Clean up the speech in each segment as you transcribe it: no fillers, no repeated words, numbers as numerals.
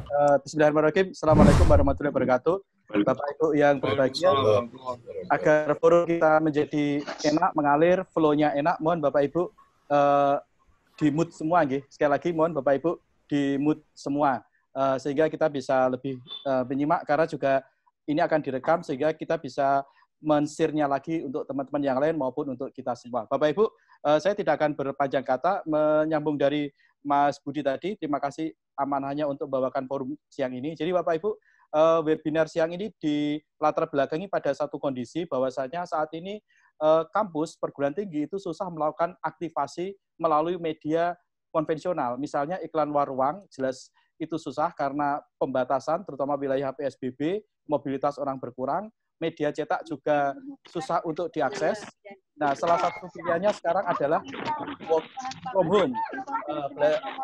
Bismillahirrahmanirrahim. Assalamualaikum warahmatullahi wabarakatuh. Bapak Ibu yang berbahagia, agar forum kita menjadi enak, mengalir, flow-nya enak, mohon Bapak Ibu di mute semua. Sekali lagi mohon Bapak Ibu di mute semua, sehingga kita bisa lebih menyimak, karena juga ini akan direkam, sehingga kita bisa men-share-nya lagi untuk teman-teman yang lain maupun untuk kita semua. Bapak Ibu, saya tidak akan berpanjang kata, menyambung dari Mas Budi tadi. Terima kasih amanahnya untuk bawakan forum siang ini. Jadi Bapak Ibu, webinar siang ini dilatar belakangi pada satu kondisi bahwasanya saat ini kampus perguruan tinggi itu susah melakukan aktivasi melalui media konvensional. Misalnya iklan war-uang, jelas itu susah karena pembatasan, terutama wilayah PSBB, mobilitas orang berkurang, media cetak juga susah untuk diakses. Nah, salah satu pilihannya sekarang adalah work from home,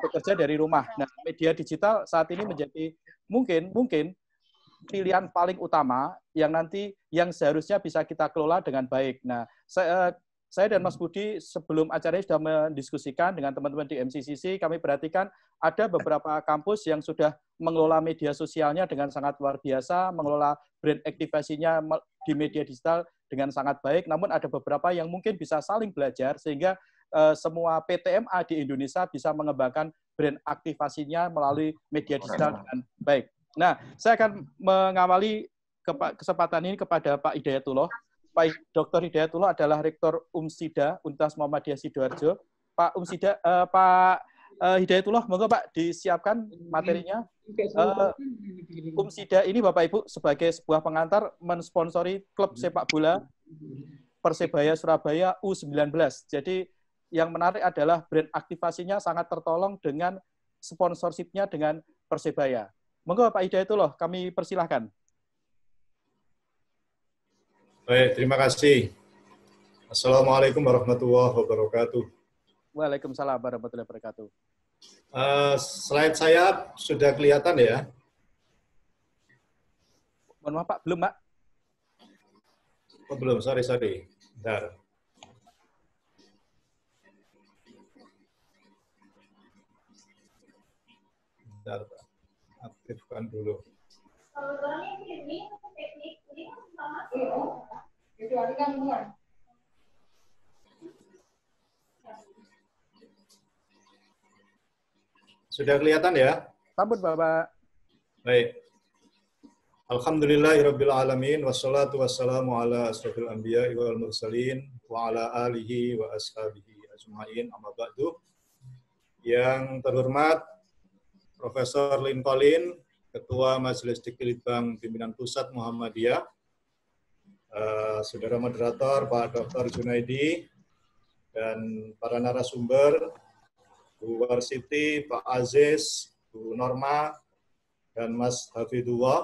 bekerja dari rumah. Nah, media digital saat ini menjadi mungkin pilihan paling utama yang seharusnya bisa kita kelola dengan baik. Nah, saya dan Mas Budi sebelum acara ini sudah mendiskusikan dengan teman-teman di MCCC, kami perhatikan ada beberapa kampus yang sudah mengelola media sosialnya dengan sangat luar biasa, mengelola brand aktivasinya di media digital dengan sangat baik, namun ada beberapa yang mungkin bisa saling belajar, sehingga semua PTMA di Indonesia bisa mengembangkan brand aktivasinya melalui media digital dengan baik. Nah, saya akan mengawali kesempatan ini kepada Pak Hidayatullah. Pak Dr. Hidayatullah adalah Rektor UMSIDA, Universitas Muhammadiyah Sidoarjo. Pak Hidayatullah, monggo Pak disiapkan materinya. UMSIDA ini Bapak Ibu sebagai sebuah pengantar mensponsori klub sepak bola Persebaya Surabaya U19. Jadi yang menarik adalah brand aktivasinya sangat tertolong dengan sponsorship-nya dengan Persebaya. Monggo Pak Hidayatullah, kami persilahkan. Baik, terima kasih. Assalamualaikum warahmatullahi wabarakatuh. Waalaikumsalam warahmatullahi wabarakatuh. Slide saya sudah kelihatan ya? Mohon maaf Pak, belum Pak? Oh, belum, sorry. Bentar. Bentar, Pak. Aktifkan dulu. Sudah kelihatan ya? Sambut Bapak. Baik. Alhamdulillahirabbil alamin wassalatu wassalamu ala asrofil anbiya'i wal mursalin wa ala alihi wa ashabihi ajma'in, amma ba'du. Yang terhormat Profesor Lincoln, Ketua Majelis Dikti Litbang Pimpinan Pusat Muhammadiyah, Saudara Moderator Pak Dr. Junaidi, dan para narasumber, Bu Warsiti, Pak Aziz, Bu Norma, dan Mas Hafidullah,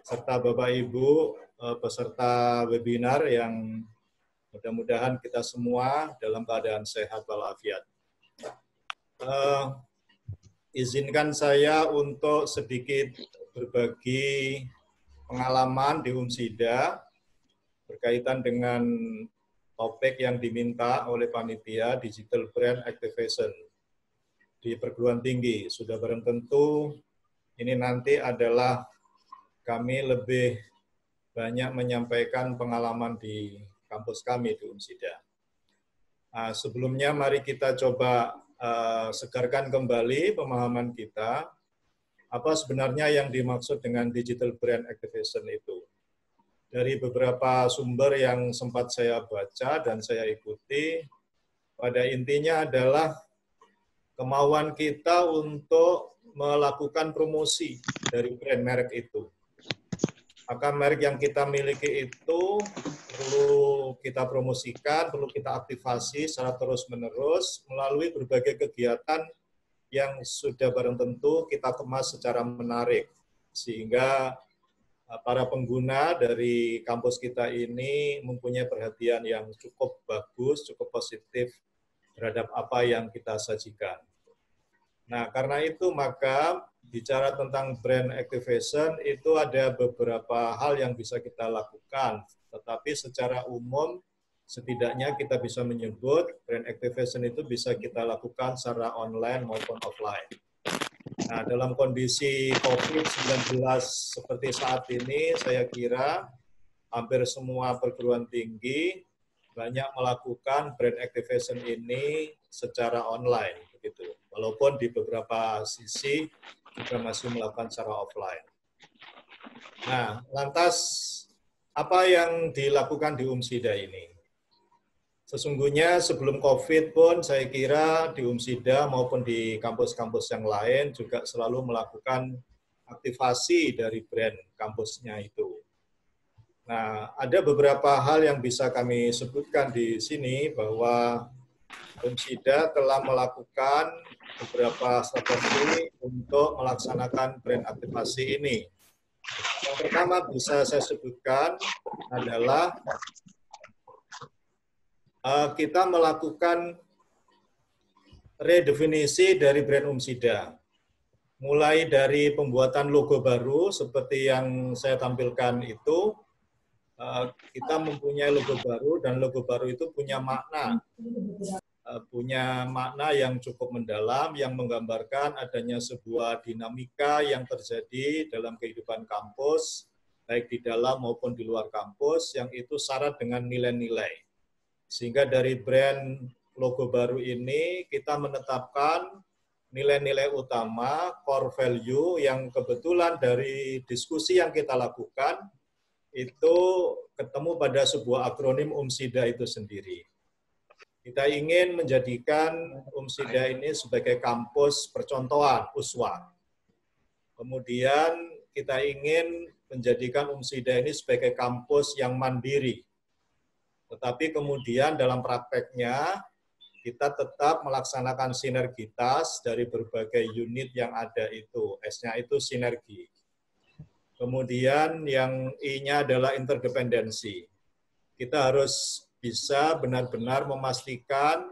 serta Bapak Ibu peserta webinar yang mudah-mudahan kita semua dalam keadaan sehat walafiat. Izinkan saya untuk sedikit berbagi pengalaman di UMSIDA berkaitan dengan topik yang diminta oleh panitia Digital Brand Activation di perguruan tinggi. Sudah barang tentu ini nanti adalah kami lebih banyak menyampaikan pengalaman di kampus kami di UMSIDA. Sebelumnya mari kita coba segarkan kembali pemahaman kita, apa sebenarnya yang dimaksud dengan Digital Brand Activation itu. Dari beberapa sumber yang sempat saya baca dan saya ikuti, pada intinya adalah kemauan kita untuk melakukan promosi dari brand merek itu. Maka merek yang kita miliki itu perlu kita promosikan, perlu kita aktifasi secara terus-menerus melalui berbagai kegiatan yang sudah barang tentu kita kemas secara menarik. Sehingga para pengguna dari kampus kita ini mempunyai perhatian yang cukup bagus, cukup positif terhadap apa yang kita sajikan. Nah, karena itu maka bicara tentang brand activation itu ada beberapa hal yang bisa kita lakukan, tetapi secara umum setidaknya kita bisa menyebut brand activation itu bisa kita lakukan secara online maupun offline. Nah, dalam kondisi COVID-19 seperti saat ini, saya kira hampir semua perguruan tinggi banyak melakukan brand activation ini secara online, begitu. Walaupun di beberapa sisi juga masih melakukan secara offline. Nah, lantas apa yang dilakukan di UMSIDA ini? Sesungguhnya sebelum COVID pun saya kira di UMSIDA maupun di kampus-kampus yang lain juga selalu melakukan aktivasi dari brand kampusnya itu. Nah, ada beberapa hal yang bisa kami sebutkan di sini bahwa UMSIDA telah melakukan beberapa strategi untuk melaksanakan brand aktivasi ini. Yang pertama bisa saya sebutkan adalah kita melakukan redefinisi dari brand UMSIDA. Mulai dari pembuatan logo baru seperti yang saya tampilkan itu, kita mempunyai logo baru dan logo baru itu punya makna. Punya makna yang cukup mendalam, yang menggambarkan adanya sebuah dinamika yang terjadi dalam kehidupan kampus, baik di dalam maupun di luar kampus, yang itu syarat dengan nilai-nilai. Sehingga dari brand logo baru ini kita menetapkan nilai-nilai utama, core value yang kebetulan dari diskusi yang kita lakukan itu ketemu pada sebuah akronim UMSIDA itu sendiri. Kita ingin menjadikan UMSIDA ini sebagai kampus percontohan, uswa. Kemudian kita ingin menjadikan UMSIDA ini sebagai kampus yang mandiri. Tetapi kemudian dalam prakteknya kita tetap melaksanakan sinergitas dari berbagai unit yang ada itu. S-nya itu sinergi. Kemudian yang I-nya adalah interdependensi. Kita harus bisa benar-benar memastikan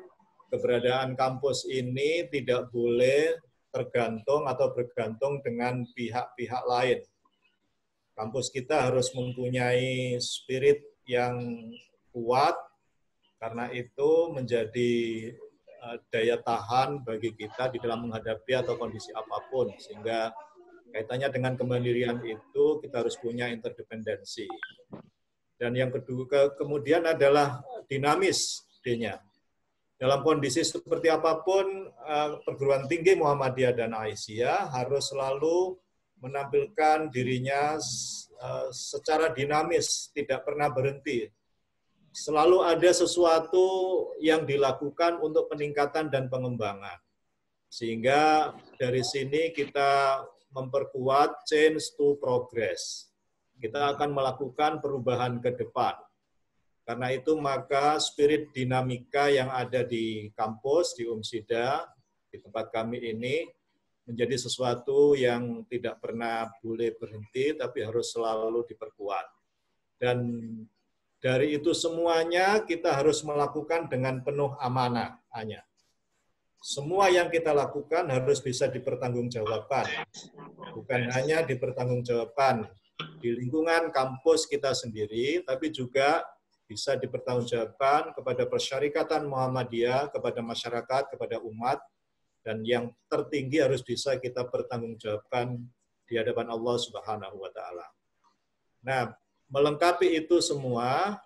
keberadaan kampus ini tidak boleh tergantung atau bergantung dengan pihak-pihak lain. Kampus kita harus mempunyai spirit yang kuat, karena itu menjadi daya tahan bagi kita di dalam menghadapi atau kondisi apapun. Sehingga kaitannya dengan kemandirian itu kita harus punya interdependensi. Dan yang kedua kemudian adalah dinamis D-nya. Dalam kondisi seperti apapun, perguruan tinggi Muhammadiyah dan Aisyah harus selalu menampilkan dirinya secara dinamis, tidak pernah berhenti. Selalu ada sesuatu yang dilakukan untuk peningkatan dan pengembangan. Sehingga dari sini kita memperkuat change to progress. Kita akan melakukan perubahan ke depan. Karena itu maka spirit dinamika yang ada di kampus, di UMSIDA, di tempat kami ini, menjadi sesuatu yang tidak pernah boleh berhenti, tapi harus selalu diperkuat. Dan dari itu semuanya kita harus melakukan dengan penuh amanah. Semua yang kita lakukan harus bisa dipertanggungjawabkan. Bukan hanya dipertanggungjawabkan di lingkungan kampus kita sendiri, tapi juga bisa dipertanggungjawabkan kepada Persyarikatan Muhammadiyah, kepada masyarakat, kepada umat, dan yang tertinggi harus bisa kita pertanggungjawabkan di hadapan Allah Subhanahu wa Ta'ala. Nah, melengkapi itu semua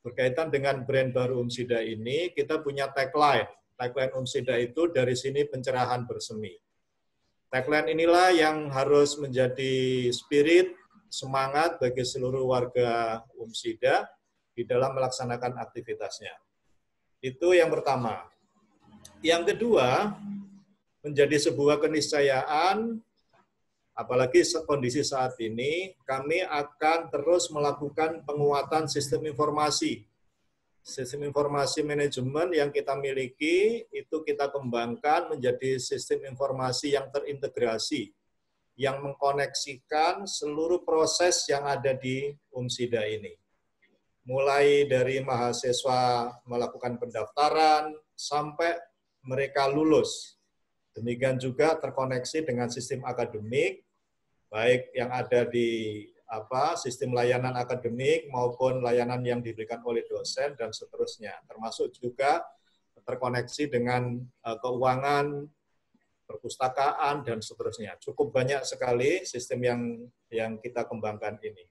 berkaitan dengan brand baru UMSIDA ini, kita punya tagline. Tagline UMSIDA itu dari sini pencerahan bersemi. Tagline inilah yang harus menjadi spirit, semangat bagi seluruh warga UMSIDA di dalam melaksanakan aktivitasnya. Itu yang pertama. Yang kedua, menjadi sebuah keniscayaan, apalagi kondisi saat ini, kami akan terus melakukan penguatan sistem informasi. Sistem informasi manajemen yang kita miliki, itu kita kembangkan menjadi sistem informasi yang terintegrasi, yang mengkoneksikan seluruh proses yang ada di UMSIDA ini. Mulai dari mahasiswa melakukan pendaftaran, sampai mereka lulus. Demikian juga terkoneksi dengan sistem akademik, baik yang ada di sistem layanan akademik maupun layanan yang diberikan oleh dosen dan seterusnya. Termasuk juga terkoneksi dengan keuangan, perpustakaan, dan seterusnya. Cukup banyak sekali sistem yang kita kembangkan ini.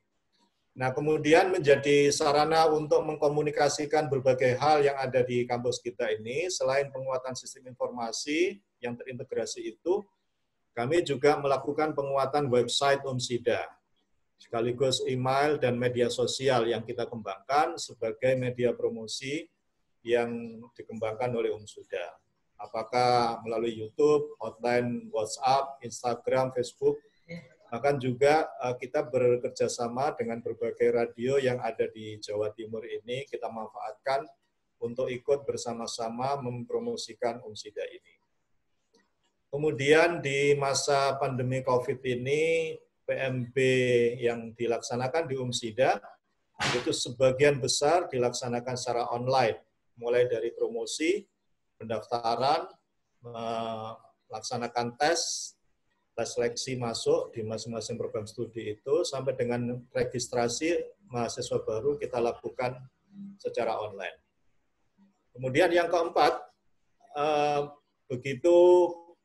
Nah, kemudian menjadi sarana untuk mengkomunikasikan berbagai hal yang ada di kampus kita ini, selain penguatan sistem informasi yang terintegrasi itu, kami juga melakukan penguatan website UMSIDA, sekaligus email dan media sosial yang kita kembangkan sebagai media promosi yang dikembangkan oleh UMSIDA. Apakah melalui YouTube, hotline WhatsApp, Instagram, Facebook, bahkan juga kita bekerja sama dengan berbagai radio yang ada di Jawa Timur ini, kita manfaatkan untuk ikut bersama-sama mempromosikan UMSIDA ini. Kemudian di masa pandemi COVID ini, PMB yang dilaksanakan di UMSIDA, itu sebagian besar dilaksanakan secara online, mulai dari promosi, pendaftaran, melaksanakan tes seleksi masuk di masing-masing program studi itu, sampai dengan registrasi mahasiswa baru kita lakukan secara online. Kemudian yang keempat, begitu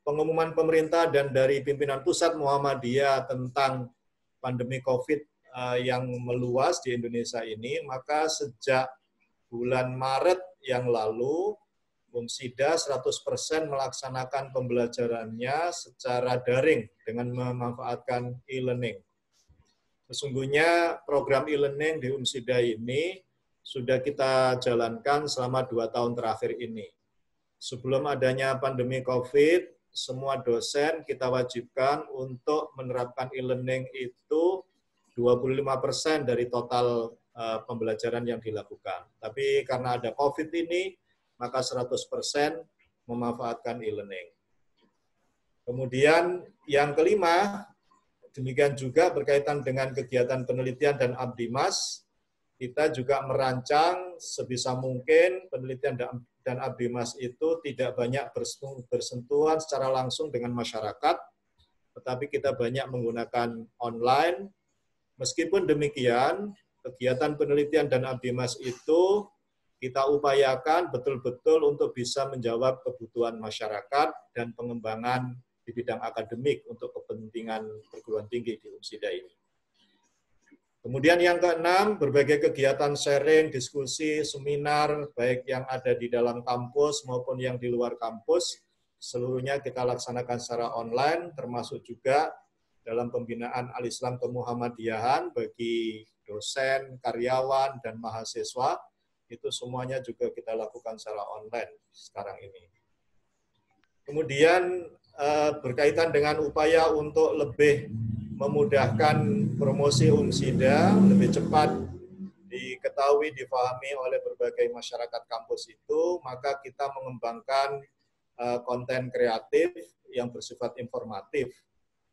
pengumuman pemerintah dan dari pimpinan pusat Muhammadiyah tentang pandemi COVID yang meluas di Indonesia ini, maka sejak bulan Maret yang lalu, UMSIDA 100% melaksanakan pembelajarannya secara daring dengan memanfaatkan e-learning. Sesungguhnya program e-learning di UMSIDA ini sudah kita jalankan selama 2 tahun terakhir ini. Sebelum adanya pandemi COVID, semua dosen kita wajibkan untuk menerapkan e-learning itu 25% dari total pembelajaran yang dilakukan. Tapi karena ada COVID ini, maka 100% memanfaatkan e-learning. Kemudian yang kelima, demikian juga berkaitan dengan kegiatan penelitian dan abdimas, kita juga merancang sebisa mungkin penelitian dan abdimas itu tidak banyak bersentuhan secara langsung dengan masyarakat, tetapi kita banyak menggunakan online. Meskipun demikian, kegiatan penelitian dan abdimas itu kita upayakan betul-betul untuk bisa menjawab kebutuhan masyarakat dan pengembangan di bidang akademik untuk kepentingan perguruan tinggi di UMSIDA ini. Kemudian yang keenam, berbagai kegiatan sharing, diskusi, seminar, baik yang ada di dalam kampus maupun yang di luar kampus, seluruhnya kita laksanakan secara online, termasuk juga dalam pembinaan Al-Islam Kemuhammadiyahan bagi dosen, karyawan, dan mahasiswa, itu semuanya juga kita lakukan secara online sekarang ini. Kemudian berkaitan dengan upaya untuk lebih memudahkan promosi UMSIDA, lebih cepat diketahui, difahami oleh berbagai masyarakat kampus itu, maka kita mengembangkan konten kreatif yang bersifat informatif,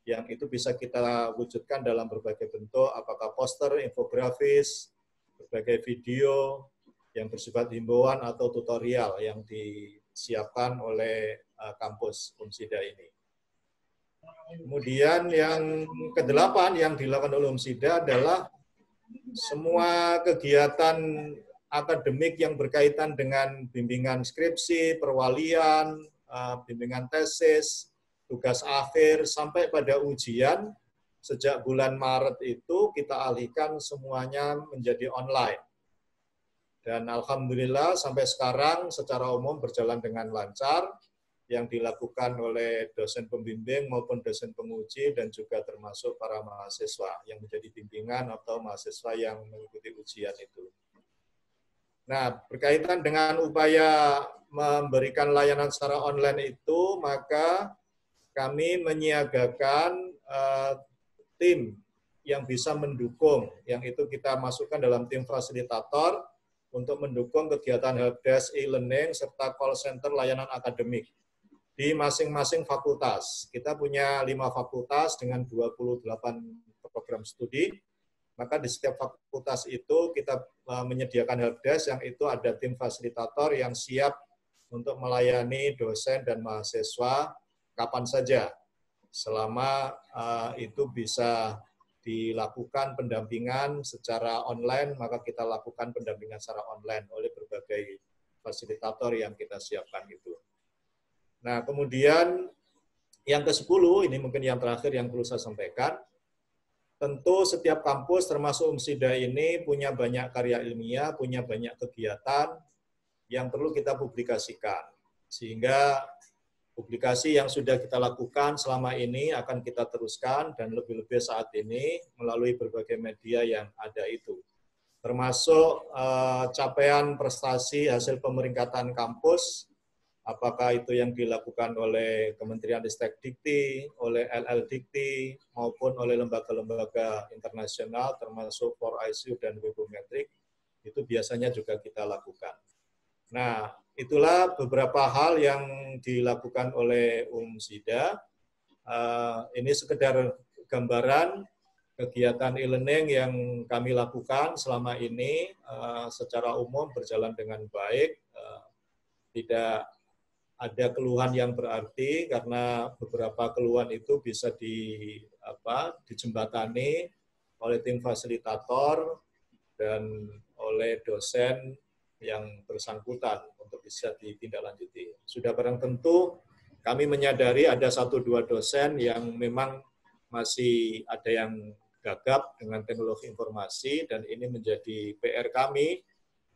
yang itu bisa kita wujudkan dalam berbagai bentuk, apakah poster, infografis, berbagai video, yang bersifat himbauan atau tutorial yang disiapkan oleh kampus UMSIDA ini. Kemudian yang kedelapan yang dilakukan oleh UMSIDA adalah semua kegiatan akademik yang berkaitan dengan bimbingan skripsi, perwalian, bimbingan tesis, tugas akhir, sampai pada ujian, sejak bulan Maret itu kita alihkan semuanya menjadi online. Dan alhamdulillah sampai sekarang secara umum berjalan dengan lancar, yang dilakukan oleh dosen pembimbing maupun dosen penguji dan juga termasuk para mahasiswa yang menjadi bimbingan atau mahasiswa yang mengikuti ujian itu. Nah, berkaitan dengan upaya memberikan layanan secara online itu, maka kami menyiagakan tim yang bisa mendukung, yang itu kita masukkan dalam tim fasilitator, untuk mendukung kegiatan helpdesk, e-learning, serta call center layanan akademik di masing-masing fakultas. Kita punya 5 fakultas dengan 28 program studi, maka di setiap fakultas itu kita menyediakan helpdesk yang itu ada tim fasilitator yang siap untuk melayani dosen dan mahasiswa kapan saja, selama itu bisa dilakukan pendampingan secara online, maka kita lakukan pendampingan secara online oleh berbagai fasilitator yang kita siapkan itu. Nah, kemudian Yang ke-10, ini mungkin yang terakhir yang perlu saya sampaikan, tentu setiap kampus termasuk UMSIDA ini punya banyak karya ilmiah, punya banyak kegiatan yang perlu kita publikasikan. Sehingga publikasi yang sudah kita lakukan selama ini akan kita teruskan dan lebih-lebih saat ini melalui berbagai media yang ada itu. Termasuk capaian prestasi hasil pemeringkatan kampus, apakah itu yang dilakukan oleh Kementerian Ristek-Dikti, oleh LL-Dikti, maupun oleh lembaga-lembaga internasional, termasuk 4ICU dan Webometrik, itu biasanya juga kita lakukan. Nah, itulah beberapa hal yang dilakukan oleh UMSIDA. Ini sekedar gambaran kegiatan e-learning yang kami lakukan selama ini secara umum berjalan dengan baik, tidak ada keluhan yang berarti karena beberapa keluhan itu bisa dijembatani oleh tim fasilitator dan oleh dosen yang bersangkutan untuk bisa ditindaklanjuti. Sudah barang tentu kami menyadari ada 1-2 dosen yang memang masih ada yang gagap dengan teknologi informasi dan ini menjadi PR kami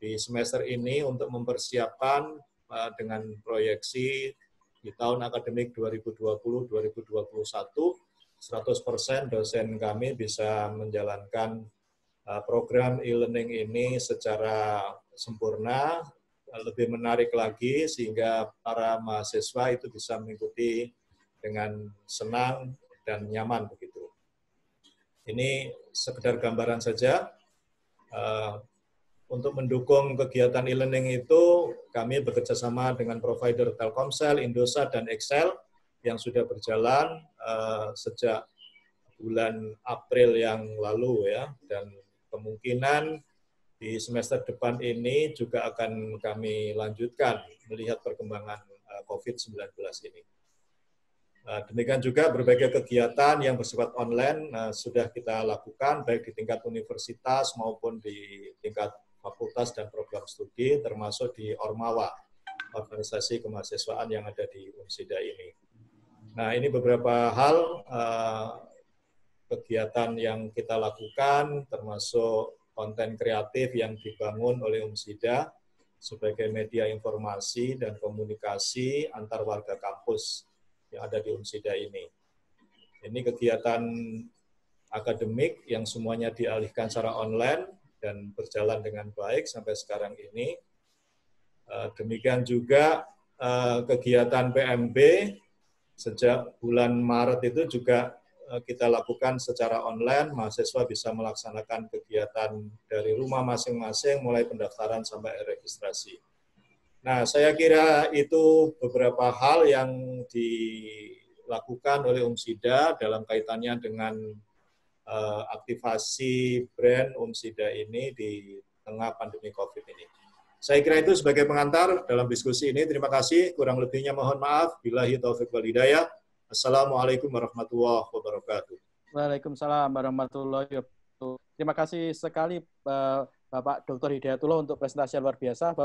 di semester ini untuk mempersiapkan dengan proyeksi di tahun akademik 2020-2021, 100% dosen kami bisa menjalankan program e-learning ini secara sempurna, lebih menarik lagi sehingga para mahasiswa itu bisa mengikuti dengan senang dan nyaman begitu. Ini sekedar gambaran saja. Untuk mendukung kegiatan e-learning itu, kami bekerjasama dengan provider Telkomsel, Indosat, dan Excel yang sudah berjalan sejak bulan April yang lalu ya, dan kemungkinan di semester depan ini juga akan kami lanjutkan melihat perkembangan COVID-19 ini. Demikian juga berbagai kegiatan yang bersifat online sudah kita lakukan baik di tingkat universitas maupun di tingkat fakultas dan program studi, termasuk di Ormawa, organisasi kemahasiswaan yang ada di UMSIDA ini. Nah, ini beberapa hal kegiatan yang kita lakukan, termasuk konten kreatif yang dibangun oleh UMSIDA sebagai media informasi dan komunikasi antar warga kampus yang ada di UMSIDA ini. Ini kegiatan akademik yang semuanya dialihkan secara online dan berjalan dengan baik sampai sekarang ini. Demikian juga kegiatan PMB sejak bulan Maret itu juga kita lakukan secara online, mahasiswa bisa melaksanakan kegiatan dari rumah masing-masing mulai pendaftaran sampai registrasi. Nah, saya kira itu beberapa hal yang dilakukan oleh UMSIDA dalam kaitannya dengan aktivasi brand UMSIDA ini di tengah pandemi COVID ini. Saya kira itu sebagai pengantar dalam diskusi ini. Terima kasih. Kurang lebihnya mohon maaf. Billahi taufiq wal hidayah. Assalamualaikum warahmatullahi wabarakatuh. Waalaikumsalam warahmatullahi wabarakatuh. Terima kasih sekali Bapak Dr. Hidayatullah untuk presentasi yang luar biasa.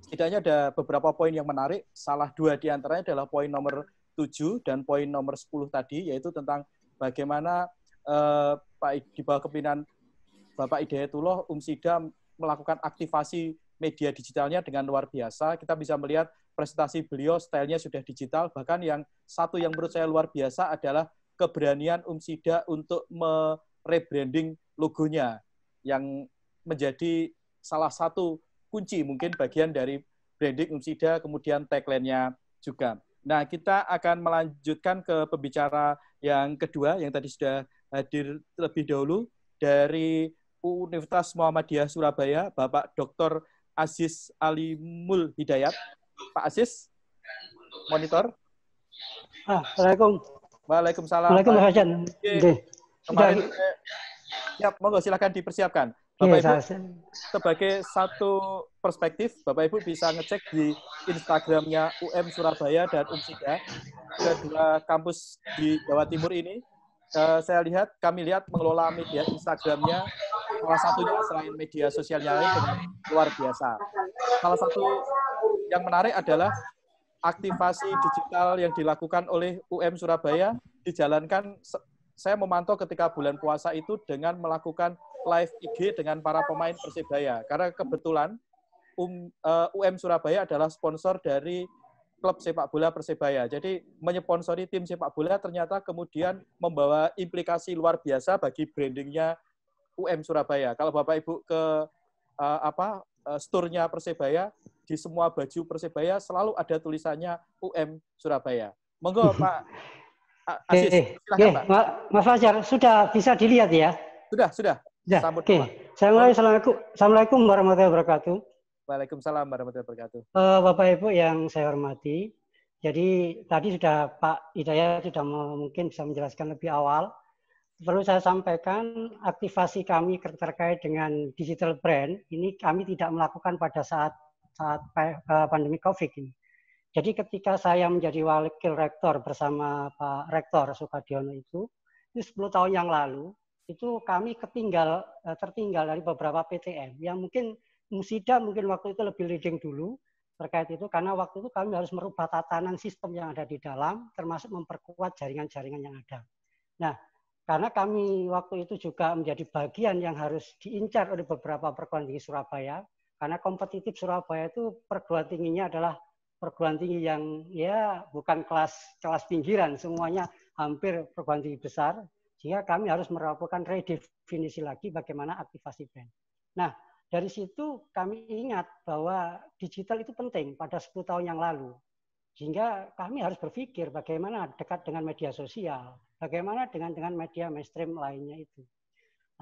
Setidaknya ada beberapa poin yang menarik. Salah 2 di antaranya adalah poin nomor 7 dan poin nomor 10 tadi, yaitu tentang bagaimana di bawah kepemimpinan Bapak Hidayatullah, UMSIDA melakukan aktivasi media digitalnya dengan luar biasa. Kita bisa melihat presentasi beliau, stylenya sudah digital. Bahkan yang satu yang menurut saya luar biasa adalah keberanian UMSIDA untuk merebranding logonya, yang menjadi salah satu kunci mungkin bagian dari branding UMSIDA, kemudian tagline-nya juga. Nah, kita akan melanjutkan ke pembicara yang kedua, yang tadi sudah hadir terlebih dahulu, dari Universitas Muhammadiyah Surabaya, Bapak Dr. Aziz Alimul Hidayat. Pak Aziz, monitor. Assalamualaikum. Waalaikumsalam. Waalaikumsalam. Kemarin, siap, monggo silakan dipersiapkan. Bapak Ibu, sebagai satu perspektif, Bapak Ibu bisa ngecek di Instagramnya UM Surabaya dan UMSIDA, kedua kampus di Jawa Timur ini. Kami lihat mengelola media Instagramnya, salah satunya selain media sosialnya lain dengan luar biasa. Salah satu yang menarik adalah aktivasi digital yang dilakukan oleh UM Surabaya dijalankan, saya memantau ketika bulan puasa itu dengan melakukan live IG dengan para pemain Persebaya. Karena kebetulan UM Surabaya adalah sponsor dari klub sepak bola Persebaya. Jadi menyponsori tim sepak bola ternyata kemudian membawa implikasi luar biasa bagi brandingnya UM Surabaya. Kalau Bapak Ibu ke store-nya Persebaya, di semua baju Persebaya selalu ada tulisannya UM Surabaya. Monggo Pak Aziz, silakan Pak. Mas Fajar, sudah bisa dilihat ya? Sudah. Oke. Saya mulai. Assalamualaikum warahmatullahi wabarakatuh. Waalaikumsalam warahmatullahi wabarakatuh. Bapak Ibu yang saya hormati, jadi tadi sudah Pak Hidayat sudah mungkin bisa menjelaskan lebih awal. Perlu saya sampaikan aktivasi kami terkait dengan digital brand ini kami tidak melakukan pada saat pandemi COVID ini. Jadi ketika saya menjadi wakil rektor bersama Pak Rektor Sukadiono itu 10 tahun yang lalu, itu kami tertinggal dari beberapa PTN yang mungkin Musida mungkin waktu itu lebih leading dulu terkait itu, karena waktu itu kami harus merubah tatanan sistem yang ada di dalam, termasuk memperkuat jaringan-jaringan yang ada. Nah, karena kami waktu itu juga menjadi bagian yang harus diincar oleh beberapa perguruan tinggi Surabaya, karena kompetitif Surabaya itu perguruan tingginya adalah perguruan tinggi yang ya bukan kelas pinggiran, semuanya hampir perguruan tinggi besar, sehingga kami harus melakukan redefinisi lagi bagaimana aktivasi brand. Nah, dari situ kami ingat bahwa digital itu penting pada 10 tahun yang lalu, sehingga kami harus berpikir bagaimana dekat dengan media sosial, bagaimana dengan media mainstream lainnya itu.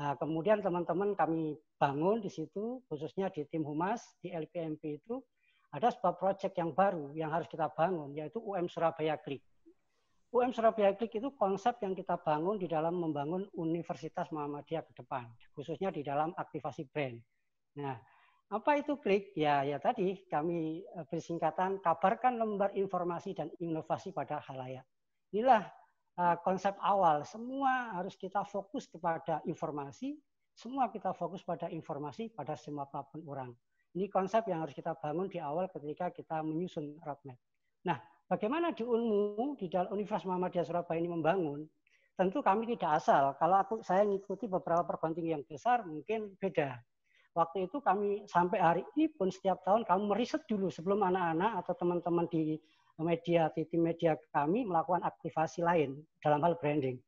Nah, kemudian teman-teman kami bangun di situ, khususnya di tim Humas, di LPMP itu, ada sebuah proyek yang baru yang harus kita bangun, yaitu UM Surabaya Klik. UM Surabaya Klik itu konsep yang kita bangun di dalam membangun Universitas Muhammadiyah ke depan, khususnya di dalam aktivasi brand. Nah, apa itu Klik? Ya tadi kami bersingkatan kabarkan lembar informasi dan inovasi pada khalayak. Inilah konsep awal. Semua harus kita fokus kepada informasi, semua kita fokus pada informasi pada semua apapun orang. Ini konsep yang harus kita bangun di awal ketika kita menyusun roadmap. Nah, bagaimana di UNMU, di dalam Universitas Muhammadiyah Surabaya ini membangun? Tentu kami tidak asal. Kalau saya mengikuti beberapa perguruan tinggi yang besar, mungkin beda. Waktu itu kami sampai hari ini pun setiap tahun kami meriset dulu sebelum anak-anak atau teman-teman di media, tim media kami melakukan aktivasi lain dalam hal branding.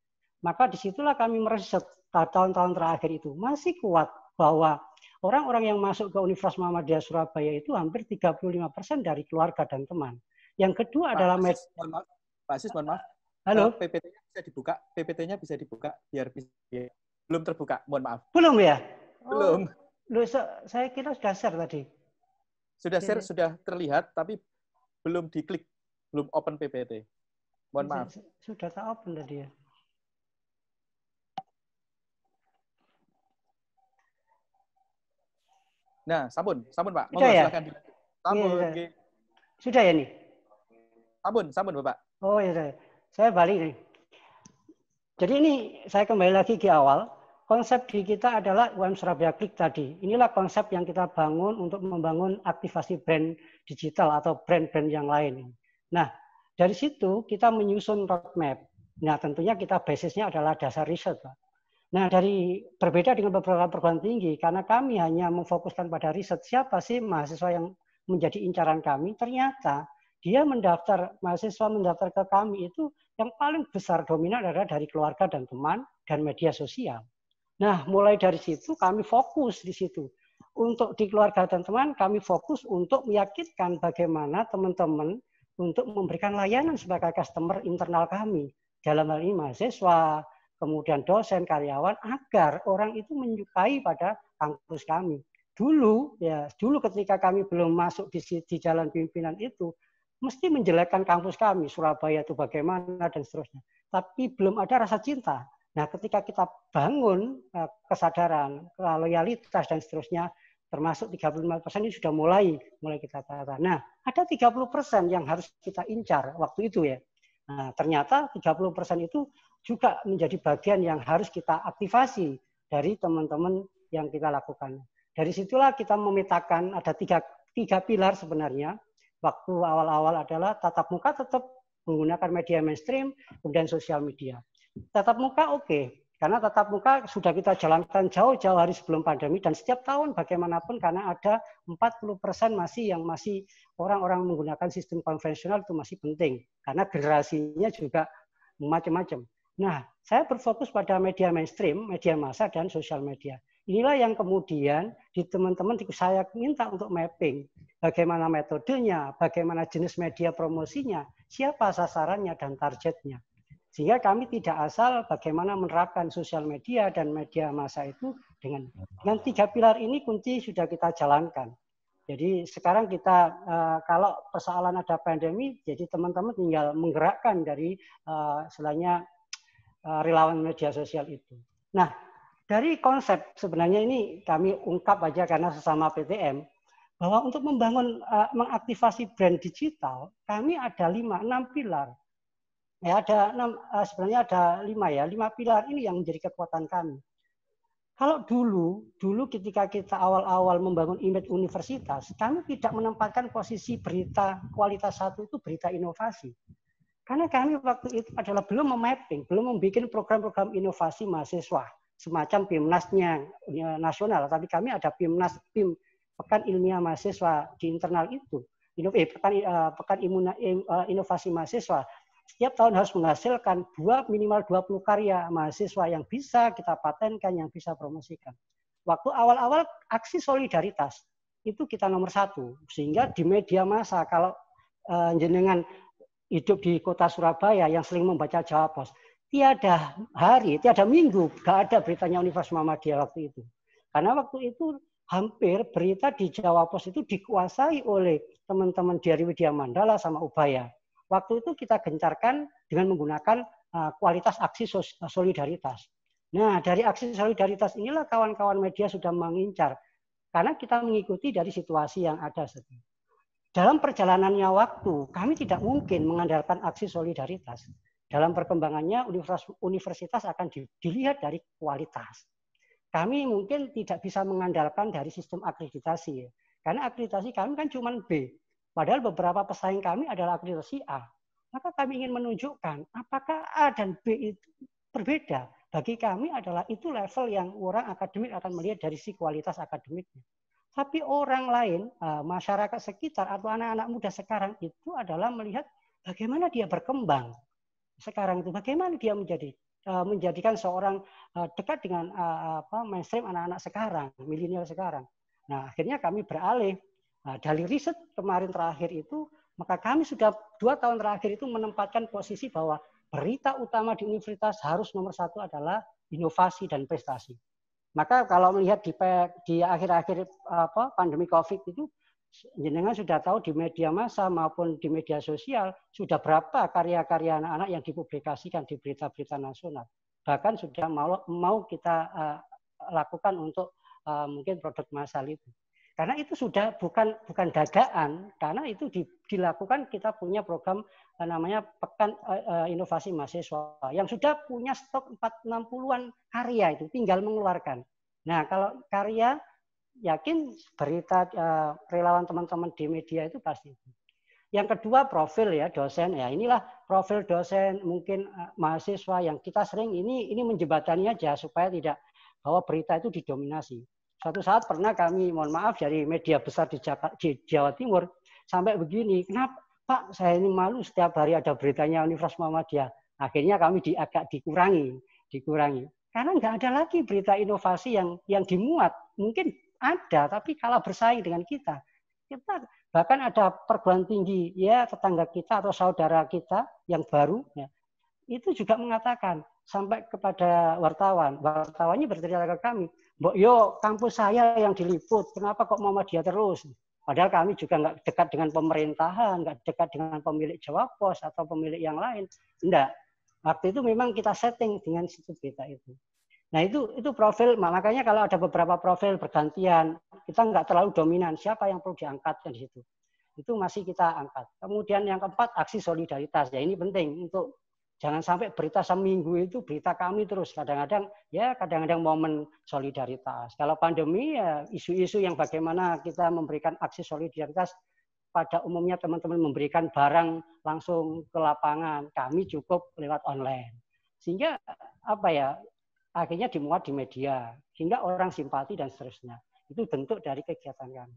Maka disitulah kami meriset tahun-tahun terakhir itu masih kuat bahwa orang-orang yang masuk ke Universitas Muhammadiyah Surabaya itu hampir 35% dari keluarga dan teman. Yang kedua adalah Pak Aziz, mohon maaf. Halo. PPT-nya bisa dibuka. PPT-nya bisa dibuka biar bisa. Belum terbuka, mohon maaf. Belum ya? Belum. Loh, saya kira sudah share tadi. Sudah share, sudah terlihat, tapi belum diklik, belum open PPT. Mohon maaf. Sudah tak open tadi ya. Nah, sampun Pak. Sudah ya? Silakan. Sampun. Ya. Sudah ya nih? Sampun Bapak. Oh ya, saya balik nih. Jadi ini saya kembali lagi ke awal. Konsep di kita adalah UM Surabaya Klik tadi. Inilah konsep yang kita bangun untuk membangun aktivasi brand digital atau brand-brand yang lain. Nah, dari situ kita menyusun roadmap. Nah, tentunya kita basisnya adalah dasar riset, Pak. Nah, berbeda dengan beberapa perguruan tinggi, karena kami hanya memfokuskan pada riset, siapa sih mahasiswa yang menjadi incaran kami, ternyata mahasiswa mendaftar ke kami itu yang paling besar dominan adalah dari keluarga dan teman dan media sosial. Nah, mulai dari situ kami fokus di situ. Untuk di keluarga dan teman, kami fokus untuk meyakinkan bagaimana teman-teman untuk memberikan layanan sebagai customer internal kami. Dalam hal ini mahasiswa, kemudian dosen, karyawan, agar orang itu menyukai pada kampus kami. Dulu ketika kami belum masuk di jalan pimpinan itu, mesti menjelekkan kampus kami, Surabaya itu bagaimana, dan seterusnya. Tapi belum ada rasa cinta. Nah, ketika kita bangun kesadaran, loyalitas, dan seterusnya, termasuk 35% ini sudah mulai kita tata. Nah, ada 30% yang harus kita incar waktu itu ya. Nah, ternyata 30% itu juga menjadi bagian yang harus kita aktivasi dari teman-teman yang kita lakukan. Dari situlah kita memetakan ada tiga pilar sebenarnya. waktu awal-awal adalah tatap muka tetap menggunakan media mainstream, kemudian sosial media. Tatap muka oke, karena tatap muka sudah kita jalankan jauh-jauh hari sebelum pandemi, dan setiap tahun bagaimanapun karena ada 40% masih orang-orang menggunakan sistem konvensional itu masih penting, karena generasinya juga macam-macam. Nah, saya berfokus pada media mainstream, media massa, dan sosial media. Inilah yang kemudian di teman-teman saya minta untuk mapping bagaimana metodenya, bagaimana jenis media promosinya, siapa sasarannya dan targetnya. Sehingga kami tidak asal bagaimana menerapkan sosial media dan media massa itu dengan 3 pilar ini kunci sudah kita jalankan. Jadi sekarang kita kalau persoalan ada pandemi, jadi teman-teman tinggal menggerakkan dari selainnya relawan media sosial itu. Nah, dari konsep sebenarnya ini kami ungkap aja karena sesama PTM bahwa untuk membangun mengaktifasi brand digital kami ada 6 pilar. Ya sebenarnya ada 5 pilar ini yang menjadi kekuatan kami. Kalau dulu ketika kita awal-awal membangun image universitas, kami tidak menempatkan posisi berita kualitas 1 itu berita inovasi. Karena kami waktu itu adalah belum memapping, belum membuat program-program inovasi mahasiswa. Semacam PIMNAS-nya nasional, tapi kami ada PIM Pekan Ilmiah Mahasiswa di internal itu, Pekan Inovasi Mahasiswa. Setiap tahun harus menghasilkan minimal 20 karya mahasiswa yang bisa kita patenkan, yang bisa promosikan. Waktu awal-awal aksi solidaritas, itu kita nomor 1. Sehingga di media massa, kalau jenengan hidup di kota Surabaya yang sering membaca Jawa Pos, tiada hari, tiada minggu, nggak ada beritanya Universitas Muhammadiyah waktu itu. Karena waktu itu hampir berita di Jawa Pos itu dikuasai oleh teman-teman dari Widya Mandala sama Ubaya. Waktu itu kita gencarkan dengan menggunakan kualitas aksi solidaritas. Nah, dari aksi solidaritas inilah kawan-kawan media sudah mengincar. Karena kita mengikuti dari situasi yang ada. Dalam perjalanannya waktu, kami tidak mungkin mengandalkan aksi solidaritas. Dalam perkembangannya, universitas akan dilihat dari kualitas. Kami mungkin tidak bisa mengandalkan dari sistem akreditasi. Karena akreditasi kami kan cuma B. Padahal beberapa pesaing kami adalah akreditasi A. Maka kami ingin menunjukkan apakah A dan B itu berbeda. Bagi kami adalah itu level yang orang akademik akan melihat dari si kualitas akademiknya. Tapi orang lain, masyarakat sekitar atau anak-anak muda sekarang itu adalah melihat bagaimana dia berkembang. Sekarang itu bagaimana dia menjadikan seorang dekat dengan mainstream anak-anak sekarang, milenial sekarang. Nah, akhirnya kami beralih dari riset kemarin terakhir itu, maka kami sudah 2 tahun terakhir itu menempatkan posisi bahwa berita utama di universitas harus nomor 1 adalah inovasi dan prestasi. Maka kalau melihat di akhir-akhir pandemi COVID itu, jenengan sudah tahu di media massa maupun di media sosial sudah berapa karya-karya anak-anak yang dipublikasikan di berita-berita nasional. Bahkan sudah mau kita lakukan untuk mungkin produk massal itu. Karena itu sudah bukan dagaan, karena itu dilakukan, kita punya program namanya Pekan Inovasi Mahasiswa yang sudah punya stok 460-an karya itu, tinggal mengeluarkan. Nah, kalau karya yakin berita relawan teman-teman di media itu pasti. Yang kedua profil ya dosen, ya inilah profil dosen mungkin mahasiswa yang kita sering ini menjembatani aja supaya tidak bahwa berita itu didominasi. Suatu saat pernah kami, mohon maaf, dari media besar di Jawa Timur sampai begini, kenapa Pak saya ini malu setiap hari ada beritanya Universitas Muhammadiyah. Akhirnya kami agak dikurangi. Karena nggak ada lagi berita inovasi yang dimuat. Mungkin ada, tapi kalau bersaing dengan kita bahkan ada perguruan tinggi ya tetangga kita atau saudara kita yang baru, ya, itu juga mengatakan sampai kepada wartawannya berteriak ke kami, Mbok yo kampus saya yang diliput, kenapa kok Muhammadiyah terus? Padahal kami juga nggak dekat dengan pemerintahan, nggak dekat dengan pemilik Jawa Pos atau pemilik yang lain, enggak. Waktu itu memang kita setting dengan situ berita itu. Nah itu profil, makanya kalau ada beberapa profil bergantian, kita nggak terlalu dominan, siapa yang perlu diangkatkan di situ. Itu masih kita angkat. Kemudian yang keempat, aksi solidaritas. Ya ini penting untuk jangan sampai berita seminggu itu berita kami terus. Kadang-kadang momen solidaritas. Kalau pandemi ya isu-isu yang bagaimana kita memberikan aksi solidaritas pada umumnya teman-teman memberikan barang langsung ke lapangan, kami cukup lewat online. Sehingga apa ya, akhirnya dimuat di media, sehingga orang simpati dan seterusnya. Itu bentuk dari kegiatan kami.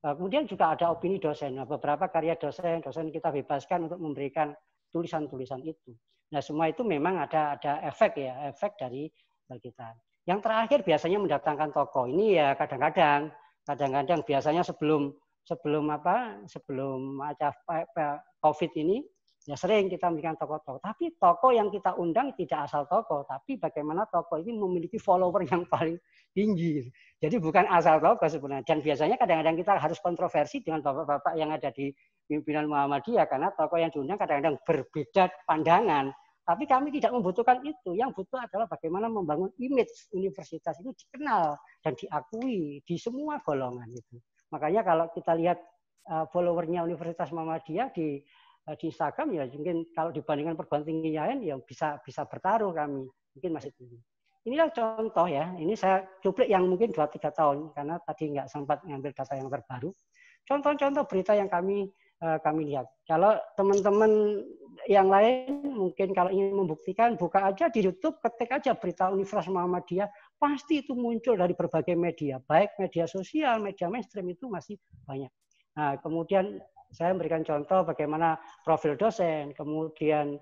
Kemudian juga ada opini dosen. Nah, beberapa karya dosen kita bebaskan untuk memberikan tulisan-tulisan itu. Nah, semua itu memang ada efek ya, efek dari kita. Yang terakhir biasanya mendatangkan tokoh. Ini ya kadang-kadang biasanya sebelum COVID ini ya sering kita memberikan tokoh-tokoh. Tapi tokoh yang kita undang tidak asal tokoh, tapi bagaimana tokoh ini memiliki follower yang paling tinggi. Jadi bukan asal tokoh sebenarnya. Dan biasanya kadang-kadang kita harus kontroversi dengan bapak-bapak yang ada di pimpinan Muhammadiyah karena tokoh yang diundang kadang-kadang berbeda pandangan. Tapi kami tidak membutuhkan itu. Yang butuh adalah bagaimana membangun image universitas itu dikenal dan diakui di semua golongan itu. Makanya kalau kita lihat followernya Universitas Muhammadiyah di Instagram ya mungkin kalau dibandingkan perguruan tinggi lain ya bisa bertaruh kami mungkin masih tinggi. Inilah contoh ya. Ini saya cuplik yang mungkin 2-3 tahun karena tadi nggak sempat ngambil data yang terbaru. Contoh-contoh berita yang kami lihat. Kalau teman-teman yang lain mungkin kalau ingin membuktikan buka aja di YouTube, ketik aja berita Universitas Muhammadiyah, pasti itu muncul dari berbagai media, baik media sosial, media mainstream itu masih banyak. Nah, kemudian saya memberikan contoh bagaimana profil dosen, kemudian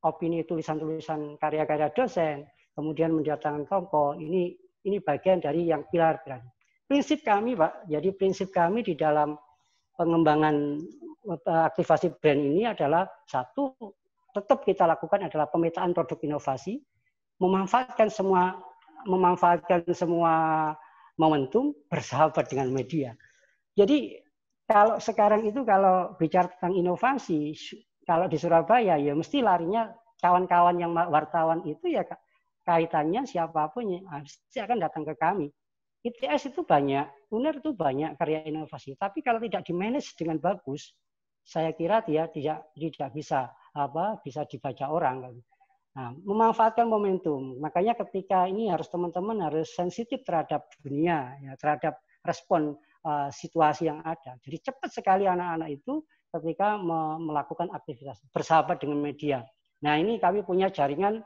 opini tulisan-tulisan karya-karya dosen, kemudian mendatangkan tokoh. Ini bagian dari yang pilar-pilar. Prinsip kami, Pak, jadi prinsip kami di dalam pengembangan aktivasi brand ini adalah satu, tetap kita lakukan adalah pemetaan produk inovasi, memanfaatkan semua momentum, bersahabat dengan media. Jadi kalau sekarang itu kalau bicara tentang inovasi, kalau di Surabaya ya mesti larinya kawan-kawan yang wartawan itu ya kaitannya siapapun pasti akan datang ke kami. ITS itu banyak, UNER itu banyak karya inovasi, tapi kalau tidak di-manage dengan bagus, saya kira dia tidak bisa dibaca orang. Nah, memanfaatkan momentum. Makanya ketika ini teman-teman harus sensitif terhadap dunia, ya, terhadap respon situasi yang ada. Jadi cepat sekali anak-anak itu ketika melakukan aktivitas bersahabat dengan media. Nah, ini kami punya jaringan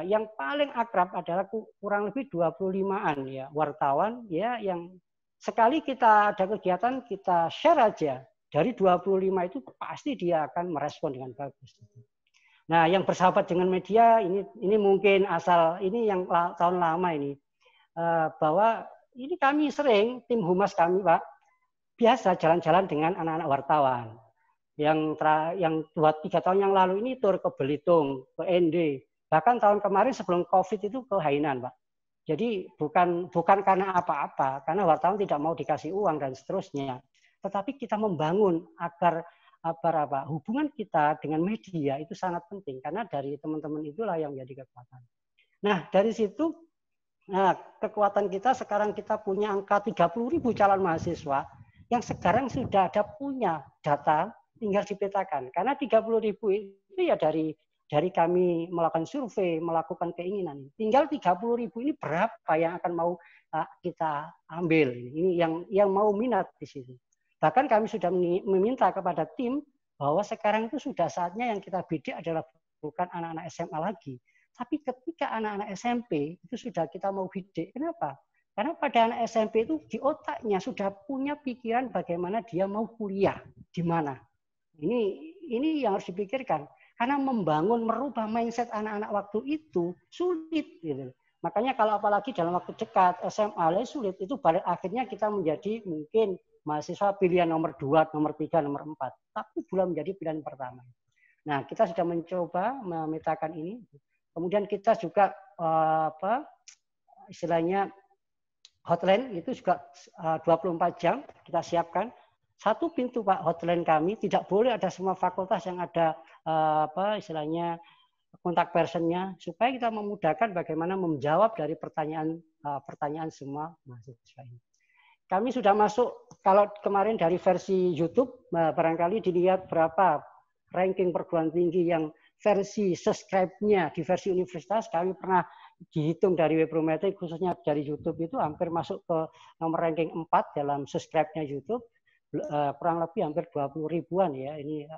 yang paling akrab adalah kurang lebih 25-an ya wartawan ya yang sekali kita ada kegiatan kita share aja dari 25 itu pasti dia akan merespon dengan bagus. Nah, yang bersahabat dengan media ini mungkin asal ini yang tahun lama ini bahwa ini kami sering tim humas kami Pak biasa jalan-jalan dengan anak-anak wartawan yang 2-3 tahun yang lalu ini tur ke Belitung, ke ND. Bahkan tahun kemarin sebelum COVID itu ke Hainan, Pak. Jadi bukan karena apa-apa, karena wartawan tidak mau dikasih uang dan seterusnya. Tetapi kita membangun agar hubungan kita dengan media itu sangat penting. Karena dari teman-teman itulah yang menjadi kekuatan. Nah, dari situ kekuatan kita sekarang kita punya angka 30.000 calon mahasiswa yang sekarang sudah ada punya data, tinggal dipetakan. Karena 30.000 itu ya dari kami melakukan survei, melakukan keinginan. Tinggal 30.000 ini berapa yang akan mau kita ambil. Ini yang mau minat di sini. Bahkan kami sudah meminta kepada tim bahwa sekarang itu sudah saatnya yang kita bidik adalah bukan anak-anak SMA lagi. Tapi ketika anak-anak SMP itu sudah kita mau bidik. Kenapa? Karena pada anak SMP itu di otaknya sudah punya pikiran bagaimana dia mau kuliah. Di mana. Ini yang harus dipikirkan. Karena merubah mindset anak-anak waktu itu sulit. Gitu. Makanya kalau apalagi dalam waktu dekat SMA sulit, itu balik akhirnya kita menjadi mungkin mahasiswa pilihan nomor 2, nomor 3, nomor 4. Tapi belum menjadi pilihan pertama. Nah, kita sudah mencoba memetakan ini. Kemudian kita juga istilahnya hotline itu juga 24 jam kita siapkan. Satu pintu Pak hotline kami, tidak boleh ada semua fakultas yang ada istilahnya kontak personnya supaya kita memudahkan bagaimana menjawab dari pertanyaan semua mahasiswa ini. Kami sudah masuk kalau kemarin dari versi YouTube barangkali dilihat berapa ranking perguruan tinggi yang versi subscribe-nya di versi universitas kami pernah dihitung dari Webrometric khususnya dari YouTube itu hampir masuk ke nomor ranking 4 dalam subscribe-nya YouTube. kurang lebih hampir 20 ribuan ya ini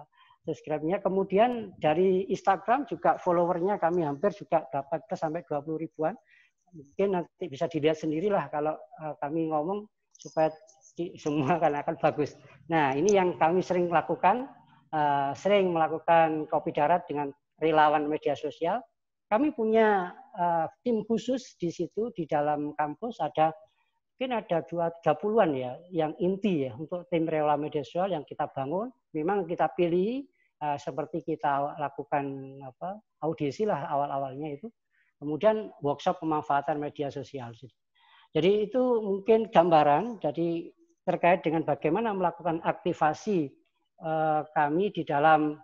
subscribe-nya. Kemudian dari Instagram juga followernya kami hampir juga dapat sampai 20 ribuan. Mungkin nanti bisa dilihat sendirilah kalau kami ngomong supaya semua akan bagus. Nah, ini yang kami sering lakukan, sering melakukan Kopi Darat dengan relawan media sosial. Kami punya tim khusus di situ, di dalam kampus mungkin ada 30-an ya, yang inti ya, untuk tim relawan media sosial yang kita bangun. Memang kita pilih, seperti kita lakukan audisi lah awal-awalnya itu. Kemudian workshop pemanfaatan media sosial. Jadi itu mungkin gambaran jadi terkait dengan bagaimana melakukan aktivasi kami di dalam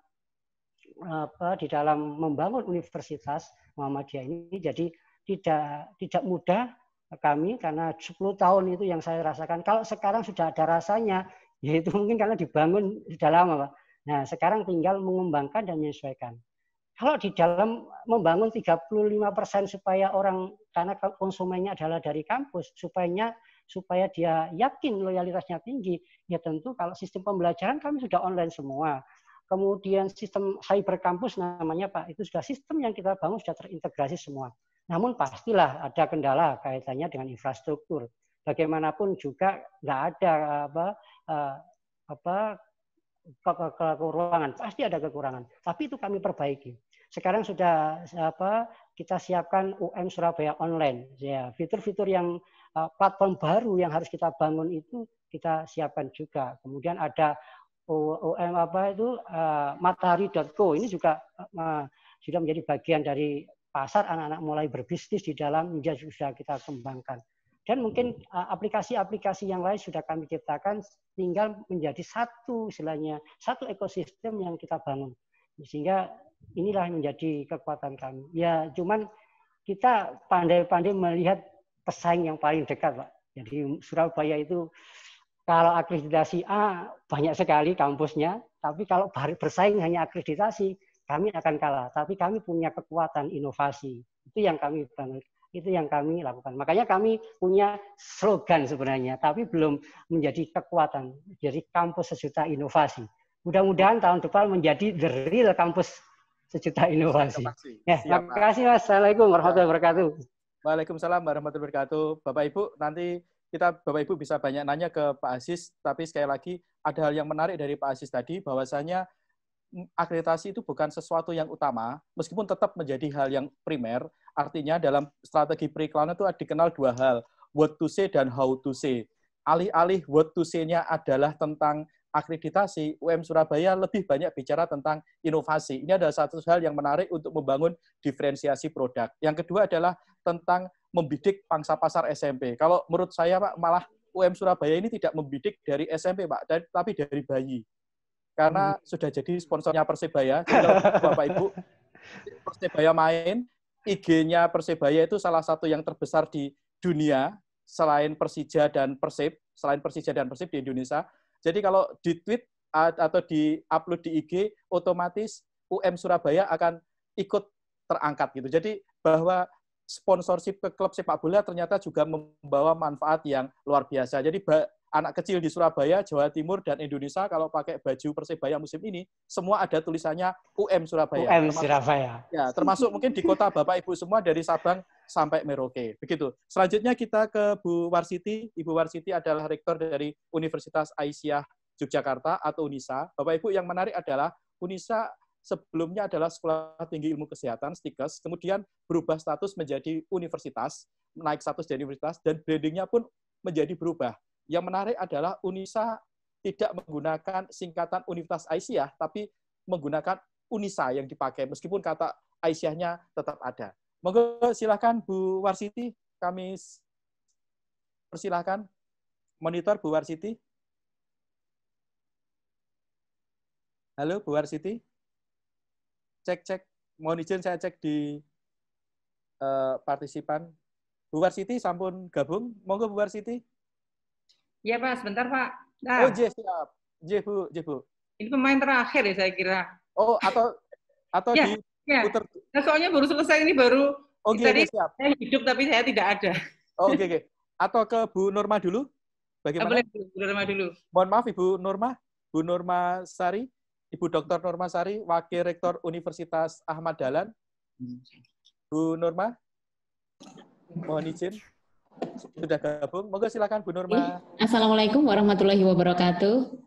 membangun Universitas Muhammadiyah ini. Jadi tidak mudah kami karena 10 tahun itu yang saya rasakan. Kalau sekarang sudah ada rasanya, yaitu mungkin karena dibangun sudah lama, Pak. Nah, sekarang tinggal mengembangkan dan menyesuaikan. Kalau di dalam membangun 35% supaya orang, karena konsumennya adalah dari kampus, supaya dia yakin loyalitasnya tinggi, ya tentu kalau sistem pembelajaran kami sudah online semua. Kemudian sistem cyber kampus namanya Pak, itu sudah sistem yang kita bangun sudah terintegrasi semua. Namun pastilah ada kendala kaitannya dengan infrastruktur. Bagaimanapun juga nggak ada kekurangan, pasti ada kekurangan. Tapi itu kami perbaiki. Sekarang sudah kita siapkan UM Surabaya Online. Ya, fitur-fitur yang platform baru yang harus kita bangun itu kita siapkan juga. Kemudian ada UM matahari.co, ini juga sudah menjadi bagian dari pasar anak-anak mulai berbisnis di dalam, sudah kita kembangkan. Dan mungkin aplikasi-aplikasi yang lain sudah kami ciptakan, tinggal menjadi satu ekosistem yang kita bangun. Sehingga inilah menjadi kekuatan kami. Ya, cuman kita pandai-pandai melihat pesaing yang paling dekat, Pak. Jadi Surabaya itu kalau akreditasi A banyak sekali kampusnya, tapi kalau bersaing hanya akreditasi, kami akan kalah. Tapi kami punya kekuatan inovasi. Itu yang kami bangun. Itu yang kami lakukan. Makanya kami punya slogan sebenarnya, tapi belum menjadi kekuatan. Jadi kampus sejuta inovasi. Mudah-mudahan tahun depan menjadi the real kampus sejuta inovasi. Ya, terima kasih Mas. Assalamualaikum warahmatullahi wabarakatuh. Waalaikumsalam warahmatullahi wabarakatuh. Bapak Ibu, nanti Bapak Ibu bisa banyak nanya ke Pak Aziz, tapi sekali lagi ada hal yang menarik dari Pak Aziz tadi, bahwasanya akreditasi itu bukan sesuatu yang utama, meskipun tetap menjadi hal yang primer. Artinya dalam strategi periklanan itu dikenal dua hal, what to say dan how to say. Alih-alih what to say-nya adalah tentang akreditasi, UM Surabaya lebih banyak bicara tentang inovasi. Ini adalah satu hal yang menarik untuk membangun diferensiasi produk. Yang kedua adalah tentang membidik pangsa pasar SMP. Kalau menurut saya, Pak, malah UM Surabaya ini tidak membidik dari SMP, Pak, tapi dari bayi. Karena sudah jadi sponsornya Persebaya. Jadi kalau Bapak Ibu, Persebaya main, IG-nya Persebaya itu salah satu yang terbesar di dunia, selain Persija dan Persib di Indonesia. Jadi kalau di-tweet atau di-upload di IG, otomatis UM Surabaya akan ikut terangkat gitu. Jadi bahwa sponsorship ke klub sepak bola ternyata juga membawa manfaat yang luar biasa. Jadi anak kecil di Surabaya, Jawa Timur, dan Indonesia kalau pakai baju Persebaya musim ini, semua ada tulisannya UM Surabaya. Surabaya. Ya, termasuk mungkin di kota Bapak Ibu semua dari Sabang sampai Merauke. Begitu. Selanjutnya kita ke Bu Warsiti. Ibu Warsiti adalah rektor dari Universitas Aisyah Yogyakarta atau UNISA. Bapak Ibu, yang menarik adalah UNISA sebelumnya adalah Sekolah Tinggi Ilmu Kesehatan, STIKES, kemudian berubah status menjadi universitas, naik status dari universitas, dan brandingnya pun menjadi berubah. Yang menarik adalah UNISA tidak menggunakan singkatan Universitas Aisyah, tapi menggunakan UNISA yang dipakai, meskipun kata Aisyahnya tetap ada. Monggo silakan Bu Warsiti, kami persilahkan monitor Bu Warsiti. Halo Bu Warsiti. Cek, mohon izin saya cek di partisipan. Bu Warsiti sampun gabung, monggo Bu Warsiti. Iya Pak, sebentar Pak. Nah. Oh, siap. Bu. Ini pemain terakhir ya saya kira. Oh, atau ya, puter. Nah, soalnya baru selesai ini baru. Oke, tadi siap. Saya hidup tapi saya tidak ada. Oke. Atau ke Bu Norma dulu? Bagaimana? Boleh, Bu Norma dulu. Mohon maaf Ibu Norma, Bu Norma Sari, Ibu Dr. Norma Sari, Wakil Rektor Universitas Ahmad Dahlan. Bu Norma, mohon izin. Sudah gabung. Moga silakan Bu Norma. Assalamualaikum warahmatullahi wabarakatuh.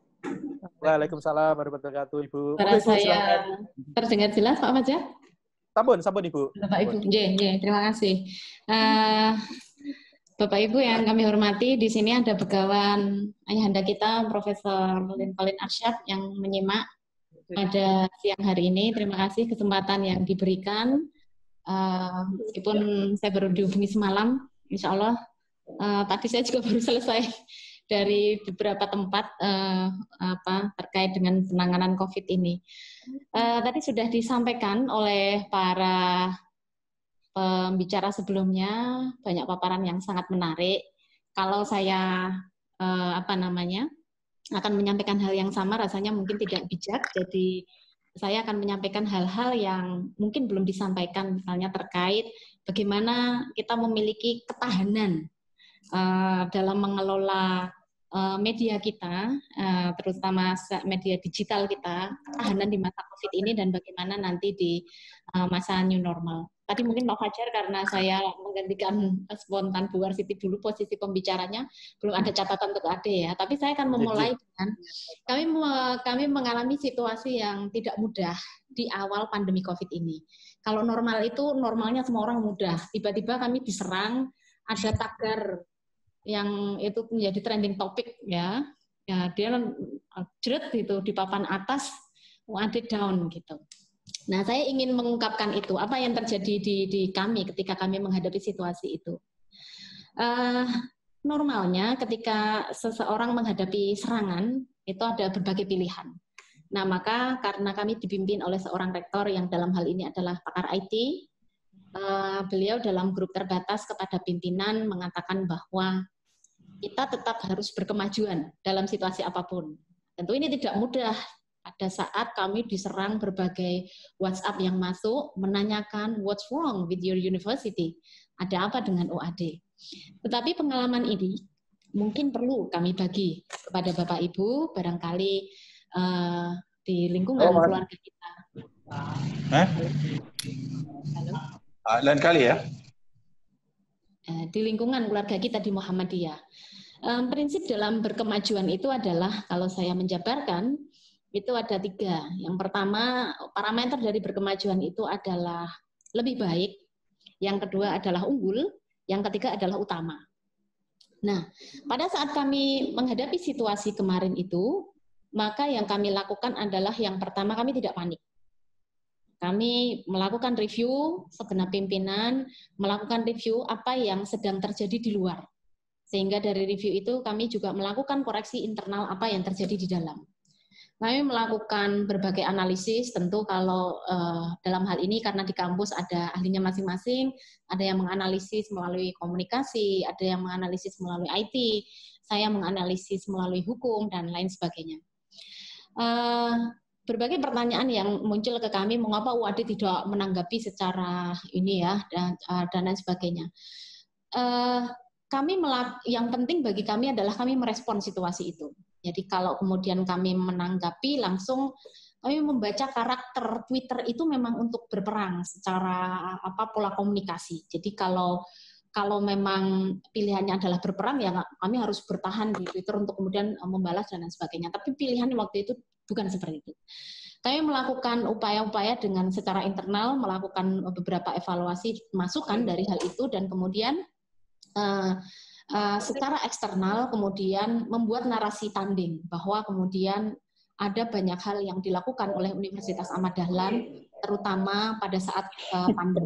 Waalaikumsalam warahmatullahi wabarakatuh, Ibu. Suara Moga Ibu saya silakan. terdengar jelas Pak Fajar? Sampun Ibu. Bapak Ibu, terima kasih. Bapak Ibu yang kami hormati, di sini ada begawan ayahanda kita, Profesor Lincoln Arsyad yang menyimak pada siang hari ini. Terima kasih kesempatan yang diberikan. Meskipun saya baru dihubungi semalam, insya Allah tadi saya juga baru selesai dari beberapa tempat terkait dengan penanganan COVID ini. Tadi sudah disampaikan oleh para pembicara sebelumnya, banyak paparan yang sangat menarik. Kalau saya akan menyampaikan hal yang sama, rasanya mungkin tidak bijak. Jadi saya akan menyampaikan hal-hal yang mungkin belum disampaikan, misalnya terkait bagaimana kita memiliki ketahanan dalam mengelola media kita, terutama media digital kita, ketahanan di masa COVID ini dan bagaimana nanti di masa new normal. Tadi mungkin Pak Fajar, karena saya menggantikan spontan Bu Warsiti dulu posisi pembicaranya, belum ada catatan untuk Ade ya. Tapi saya akan memulai dengan kami mengalami situasi yang tidak mudah di awal pandemi COVID ini. Kalau normal itu normalnya semua orang mudah. Tiba-tiba kami diserang, ada tagar yang itu menjadi trending topik ya. Ya dia jeret itu di papan atas, Ade down gitu. Nah, saya ingin mengungkapkan itu, apa yang terjadi di kami ketika kami menghadapi situasi itu. Normalnya ketika seseorang menghadapi serangan, itu ada berbagai pilihan. Nah, maka karena kami dipimpin oleh seorang rektor yang dalam hal ini adalah pakar IT, beliau dalam grup terbatas kepada pimpinan mengatakan bahwa kita tetap harus berkemajuan dalam situasi apapun. Tentu ini tidak mudah. Pada saat kami diserang berbagai WhatsApp yang masuk, menanyakan what's wrong with your university, ada apa dengan OAD. Tetapi pengalaman ini mungkin perlu kami bagi kepada Bapak Ibu, barangkali di lingkungan keluarga kita. Halo? Lain kali ya. Di lingkungan keluarga kita di Muhammadiyah. Prinsip dalam berkemajuan itu adalah, kalau saya menjabarkan, itu ada 3. Yang pertama, parameter dari berkemajuan itu adalah lebih baik. Yang kedua adalah unggul. Yang ketiga adalah utama. Nah, pada saat kami menghadapi situasi kemarin itu, maka yang kami lakukan adalah yang pertama, kami tidak panik. Kami melakukan review, segenap pimpinan melakukan review apa yang sedang terjadi di luar. Sehingga dari review itu kami juga melakukan koreksi internal apa yang terjadi di dalam. Kami melakukan berbagai analisis, tentu kalau dalam hal ini karena di kampus ada ahlinya masing-masing, ada yang menganalisis melalui komunikasi, ada yang menganalisis melalui IT, saya menganalisis melalui hukum, dan lain sebagainya. Berbagai pertanyaan yang muncul ke kami, mengapa UAD tidak menanggapi secara ini ya, dan lain sebagainya. Yang penting bagi kami adalah kami merespon situasi itu. Jadi kalau kemudian kami menanggapi langsung, kami membaca karakter Twitter itu memang untuk berperang secara pola komunikasi. Jadi kalau memang pilihannya adalah berperang, ya kami harus bertahan di Twitter untuk kemudian membalas dan lain sebagainya. Tapi pilihan waktu itu bukan seperti itu. Kami melakukan upaya-upaya dengan secara internal, melakukan beberapa evaluasi masukan dari hal itu, dan kemudian secara eksternal kemudian membuat narasi tanding bahwa kemudian ada banyak hal yang dilakukan oleh Universitas Ahmad Dahlan, terutama pada saat pandemi.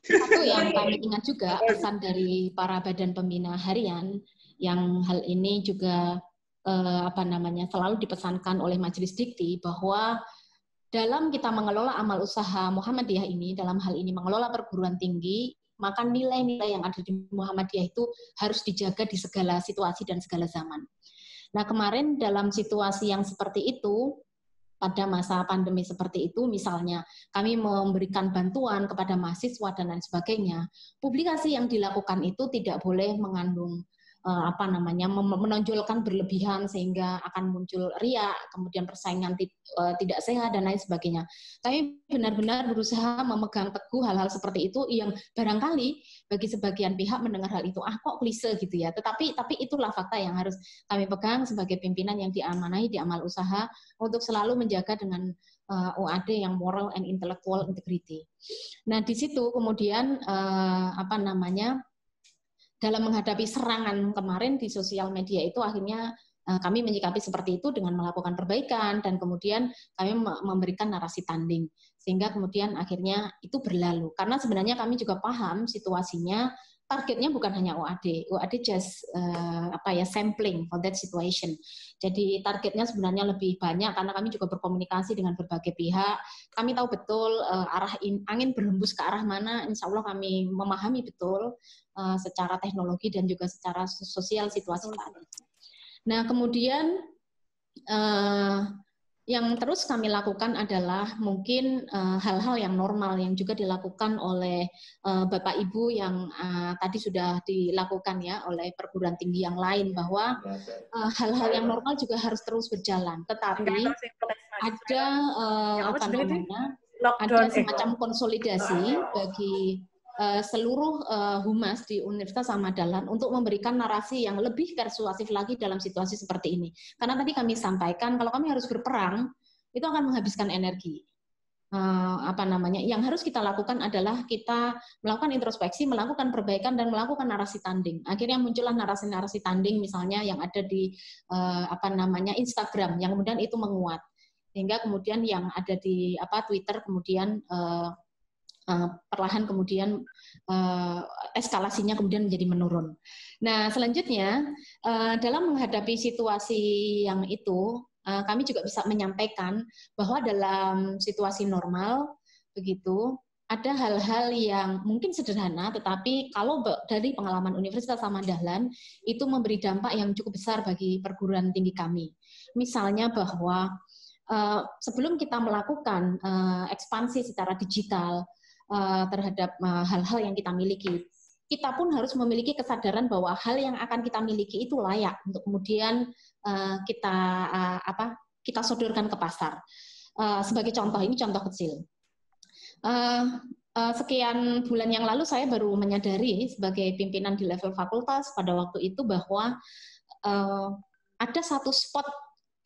Satu yang kami ingat juga pesan dari para badan pembina harian yang hal ini juga selalu dipesankan oleh Majelis Dikti, bahwa dalam kita mengelola amal usaha Muhammadiyah ini, dalam hal ini mengelola perguruan tinggi, maka nilai-nilai yang ada di Muhammadiyah itu harus dijaga di segala situasi dan segala zaman. Nah, kemarin dalam situasi yang seperti itu, pada masa pandemi seperti itu, misalnya kami memberikan bantuan kepada mahasiswa dan lain sebagainya, publikasi yang dilakukan itu tidak boleh mengandung menonjolkan berlebihan sehingga akan muncul riak, kemudian persaingan tidak sehat dan lain sebagainya. Kami benar-benar berusaha memegang teguh hal-hal seperti itu yang barangkali bagi sebagian pihak mendengar hal itu kok klise gitu ya. Tapi itulah fakta yang harus kami pegang sebagai pimpinan yang diamanahi di amal usaha untuk selalu menjaga dengan OAD yang moral and intellectual integrity. Nah, di situ kemudian dalam menghadapi serangan kemarin di sosial media itu akhirnya kami menyikapi seperti itu dengan melakukan perbaikan dan kemudian kami memberikan narasi tanding sehingga kemudian akhirnya itu berlalu. Karena sebenarnya kami juga paham situasinya, targetnya bukan hanya OAD just sampling for that situation. Jadi targetnya sebenarnya lebih banyak karena kami juga berkomunikasi dengan berbagai pihak. Kami tahu betul arah angin berhembus ke arah mana, insya Allah kami memahami betul secara teknologi dan juga secara sosial situasi saat itu. Nah, kemudian yang terus kami lakukan adalah mungkin hal-hal yang normal yang juga dilakukan oleh Bapak Ibu yang tadi sudah dilakukan ya oleh perguruan tinggi yang lain, bahwa hal-hal yang normal juga harus terus berjalan. Tetapi ada ada semacam konsolidasi bagi seluruh humas di Universitas Ahmad Dahlan untuk memberikan narasi yang lebih persuasif lagi dalam situasi seperti ini. Karena tadi kami sampaikan kalau kami harus berperang itu akan menghabiskan energi. Yang harus kita lakukan adalah kita melakukan introspeksi, melakukan perbaikan dan melakukan narasi tanding. Akhirnya muncullah narasi-narasi tanding misalnya yang ada di Instagram yang kemudian itu menguat. Sehingga kemudian yang ada di Twitter kemudian perlahan kemudian eskalasinya kemudian menjadi menurun. Nah, selanjutnya dalam menghadapi situasi yang itu, kami juga bisa menyampaikan bahwa dalam situasi normal begitu ada hal-hal yang mungkin sederhana, tetapi kalau dari pengalaman Universitas Ahmad Dahlan itu memberi dampak yang cukup besar bagi perguruan tinggi kami. Misalnya bahwa sebelum kita melakukan ekspansi secara digital terhadap hal-hal yang kita miliki, kita pun harus memiliki kesadaran bahwa hal yang akan kita miliki itu layak untuk kemudian kita sodorkan ke pasar. Sebagai contoh, ini contoh kecil. Sekian bulan yang lalu saya baru menyadari sebagai pimpinan di level fakultas pada waktu itu bahwa ada satu spot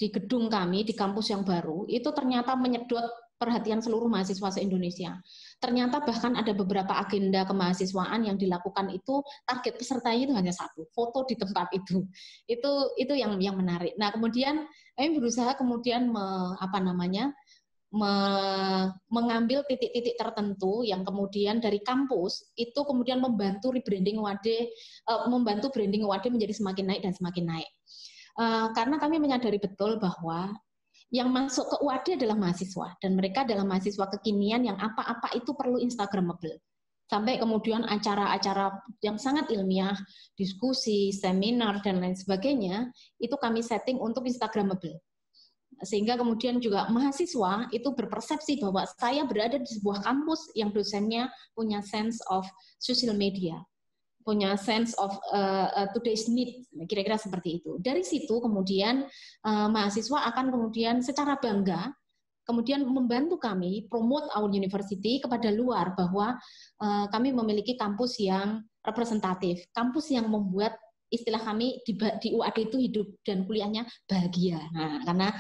di gedung kami di kampus yang baru itu ternyata menyedot perhatian seluruh mahasiswa se-Indonesia. Ternyata bahkan ada beberapa agenda kemahasiswaan yang dilakukan itu target pesertanya itu hanya satu, foto di tempat itu. Itu yang menarik. Nah, kemudian kami berusaha kemudian mengambil titik-titik tertentu yang kemudian dari kampus itu kemudian membantu rebranding OAD, membantu branding OAD menjadi semakin naik dan semakin naik. Karena kami menyadari betul bahwa yang masuk ke UAD adalah mahasiswa, dan mereka adalah mahasiswa kekinian yang apa-apa itu perlu Instagramable. Sampai kemudian acara-acara yang sangat ilmiah, diskusi, seminar, dan lain sebagainya, itu kami setting untuk Instagramable. Sehingga kemudian juga mahasiswa itu berpersepsi bahwa saya berada di sebuah kampus yang dosennya punya sense of social media, punya sense of today's need, kira-kira seperti itu. Dari situ kemudian mahasiswa akan kemudian secara bangga kemudian membantu kami promote our university kepada luar bahwa kami memiliki kampus yang representatif, kampus yang membuat istilah kami di UAD itu hidup dan kuliahnya bahagia. Nah, karena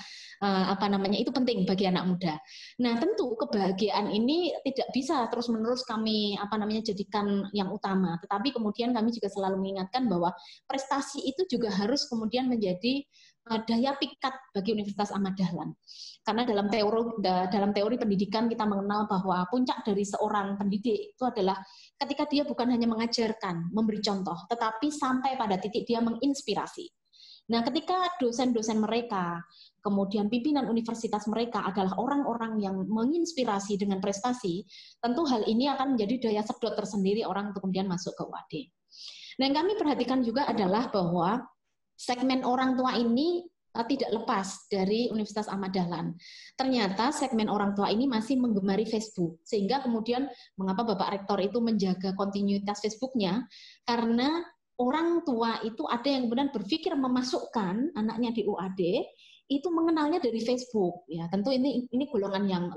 itu penting bagi anak muda. Nah, tentu kebahagiaan ini tidak bisa terus-menerus kami jadikan yang utama, tetapi kemudian kami juga selalu mengingatkan bahwa prestasi itu juga harus kemudian menjadi daya pikat bagi Universitas Ahmad Dahlan. Karena dalam teori pendidikan kita mengenal bahwa puncak dari seorang pendidik itu adalah ketika dia bukan hanya mengajarkan, memberi contoh, tetapi sampai pada titik dia menginspirasi. Nah, ketika dosen-dosen mereka, kemudian pimpinan universitas mereka adalah orang-orang yang menginspirasi dengan prestasi, tentu hal ini akan menjadi daya sedot tersendiri orang untuk kemudian masuk ke UAD. Nah, yang kami perhatikan juga adalah bahwa segmen orang tua ini tidak lepas dari Universitas Ahmad Dahlan. Ternyata segmen orang tua ini masih menggemari Facebook, sehingga kemudian mengapa Bapak Rektor itu menjaga kontinuitas Facebooknya, karena orang tua itu ada yang kemudian berpikir memasukkan anaknya di UAD, itu mengenalnya dari Facebook. Ya, tentu ini golongan yang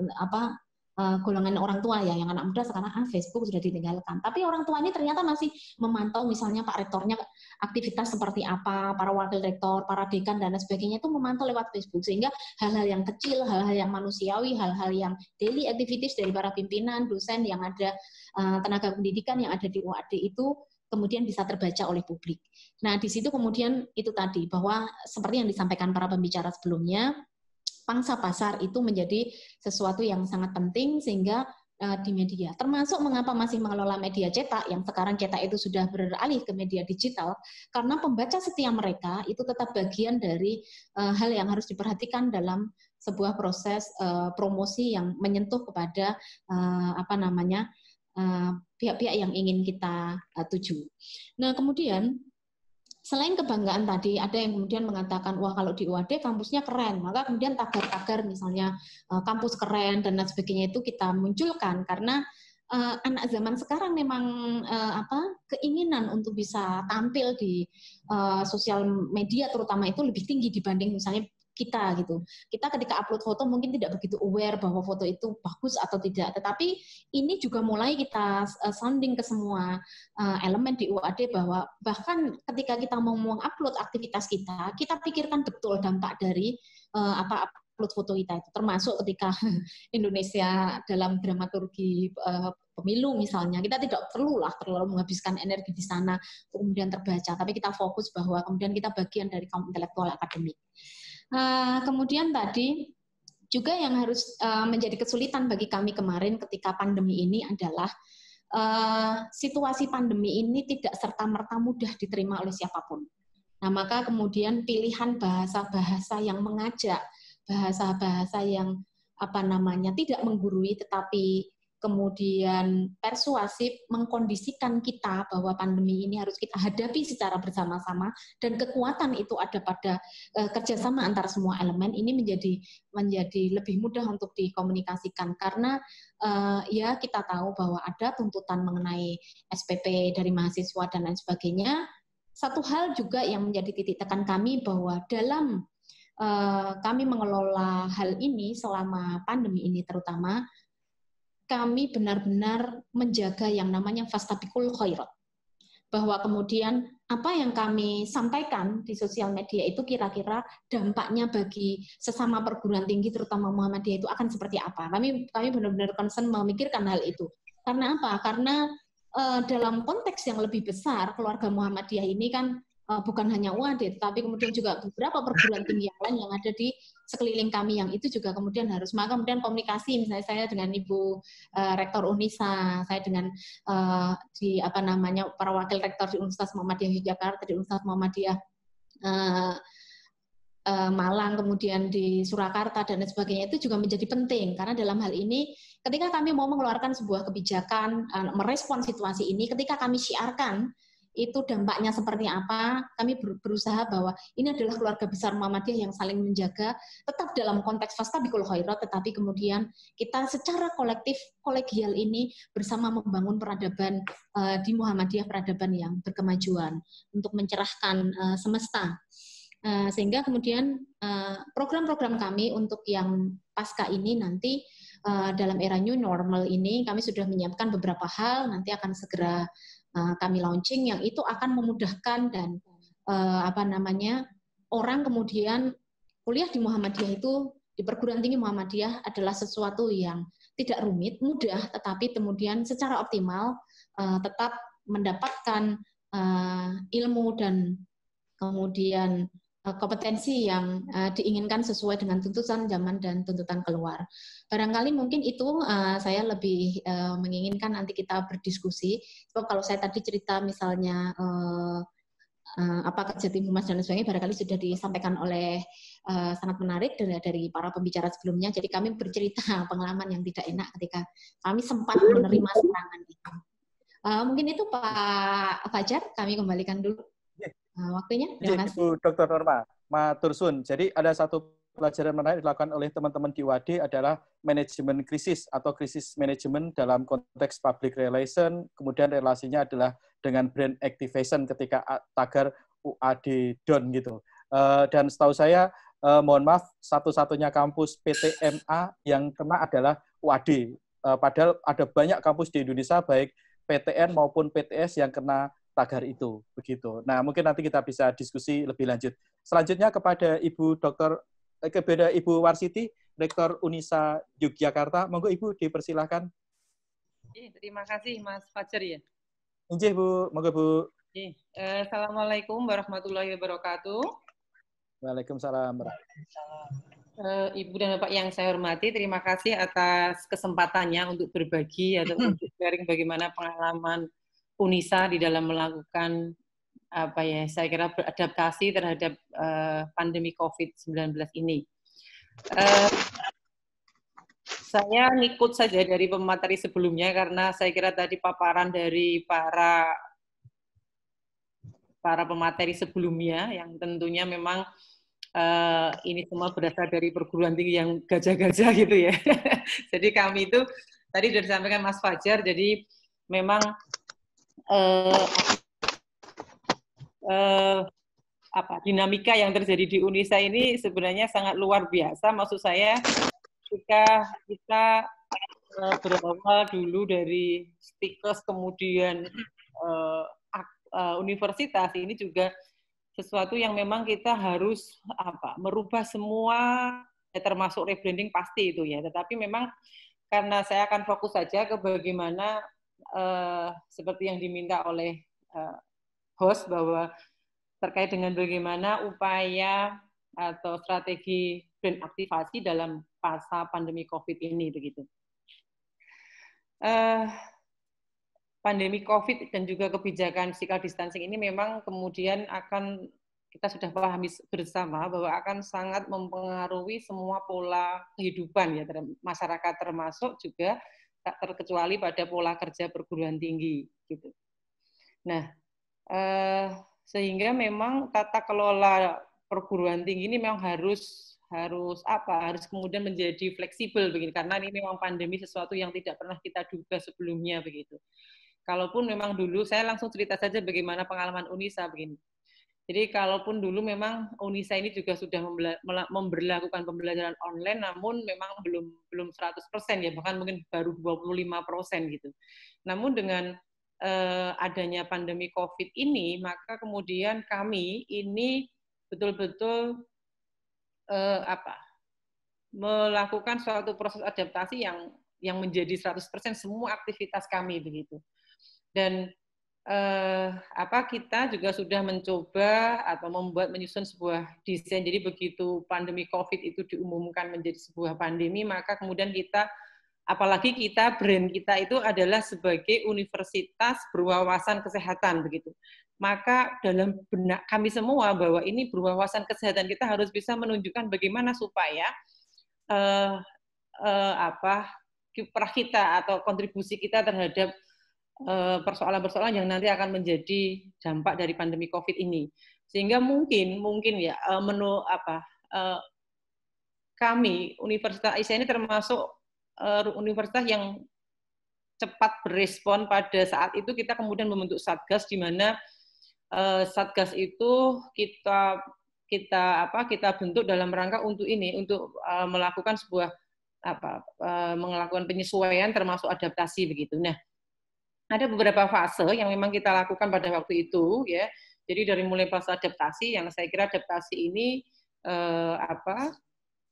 golongan orang tua ya, yang anak muda sekarang Facebook sudah ditinggalkan. Tapi orang tua ini ternyata masih memantau misalnya Pak Rektornya aktivitas seperti apa, para wakil rektor, para dekan dan sebagainya itu memantau lewat Facebook, sehingga hal-hal yang kecil, hal-hal yang manusiawi, hal-hal yang daily activities dari para pimpinan, dosen yang ada, tenaga pendidikan yang ada di UAD itu kemudian bisa terbaca oleh publik. Nah, di situ kemudian itu tadi bahwa seperti yang disampaikan para pembicara sebelumnya, pangsa pasar itu menjadi sesuatu yang sangat penting sehingga di media. Termasuk mengapa masih mengelola media cetak, yang sekarang cetak itu sudah beralih ke media digital, karena pembaca setia mereka itu tetap bagian dari hal yang harus diperhatikan dalam sebuah proses promosi yang menyentuh kepada pihak-pihak yang ingin kita tuju. Nah, kemudian selain kebanggaan tadi, ada yang kemudian mengatakan, wah kalau di UAD kampusnya keren, maka kemudian tagar-tagar misalnya kampus keren dan lain sebagainya itu kita munculkan, karena anak zaman sekarang memang keinginan untuk bisa tampil di sosial media terutama itu lebih tinggi dibanding misalnya kita gitu. Kita ketika upload foto mungkin tidak begitu aware bahwa foto itu bagus atau tidak. Tetapi ini juga mulai kita sounding ke semua elemen di UAD bahwa bahkan ketika kita mau mengupload aktivitas kita pikirkan betul dampak dari upload foto kita itu. Termasuk ketika Indonesia dalam dramaturgi pemilu misalnya, kita tidak perlulah terlalu menghabiskan energi di sana kemudian terbaca, tapi kita fokus bahwa kemudian kita bagian dari kaum intelektual akademik. Kemudian tadi juga yang harus menjadi kesulitan bagi kami kemarin ketika pandemi ini adalah situasi pandemi ini tidak serta-merta mudah diterima oleh siapapun. Nah, maka kemudian pilihan bahasa-bahasa yang mengajak, bahasa-bahasa yang tidak menggurui tetapi kemudian persuasif mengkondisikan kita bahwa pandemi ini harus kita hadapi secara bersama-sama dan kekuatan itu ada pada kerjasama antara semua elemen, ini menjadi lebih mudah untuk dikomunikasikan karena ya kita tahu bahwa ada tuntutan mengenai SPP dari mahasiswa dan lain sebagainya. Satu hal juga yang menjadi titik tekan kami bahwa dalam kami mengelola hal ini selama pandemi ini terutama, kami benar-benar menjaga yang namanya fastabiqul khairat. Bahwa kemudian apa yang kami sampaikan di sosial media itu kira-kira dampaknya bagi sesama perguruan tinggi terutama Muhammadiyah itu akan seperti apa. Kami benar-benar concern memikirkan hal itu. Karena apa? Karena dalam konteks yang lebih besar keluarga Muhammadiyah ini kan bukan hanya UAD, tapi kemudian juga beberapa perguruan tinggi yang lain yang ada di sekeliling kami yang itu juga kemudian harus, maka kemudian komunikasi misalnya saya dengan Ibu Rektor Unisa, saya dengan para wakil rektor di Universitas Muhammadiyah Yogyakarta, di Universitas Muhammadiyah Malang, kemudian di Surakarta dan sebagainya itu juga menjadi penting karena dalam hal ini ketika kami mau mengeluarkan sebuah kebijakan, merespon situasi ini, ketika kami syiarkan itu dampaknya seperti apa, kami berusaha bahwa ini adalah keluarga besar Muhammadiyah yang saling menjaga, tetap dalam konteks fastabiqul khairat, tetapi kemudian kita secara kolektif, kolegial ini bersama membangun peradaban di Muhammadiyah, peradaban yang berkemajuan untuk mencerahkan semesta. Sehingga kemudian program-program kami untuk yang pasca ini nanti dalam era new normal ini kami sudah menyiapkan beberapa hal, nanti akan segera kami launching yang itu akan memudahkan dan orang kemudian kuliah di Muhammadiyah itu di perguruan tinggi Muhammadiyah adalah sesuatu yang tidak rumit, mudah, tetapi kemudian secara optimal tetap mendapatkan ilmu dan kemudian kompetensi yang diinginkan sesuai dengan tuntutan zaman dan tuntutan keluar. Barangkali mungkin itu saya lebih menginginkan nanti kita berdiskusi. Sebab kalau saya tadi cerita misalnya apa kerja tim humas dan sebagainya, barangkali sudah disampaikan oleh sangat menarik dari para pembicara sebelumnya. Jadi kami bercerita pengalaman yang tidak enak ketika kami sempat menerima serangan itu. Mungkin itu Pak Fajar, kami kembalikan dulu. Waktunya, terima kasih. Ibu Dr. Norma, Matur suwun. Jadi ada satu pelajaran menarik dilakukan oleh teman-teman di UAD adalah manajemen krisis atau krisis manajemen dalam konteks public relation, kemudian relasinya adalah dengan brand activation ketika tagar UAD down gitu. Dan setahu saya, mohon maaf, satu-satunya kampus PTMA yang kena adalah UAD. Padahal ada banyak kampus di Indonesia, baik PTN maupun PTS yang kena tagar itu, begitu. Nah, mungkin nanti kita bisa diskusi lebih lanjut. Selanjutnya kepada kepada Ibu Warsiti, Rektor Unisa Yogyakarta. Monggo Ibu dipersilahkan. Terima kasih Mas Fajar ya. Injih Bu, monggo Bu. Assalamualaikum warahmatullahi wabarakatuh. Waalaikumsalam. Ibu dan Bapak yang saya hormati, terima kasih atas kesempatannya untuk berbagi atau untuk sharing bagaimana pengalaman Unisa di dalam melakukan saya kira beradaptasi terhadap pandemi COVID-19 ini. Saya ngikut saja dari pemateri sebelumnya karena saya kira tadi paparan dari para pemateri sebelumnya yang tentunya memang ini semua berasal dari perguruan tinggi yang gajah-gajah gitu ya. Jadi kami itu tadi sudah disampaikan Mas Fajar, jadi memang dinamika yang terjadi di Unisa ini sebenarnya sangat luar biasa. Maksud saya, ketika kita berawal dulu dari stikes, kemudian universitas, ini juga sesuatu yang memang kita harus merubah semua, termasuk rebranding pasti itu ya. Tetapi memang karena saya akan fokus saja ke bagaimana seperti yang diminta oleh host bahwa terkait dengan bagaimana upaya atau strategi brand aktivasi dalam masa pandemi COVID ini begitu. Pandemi COVID dan juga kebijakan physical distancing ini memang kemudian kita sudah pahami bersama bahwa akan sangat mempengaruhi semua pola kehidupan ya masyarakat, termasuk juga tak terkecuali pada pola kerja perguruan tinggi gitu. Nah, sehingga memang tata kelola perguruan tinggi ini memang harus kemudian menjadi fleksibel begini, karena ini memang pandemi sesuatu yang tidak pernah kita duga sebelumnya begitu. Kalaupun memang dulu, saya langsung cerita saja bagaimana pengalaman Unisa begini. Jadi kalaupun dulu memang Unisa ini juga sudah memberlakukan pembelajaran online, namun memang belum 100% ya, bahkan mungkin baru 25% gitu. Namun dengan adanya pandemi COVID ini, maka kemudian kami ini betul-betul melakukan suatu proses adaptasi yang menjadi 100% semua aktivitas kami begitu. Dan kita juga sudah mencoba atau menyusun sebuah desain. Jadi begitu pandemi COVID itu diumumkan menjadi sebuah pandemi, maka kemudian apalagi brand kita itu adalah sebagai universitas berwawasan kesehatan begitu. Maka dalam benak kami semua bahwa ini berwawasan kesehatan, kita harus bisa menunjukkan bagaimana supaya kiprah kita atau kontribusi kita terhadap persoalan-persoalan yang nanti akan menjadi dampak dari pandemi COVID ini. Sehingga mungkin ya kami Universitas Aisyah ini termasuk universitas yang cepat berespon. Pada saat itu kita kemudian membentuk satgas, di mana satgas itu kita bentuk dalam rangka untuk melakukan sebuah melakukan penyesuaian termasuk adaptasi begitu. Nah, ada beberapa fase yang memang kita lakukan pada waktu itu ya. Jadi dari mulai fase adaptasi, yang saya kira adaptasi ini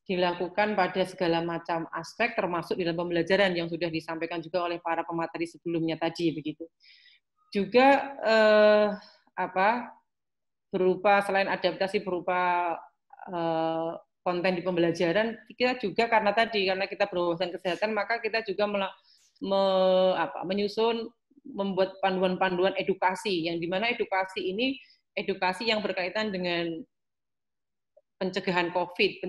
dilakukan pada segala macam aspek, termasuk di dalam pembelajaran yang sudah disampaikan juga oleh para pemateri sebelumnya tadi begitu. Juga berupa selain adaptasi berupa konten di pembelajaran, kita juga karena kita berwawasan kesehatan, maka kita juga menyusun, membuat panduan-panduan edukasi, yang dimana edukasi ini edukasi yang berkaitan dengan pencegahan COVID,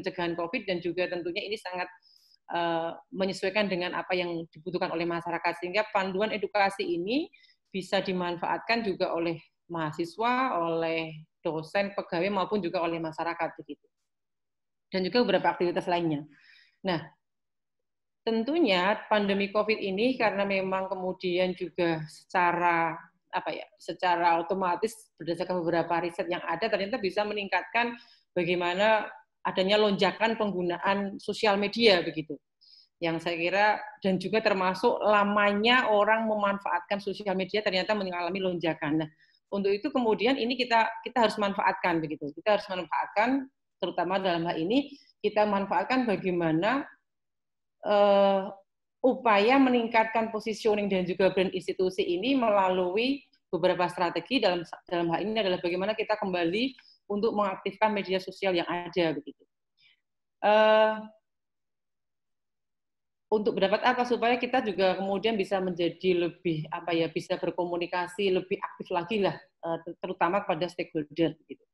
dan juga tentunya ini sangat menyesuaikan dengan apa yang dibutuhkan oleh masyarakat, sehingga panduan edukasi ini bisa dimanfaatkan juga oleh mahasiswa, oleh dosen, pegawai maupun juga oleh masyarakat begitu. Dan juga beberapa aktivitas lainnya. Nah, tentunya pandemi COVID ini karena memang kemudian juga secara secara otomatis berdasarkan beberapa riset yang ada ternyata bisa meningkatkan bagaimana adanya lonjakan penggunaan sosial media begitu. Yang saya kira dan juga termasuk lamanya orang memanfaatkan sosial media ternyata mengalami lonjakan. Nah, untuk itu kemudian ini kita harus manfaatkan begitu. Kita harus manfaatkan terutama dalam hal ini kita manfaatkan bagaimana upaya meningkatkan positioning dan juga brand institusi ini melalui beberapa strategi dalam hal ini adalah bagaimana kita kembali untuk mengaktifkan media sosial yang ada begitu. Untuk mendapat apa supaya kita juga kemudian bisa menjadi lebih bisa berkomunikasi lebih aktif lagi lah terutama kepada stakeholder gitu.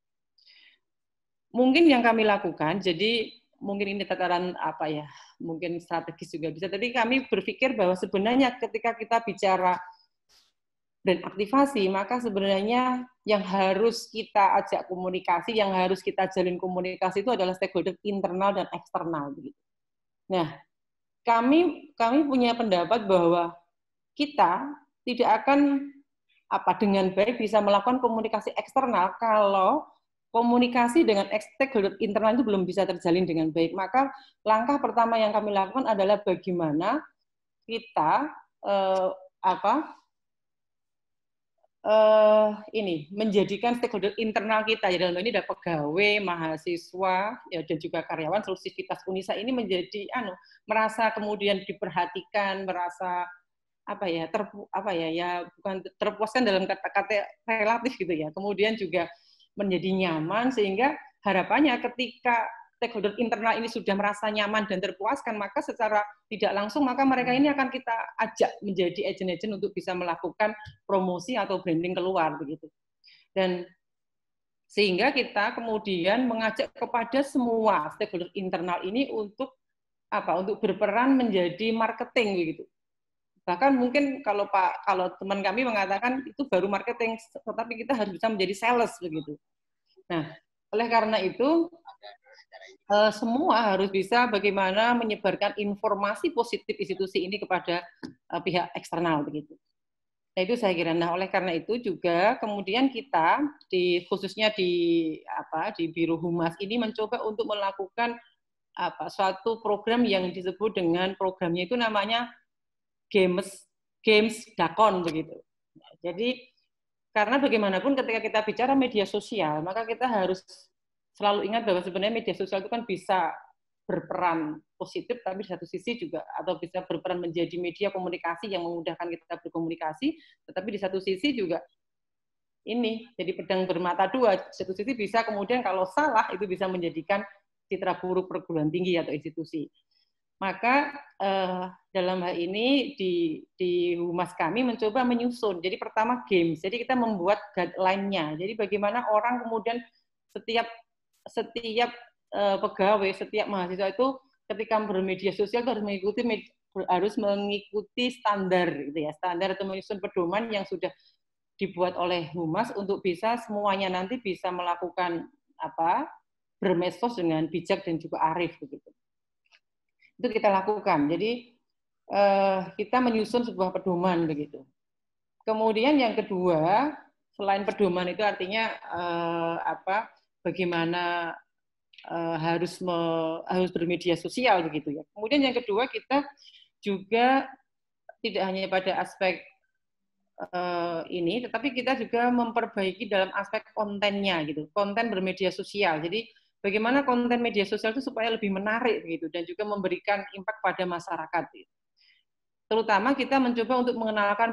Mungkin yang kami lakukan jadi mungkin ini tataran mungkin strategis juga bisa. Tapi kami berpikir bahwa sebenarnya ketika kita bicara brand aktivasi, maka sebenarnya yang harus kita ajak komunikasi, yang harus kita jalin komunikasi itu adalah stakeholder internal dan eksternal begitu. Nah, kami punya pendapat bahwa kita tidak akan dengan baik bisa melakukan komunikasi eksternal kalau komunikasi dengan stakeholder internal itu belum bisa terjalin dengan baik. Maka langkah pertama yang kami lakukan adalah bagaimana kita menjadikan stakeholder internal kita, ya dalam ini ada pegawai, mahasiswa, ya dan juga karyawan seluruh sivitas Unisa ini menjadi merasa kemudian diperhatikan, merasa bukan terpuaskan dalam kata-kata relatif gitu ya. Kemudian juga menjadi nyaman sehingga harapannya ketika stakeholder internal ini sudah merasa nyaman dan terpuaskan, maka secara tidak langsung maka mereka ini akan kita ajak menjadi agent-agent untuk bisa melakukan promosi atau branding keluar begitu. Dan sehingga kita kemudian mengajak kepada semua stakeholder internal ini untuk berperan menjadi marketing begitu. Bahkan mungkin kalau teman kami mengatakan itu baru marketing, tetapi kita harus bisa menjadi sales begitu. Nah, oleh karena itu semua harus bisa bagaimana menyebarkan informasi positif institusi ini kepada pihak eksternal begitu. Nah, itu saya kira. Nah, oleh karena itu juga kemudian kita khususnya di Biro Humas ini mencoba untuk melakukan suatu program yang disebut dengan programnya itu namanya Games Dakon begitu. Jadi karena bagaimanapun ketika kita bicara media sosial, maka kita harus selalu ingat bahwa sebenarnya media sosial itu kan bisa berperan positif, tapi di satu sisi juga atau bisa berperan menjadi media komunikasi yang memudahkan kita berkomunikasi, tetapi di satu sisi juga ini jadi pedang bermata dua. Di satu sisi bisa kemudian kalau salah itu bisa menjadikan citra buruk perguruan tinggi atau institusi. Maka dalam hal ini di Humas kami mencoba menyusun. Jadi pertama games. Jadi kita membuat guideline-nya. Jadi bagaimana orang kemudian setiap pegawai, setiap mahasiswa itu ketika bermedia sosial itu harus mengikuti standar gitu ya. Standar atau menyusun pedoman yang sudah dibuat oleh Humas untuk bisa semuanya nanti bisa melakukan bermedsos dengan bijak dan juga arif begitu. Itu kita lakukan. Jadi kita menyusun sebuah pedoman begitu. Kemudian yang kedua, selain pedoman itu artinya bagaimana harus bermedia sosial begitu ya. Kemudian yang kedua kita juga tidak hanya pada aspek ini, tetapi kita juga memperbaiki dalam aspek kontennya gitu. Konten bermedia sosial. Jadi bagaimana konten media sosial itu supaya lebih menarik begitu dan juga memberikan impact pada masyarakat. Gitu. Terutama kita mencoba untuk mengenalkan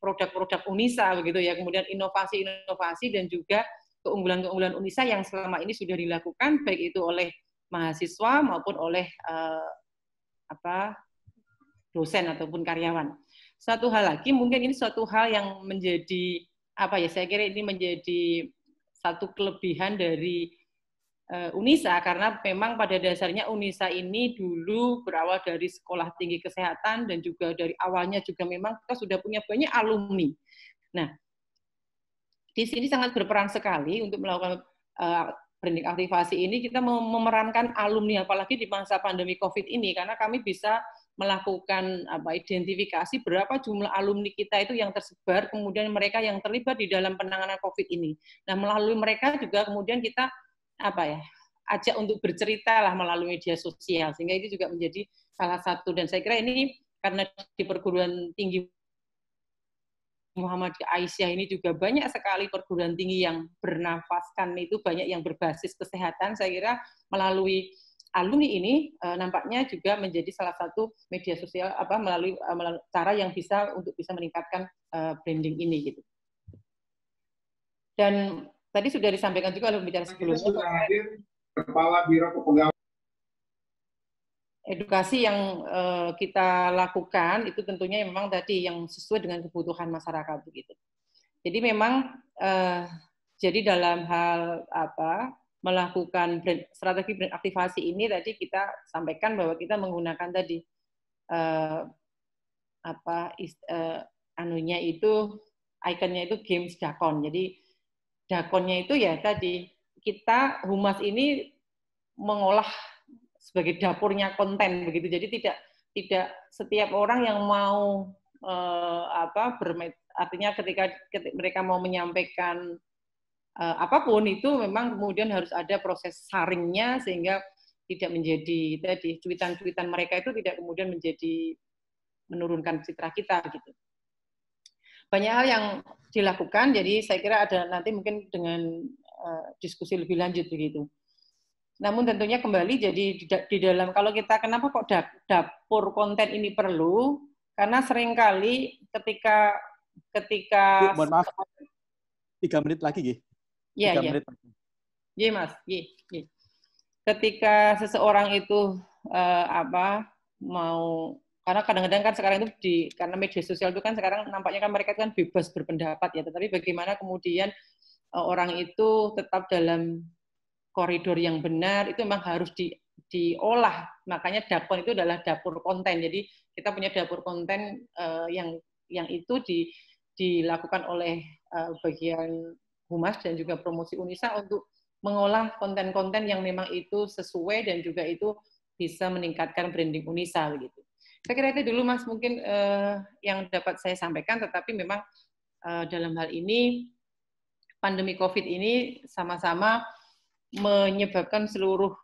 produk-produk Unisa begitu ya, kemudian inovasi-inovasi dan juga keunggulan-keunggulan Unisa yang selama ini sudah dilakukan baik itu oleh mahasiswa maupun oleh dosen ataupun karyawan. Satu hal lagi mungkin ini suatu hal yang menjadi saya kira ini menjadi satu kelebihan dari Unisa karena memang pada dasarnya Unisa ini dulu berawal dari sekolah tinggi kesehatan dan juga dari awalnya juga memang kita sudah punya banyak alumni. Nah, di sini sangat berperan sekali untuk melakukan branding aktivasi ini. Kita memerankan alumni, apalagi di masa pandemi COVID ini, karena kami bisa melakukan identifikasi berapa jumlah alumni kita itu yang tersebar, kemudian mereka yang terlibat di dalam penanganan COVID ini. Nah, melalui mereka juga kemudian kita ajak untuk bercerita lah melalui media sosial, sehingga itu juga menjadi salah satu. Dan saya kira ini karena di perguruan tinggi Muhammadiyah Aisyah ini juga banyak sekali perguruan tinggi yang bernafaskan, itu banyak yang berbasis kesehatan. Saya kira melalui alumni ini nampaknya juga menjadi salah satu media sosial melalui cara yang bisa untuk bisa meningkatkan branding ini gitu. Dan tadi sudah disampaikan juga oleh pembicara sebelumnya, sudah hadir Kepala Biro Kepegawaian. Edukasi yang kita lakukan itu tentunya memang tadi yang sesuai dengan kebutuhan masyarakat begitu. Jadi memang jadi dalam hal melakukan strategi brand aktivasi ini tadi kita sampaikan bahwa kita menggunakan tadi ikonnya itu Games Dakon. Jadi Dakonnya itu ya tadi kita Humas ini mengolah sebagai dapurnya konten begitu. Jadi tidak setiap orang yang mau artinya ketika mereka mau menyampaikan apapun itu memang kemudian harus ada proses saringnya sehingga tidak menjadi tadi cuitan-cuitan mereka itu tidak kemudian menjadi menurunkan citra kita gitu. Banyak hal yang dilakukan, jadi saya kira ada nanti mungkin dengan diskusi lebih lanjut begitu. Namun tentunya kembali jadi di dalam kalau kita kenapa kok dapur konten ini perlu? Karena seringkali ketika Bu, mohon maaf 3 menit lagi Gih. Iya, iya. Iya, Mas. Iya. Ketika seseorang itu mau, karena kadang-kadang kan sekarang itu karena media sosial itu kan sekarang nampaknya kan mereka kan bebas berpendapat ya, tetapi bagaimana kemudian orang itu tetap dalam koridor yang benar itu memang harus diolah. Makanya Dakon itu adalah dapur konten. Jadi kita punya dapur konten yang itu dilakukan oleh bagian Humas dan juga promosi Unisa untuk mengolah konten-konten yang memang itu sesuai dan juga itu bisa meningkatkan branding Unisa begitu. Saya kira itu dulu Mas mungkin yang dapat saya sampaikan, tetapi memang dalam hal ini pandemi COVID ini sama-sama menyebabkan seluruh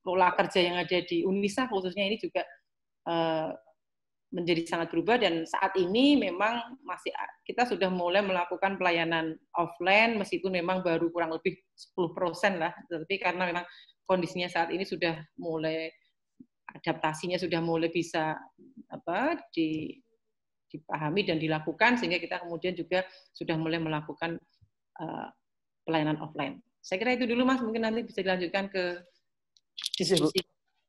pola kerja yang ada di Unisa khususnya ini juga menjadi sangat berubah, dan saat ini memang kita sudah mulai melakukan pelayanan offline meskipun memang baru kurang lebih 10% lah, tetapi karena memang kondisinya saat ini sudah mulai adaptasinya sudah mulai bisa dipahami dan dilakukan, sehingga kita kemudian juga sudah mulai melakukan pelayanan offline. Saya kira itu dulu Mas, mungkin nanti bisa dilanjutkan ke diskusi.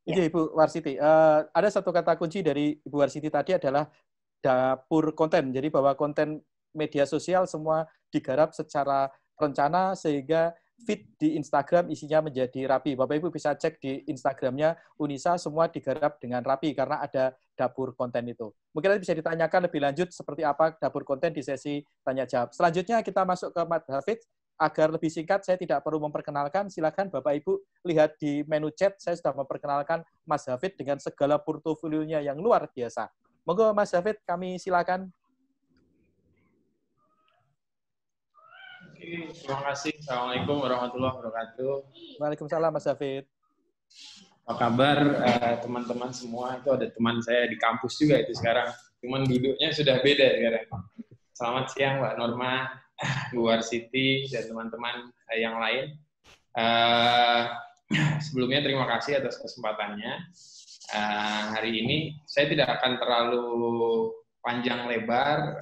Iya, Ibu Warsiti. Ada satu kata kunci dari Ibu Warsiti tadi adalah dapur konten. Jadi bahwa konten media sosial semua digarap secara rencana sehingga feed di Instagram isinya menjadi rapi. Bapak Ibu bisa cek di Instagramnya Unisa, semua digarap dengan rapi karena ada dapur konten itu. Mungkin nanti bisa ditanyakan lebih lanjut seperti apa dapur konten di sesi tanya jawab. Selanjutnya kita masuk ke Mas Hafid. Agar lebih singkat, saya tidak perlu memperkenalkan. Silakan Bapak Ibu lihat di menu chat, saya sudah memperkenalkan Mas Hafid dengan segala portofolionya yang luar biasa. Monggo Mas Hafid, kami silakan. Oke, terima kasih. Assalamualaikum warahmatullahi wabarakatuh. Waalaikumsalam Mas Hafid. Apa kabar teman-teman semua? Itu ada teman saya di kampus juga itu sekarang. Cuman duduknya sudah beda sekarang. Selamat siang Mbak Norma, Bu Warsiti, dan teman-teman yang lain. Sebelumnya terima kasih atas kesempatannya. Hari ini saya tidak akan terlalu panjang lebar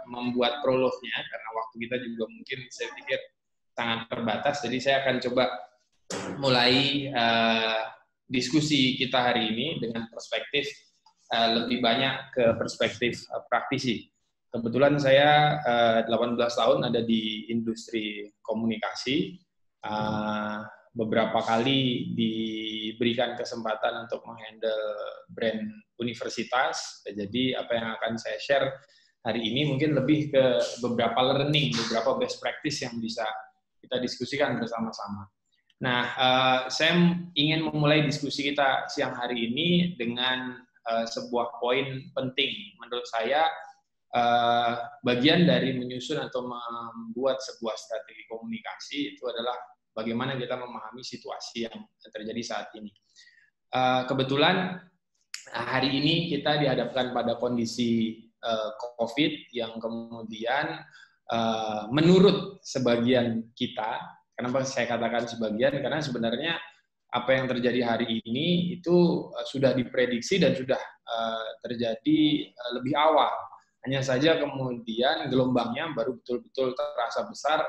membuat prolognya, karena waktu kita juga mungkin saya pikir sangat terbatas. Jadi saya akan coba mulai diskusi kita hari ini dengan perspektif lebih banyak ke perspektif praktisi. Kebetulan saya 18 tahun ada di industri komunikasi, beberapa kali diberikan kesempatan untuk menghandle brand universitas, jadi apa yang akan saya share hari ini mungkin lebih ke beberapa learning, beberapa best practice yang bisa kita diskusikan bersama-sama. Nah, saya ingin memulai diskusi kita siang hari ini dengan sebuah poin penting. Menurut saya, bagian dari menyusun atau membuat sebuah strategi komunikasi itu adalah bagaimana kita memahami situasi yang terjadi saat ini. Kebetulan hari ini kita dihadapkan pada kondisi COVID yang kemudian menurut sebagian kita, kenapa saya katakan sebagian, karena sebenarnya apa yang terjadi hari ini itu sudah diprediksi dan sudah terjadi lebih awal. Hanya saja kemudian gelombangnya baru betul-betul terasa besar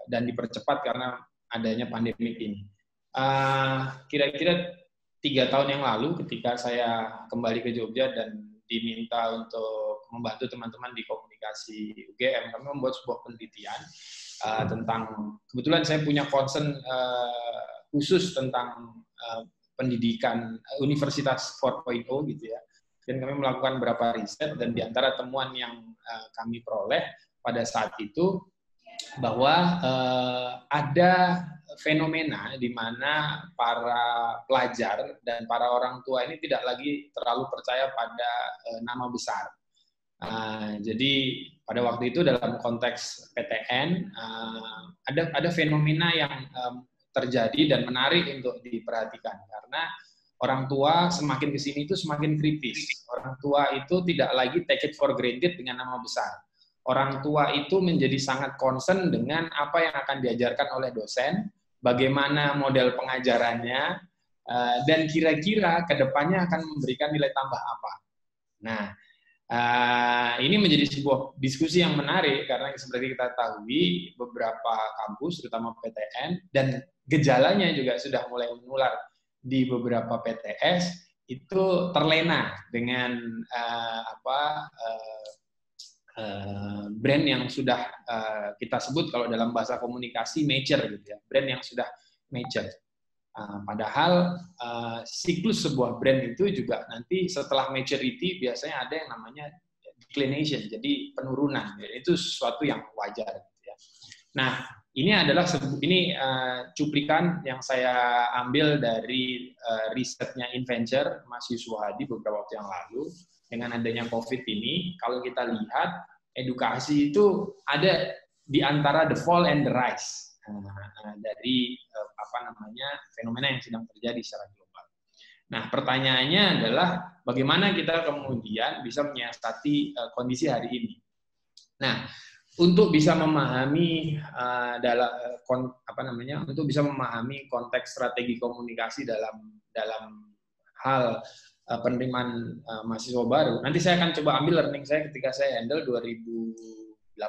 dan dipercepat karena adanya pandemi ini. Kira-kira 3 tahun yang lalu ketika saya kembali ke Jogja dan diminta untuk membantu teman-teman di komunikasi UGM, kami membuat sebuah penelitian tentang, kebetulan saya punya concern khusus tentang pendidikan Universitas 4.0 gitu ya, dan kami melakukan beberapa riset, dan di antara temuan yang kami peroleh pada saat itu bahwa ada fenomena di mana para pelajar dan para orang tua ini tidak lagi terlalu percaya pada nama besar. Jadi pada waktu itu dalam konteks PTN ada fenomena yang terjadi dan menarik untuk diperhatikan, karena orang tua semakin kesini itu semakin kritis. Orang tua itu tidak lagi take it for granted dengan nama besar. Orang tua itu menjadi sangat concern dengan apa yang akan diajarkan oleh dosen, bagaimana model pengajarannya, dan kira-kira ke depannya akan memberikan nilai tambah apa. Nah, ini menjadi sebuah diskusi yang menarik, karena seperti kita ketahui, beberapa kampus, terutama PTN, dan gejalanya juga sudah mulai menular di beberapa PTS, itu terlena dengan brand yang sudah kita sebut kalau dalam bahasa komunikasi mature gitu ya, brand yang sudah mature. Padahal siklus sebuah brand itu juga nanti setelah maturity biasanya ada yang namanya declination, jadi penurunan. Itu sesuatu yang wajar gitu ya. Nah, ini adalah cuplikan yang saya ambil dari risetnya Inventure Mas Yusuf Hadi beberapa waktu yang lalu. Dengan adanya COVID ini, kalau kita lihat edukasi itu ada di antara the fall and the rise dari fenomena yang sedang terjadi secara global. Nah, pertanyaannya adalah bagaimana kita kemudian bisa menyiasati kondisi hari ini. Nah, untuk bisa memahami untuk bisa memahami konteks strategi komunikasi dalam hal penerimaan mahasiswa baru. Nanti saya akan coba ambil learning saya ketika saya handle 2018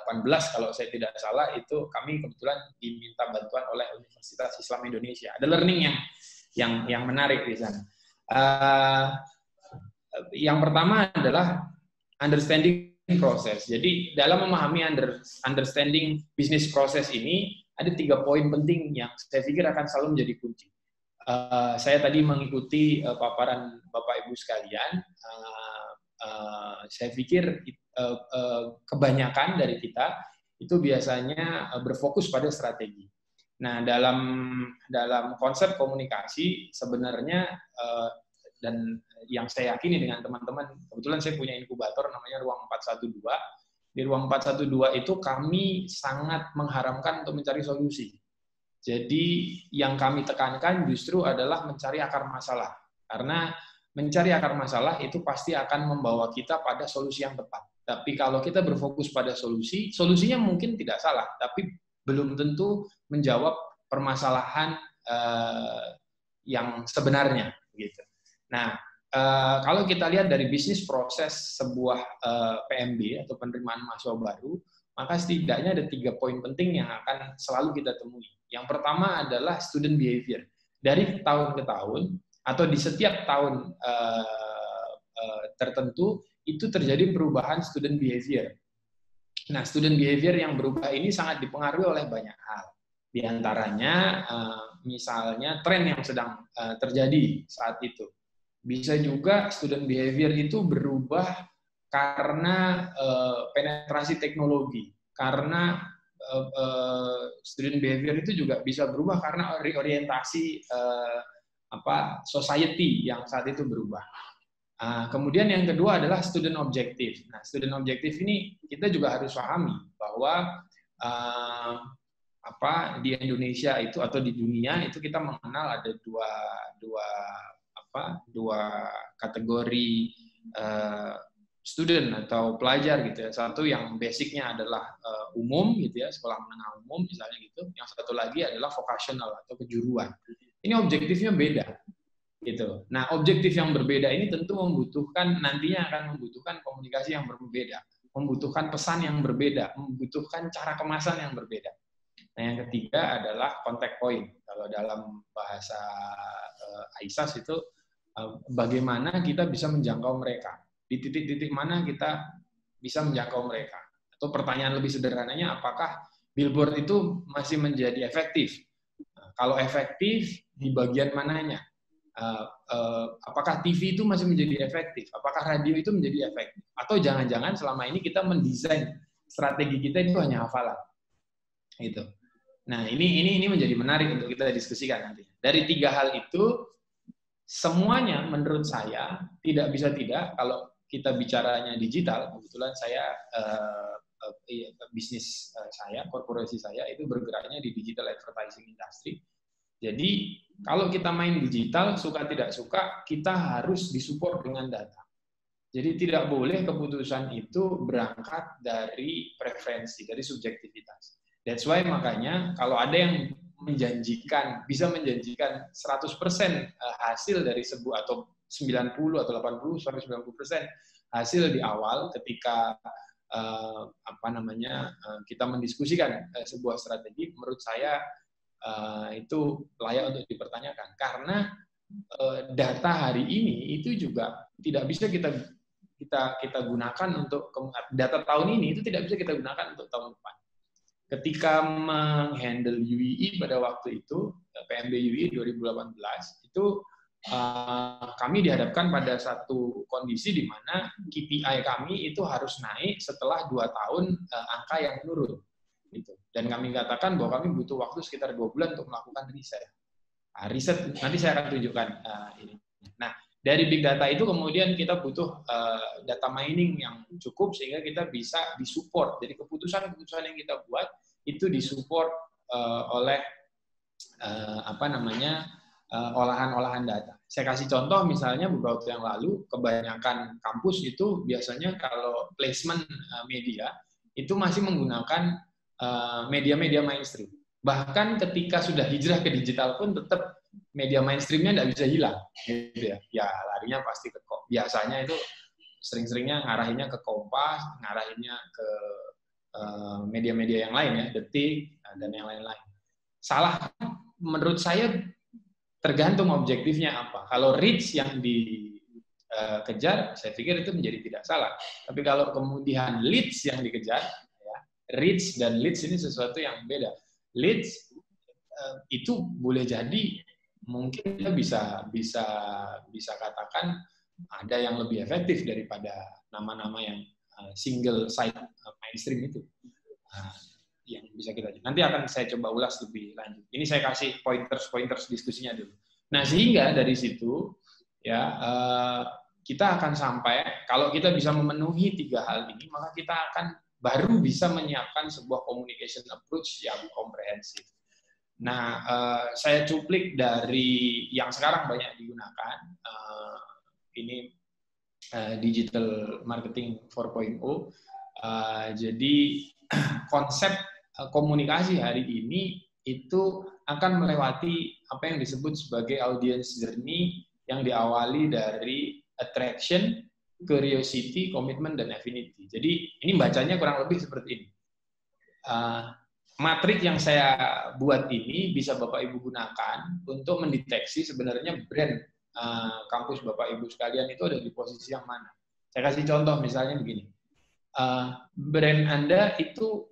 kalau saya tidak salah, itu kami kebetulan diminta bantuan oleh Universitas Islam Indonesia. Ada learning yang menarik di sana. Yang pertama adalah understanding proses. Jadi dalam memahami understanding business process ini ada 3 poin penting yang saya pikir akan selalu menjadi kunci. Saya tadi mengikuti paparan Bapak Ibu sekalian. Saya pikir kebanyakan dari kita itu biasanya berfokus pada strategi. Nah, dalam konsep komunikasi sebenarnya dan yang saya yakini dengan teman-teman, kebetulan saya punya inkubator namanya Ruang 412. Di Ruang 412 itu kami sangat mengharapkan untuk mencari solusi. Jadi yang kami tekankan justru adalah mencari akar masalah. Karena mencari akar masalah itu pasti akan membawa kita pada solusi yang tepat. Tapi kalau kita berfokus pada solusinya mungkin tidak salah, tapi belum tentu menjawab permasalahan yang sebenarnya. Gitu. Nah, kalau kita lihat dari bisnis proses sebuah PMB atau penerimaan mahasiswa baru, maka setidaknya ada 3 poin penting yang akan selalu kita temui. Yang pertama adalah student behavior. Dari tahun ke tahun, atau di setiap tahun tertentu, itu terjadi perubahan student behavior. Nah, student behavior yang berubah ini sangat dipengaruhi oleh banyak hal. Di antaranya, misalnya, tren yang sedang terjadi saat itu. Bisa juga student behavior itu berubah karena penetrasi teknologi, karena student behavior itu juga bisa berubah karena reorientasi society yang saat itu berubah. Kemudian yang kedua adalah student objective. Nah, student objective ini kita juga harus pahami bahwa di Indonesia itu atau di dunia itu kita mengenal ada dua kategori student atau pelajar gitu ya. Satu yang basicnya adalah umum gitu ya, sekolah menengah umum misalnya gitu. Yang satu lagi adalah vocational atau kejuruan. Ini objektifnya beda gitu. Nah, objektif yang berbeda ini tentu nantinya akan membutuhkan komunikasi yang berbeda, membutuhkan pesan yang berbeda, membutuhkan cara kemasan yang berbeda. Nah, yang ketiga adalah contact point. Kalau dalam bahasa AISAS itu bagaimana kita bisa menjangkau mereka. Di titik-titik mana kita bisa menjangkau mereka. Atau pertanyaan lebih sederhananya, apakah billboard itu masih menjadi efektif? Kalau efektif, di bagian mananya? Apakah TV itu masih menjadi efektif? Apakah radio itu menjadi efektif? Atau jangan-jangan selama ini kita mendesain strategi kita itu hanya hafalan? Gitu. Nah, ini menjadi menarik untuk kita diskusikan nanti. Dari 3 hal itu, semuanya menurut saya tidak bisa tidak, kalau kita bicaranya digital, kebetulan saya bisnis saya, korporasi saya itu bergeraknya di digital advertising industry. Jadi kalau kita main digital, suka tidak suka, kita harus disupport dengan data. Jadi tidak boleh keputusan itu berangkat dari preferensi, dari subjektivitas. That's why makanya kalau ada yang bisa menjanjikan 100% hasil dari sebuah atau 90 atau 80 sampai 90% hasil di awal ketika kita mendiskusikan sebuah strategi, menurut saya itu layak untuk dipertanyakan karena data hari ini itu juga tidak bisa kita gunakan untuk data tahun ini itu tidak bisa kita gunakan untuk tahun depan. Ketika menghandle UII pada waktu itu, PMB UII 2018, itu kami dihadapkan pada satu kondisi di mana KPI kami itu harus naik setelah 2 tahun angka yang menurun. Gitu. Dan kami katakan bahwa kami butuh waktu sekitar 2 bulan untuk melakukan riset. Riset nanti saya akan tunjukkan ini. Nah, dari big data itu kemudian kita butuh data mining yang cukup sehingga kita bisa disupport. Jadi keputusan-keputusan yang kita buat itu disupport oleh olahan-olahan data. Saya kasih contoh misalnya beberapa waktu yang lalu, kebanyakan kampus itu biasanya kalau placement media itu masih menggunakan media-media mainstream. Bahkan ketika sudah hijrah ke digital pun tetap media mainstreamnya tidak bisa hilang. Gitu ya. Ya larinya pasti ke biasanya itu sering-seringnya ngarahinnya ke Kompas, ngarahinnya ke media-media yang lain ya, Detik dan yang lain-lain. Salah menurut saya tergantung objektifnya apa. Kalau reach yang dikejar, saya pikir itu menjadi tidak salah. Tapi kalau kemudian leads yang dikejar, ya, reach dan leads ini sesuatu yang beda. Leads itu boleh jadi mungkin kita bisa katakan ada yang lebih efektif daripada nama-nama yang single site mainstream itu. Yang bisa kita nanti akan saya coba ulas lebih lanjut. Ini saya kasih pointers diskusinya dulu. Nah, sehingga dari situ ya kita akan sampai kalau kita bisa memenuhi 3 hal ini, maka kita akan baru bisa menyiapkan sebuah communication approach yang komprehensif. Nah, saya cuplik dari yang sekarang banyak digunakan, ini digital marketing 4.0. Jadi konsep komunikasi hari ini itu akan melewati apa yang disebut sebagai audience journey yang diawali dari attraction, curiosity, commitment, dan affinity. Jadi ini bacanya kurang lebih seperti ini. Matrik yang saya buat ini bisa Bapak Ibu gunakan untuk mendeteksi sebenarnya brand kampus Bapak Ibu sekalian itu ada di posisi yang mana. Saya kasih contoh misalnya begini. Brand Anda itu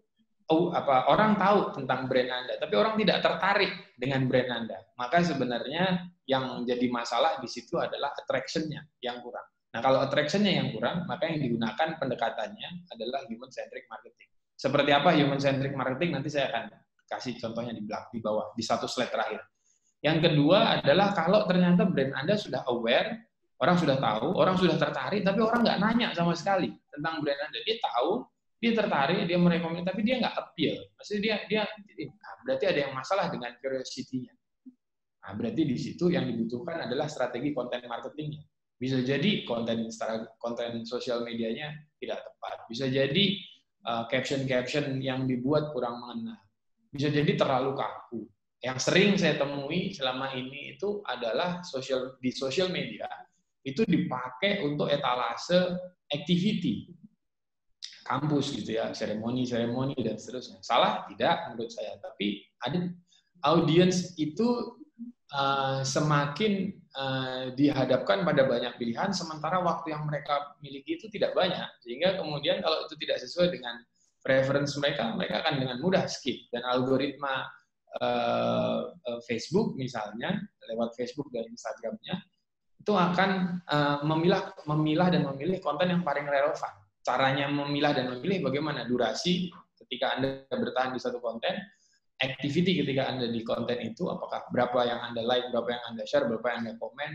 orang tahu tentang brand Anda, tapi orang tidak tertarik dengan brand Anda. Maka sebenarnya yang jadi masalah di situ adalah attraction-nya yang kurang. Nah, kalau attraction-nya yang kurang, maka yang digunakan pendekatannya adalah human-centric marketing. Seperti apa human-centric marketing? Nanti saya akan kasih contohnya di bawah, di satu slide terakhir. Yang kedua adalah kalau ternyata brand Anda sudah aware, orang sudah tahu, orang sudah tertarik, tapi orang nggak nanya sama sekali tentang brand Anda. Dia tahu, dia tertarik, dia merekomendasi, tapi dia nggak appeal. Maksudnya berarti ada yang masalah dengan curiosity-nya. Nah, berarti di situ yang dibutuhkan adalah strategi konten marketingnya. Bisa jadi konten sosial medianya tidak tepat. Bisa jadi caption-caption yang dibuat kurang mengena. Bisa jadi terlalu kaku. Yang sering saya temui selama ini itu adalah di sosial media itu dipakai untuk etalase activity kampus gitu ya, seremoni dan seterusnya. Salah tidak menurut saya, tapi ada audiens itu semakin dihadapkan pada banyak pilihan, sementara waktu yang mereka miliki itu tidak banyak, sehingga kemudian kalau itu tidak sesuai dengan preference mereka akan dengan mudah skip. Dan algoritma Facebook misalnya, lewat Facebook dan Instagramnya, itu akan memilah dan memilih konten yang paling relevan. Caranya memilah dan memilih bagaimana? Durasi ketika Anda bertahan di satu konten, activity ketika Anda di konten itu, apakah berapa yang Anda like, berapa yang Anda share, berapa yang Anda komen,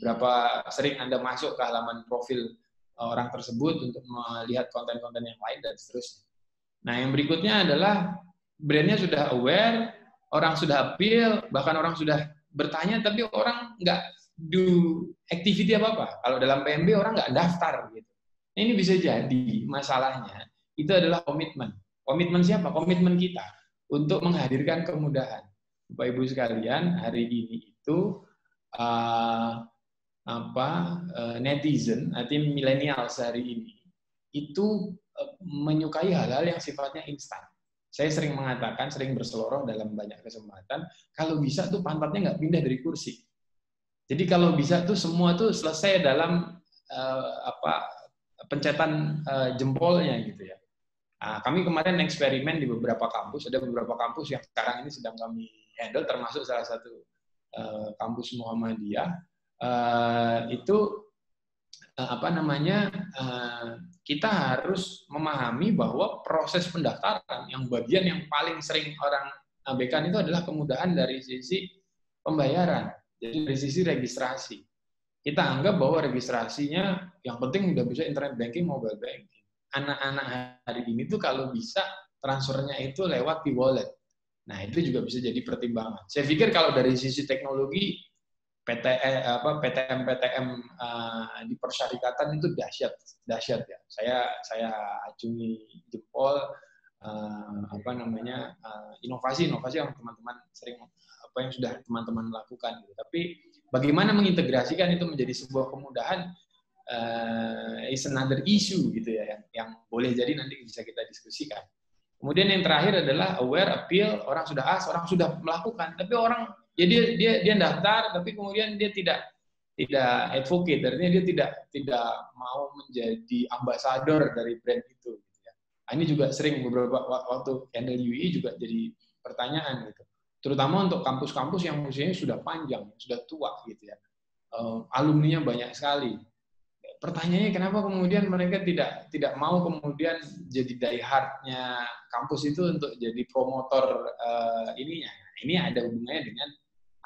berapa sering Anda masuk ke halaman profil orang tersebut untuk melihat konten-konten yang lain, dan seterusnya. Nah, yang berikutnya adalah brandnya sudah aware, orang sudah appeal, bahkan orang sudah bertanya, tapi orang nggak do activity apa-apa. Kalau dalam PMB orang nggak daftar gitu. Nah, ini bisa jadi masalahnya itu adalah komitmen. Komitmen siapa? Komitmen kita untuk menghadirkan kemudahan. Bapak Ibu sekalian, hari ini itu netizen, artinya milenial hari ini itu menyukai hal-hal yang sifatnya instan. Saya sering mengatakan, sering berseloroh dalam banyak kesempatan, kalau bisa tuh pantatnya nggak pindah dari kursi. Jadi kalau bisa tuh semua tuh selesai dalam pencetan jempolnya gitu ya. Nah, kami kemarin eksperimen di beberapa kampus, ada beberapa kampus yang sekarang ini sedang kami handle, termasuk salah satu kampus Muhammadiyah. Kita harus memahami bahwa proses pendaftaran yang bagian yang paling sering orang abaikan itu adalah kemudahan dari sisi pembayaran, jadi dari sisi registrasi. Kita anggap bahwa registrasinya yang penting udah bisa internet banking, mobile banking. Anak-anak hari ini tuh kalau bisa transfernya itu lewat e-wallet. Nah, itu juga bisa jadi pertimbangan. Saya pikir kalau dari sisi teknologi PTM di persyarikatan itu dahsyat ya. Saya acungi jempol inovasi yang teman-teman sering yang sudah teman-teman lakukan gitu. Tapi bagaimana mengintegrasikan itu menjadi sebuah kemudahan is another issue gitu ya, yang boleh jadi nanti bisa kita diskusikan. Kemudian yang terakhir adalah aware, appeal, orang sudah melakukan, tapi orang ya dia daftar, tapi kemudian dia tidak advocate, artinya dia tidak mau menjadi ambasador dari brand itu. Gitu ya. Nah, ini juga sering beberapa waktu handle UI juga jadi pertanyaan gitu. Terutama untuk kampus-kampus yang usianya sudah panjang, sudah tua gitu ya. Alumninya banyak sekali. Pertanyaannya kenapa kemudian mereka tidak mau kemudian jadi die hard-nya kampus itu untuk jadi promotor ininya. Ini ada hubungannya dengan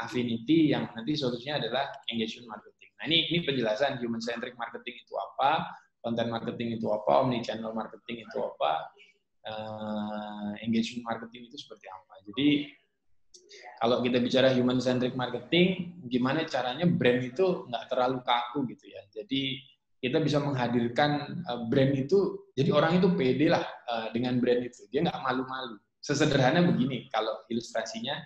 affinity yang nanti solusinya adalah engagement marketing. Nah, ini penjelasan human centric marketing itu apa, content marketing itu apa, omnichannel marketing itu apa, engagement marketing itu seperti apa. Jadi kalau kita bicara human centric marketing, gimana caranya brand itu nggak terlalu kaku gitu ya. Jadi kita bisa menghadirkan brand itu, jadi orang itu pede lah dengan brand itu. Dia nggak malu-malu. Sesederhana begini, kalau ilustrasinya,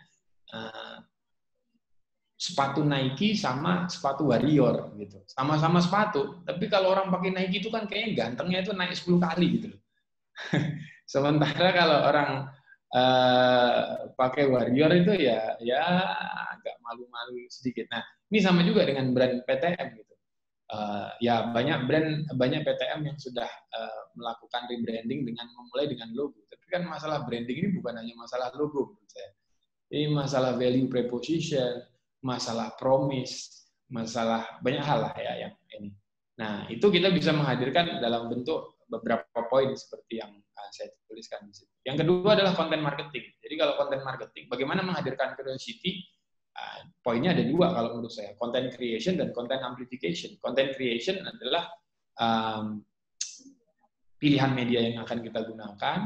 sepatu Nike sama sepatu Warrior gitu. Sama-sama sepatu, tapi kalau orang pakai Nike itu kan kayaknya gantengnya itu naik 10 kali gitu. Sementara kalau orang pakai Warrior itu ya agak malu-malu sedikit. Nah, ini sama juga dengan brand PTM gitu. Ya banyak PTM yang sudah melakukan rebranding dengan memulai dengan logo. Tapi kan masalah branding ini bukan hanya masalah logo menurut saya. Ini masalah value proposition, masalah promise, masalah banyak hal lah ya yang ini. Nah, itu kita bisa menghadirkan dalam bentuk beberapa poin seperti yang saya tuliskan di situ. Yang kedua adalah content marketing. Jadi kalau content marketing, bagaimana menghadirkan curiosity? Poinnya ada dua kalau menurut saya, content creation dan content amplification. Content creation adalah pilihan media yang akan kita gunakan.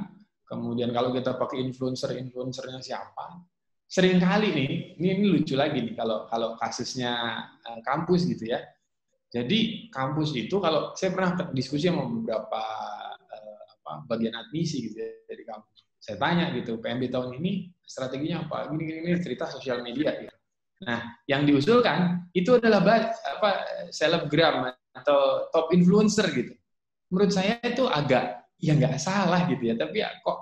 Kemudian kalau kita pakai influencernya siapa? Seringkali nih, ini lucu lagi nih kalau kasusnya kampus gitu ya. Jadi kampus itu kalau saya pernah diskusi sama beberapa bagian admisi gitu ya dari kampus. Saya tanya gitu, PMB tahun ini strateginya apa? Gini cerita sosial media gitu. Nah, yang diusulkan itu adalah selebgram atau top influencer gitu. Menurut saya itu agak ya nggak salah gitu ya, tapi ya kok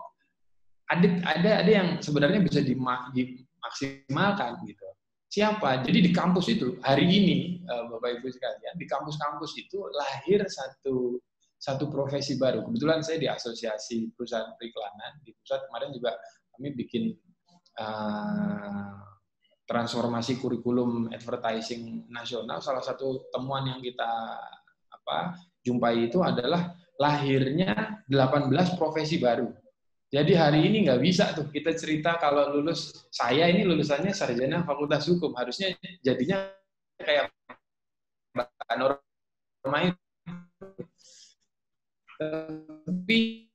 ada yang sebenarnya bisa dimaksimalkan gitu. Siapa? Jadi di kampus itu hari ini Bapak Ibu sekalian, di kampus-kampus itu lahir satu profesi baru. Kebetulan saya di asosiasi perusahaan periklanan di pusat, kemarin juga kami bikin transformasi kurikulum advertising nasional. Salah satu temuan yang kita jumpai itu adalah lahirnya 18 profesi baru. Jadi hari ini nggak bisa tuh kita cerita kalau lulus, saya ini lulusannya sarjana Fakultas Hukum, harusnya jadinya kayak Mbak Norma itu. Tapi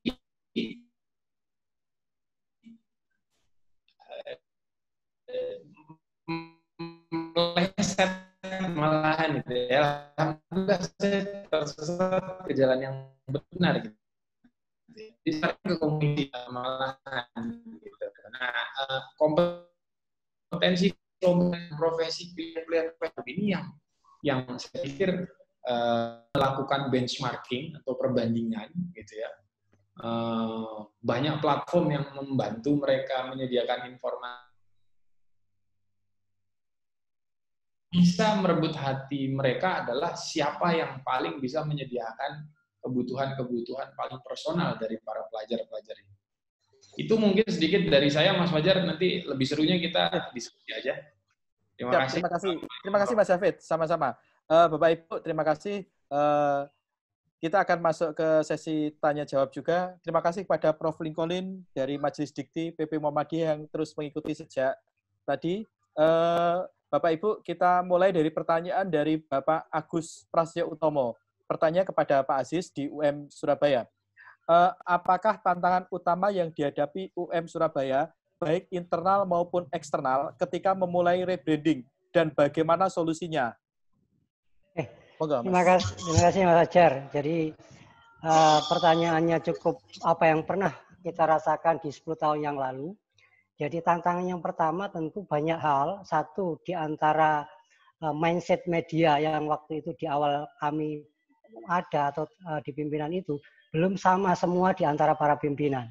meleset malahan gitu ya. Alhamdulillah saya tersesat ke jalan yang benar gitu. Disaring ke komisi malahan gitu. Nah, kompetensi profesi pilihan ini yang saya pikir melakukan benchmarking atau perbandingan gitu ya. Banyak platform yang membantu mereka menyediakan informasi, bisa merebut hati mereka adalah siapa yang paling bisa menyediakan kebutuhan-kebutuhan paling personal dari para pelajar-pelajar ini. Itu mungkin sedikit dari saya, Mas Fajar. Nanti lebih serunya kita diskusi aja. Terima kasih. Terima kasih Mas Hafid. Sama-sama. Bapak Ibu, terima kasih. Kita akan masuk ke sesi tanya jawab juga. Terima kasih kepada Prof. Lincoln dari Majelis Dikti PP Muhammadiyah yang terus mengikuti sejak tadi. Bapak Ibu, kita mulai dari pertanyaan dari Bapak Agus Prasetyo Utomo. Pertanyaan kepada Pak Aziz di UM Surabaya. Apakah tantangan utama yang dihadapi UM Surabaya, baik internal maupun eksternal, ketika memulai rebranding, dan bagaimana solusinya? Terima kasih Mas Fajar. Jadi pertanyaannya cukup apa yang pernah kita rasakan di 10 tahun yang lalu. Jadi tantangan yang pertama tentu banyak hal. Satu, di antara mindset media yang waktu itu di awal kami ada atau di pimpinan itu, belum sama semua di antara para pimpinan.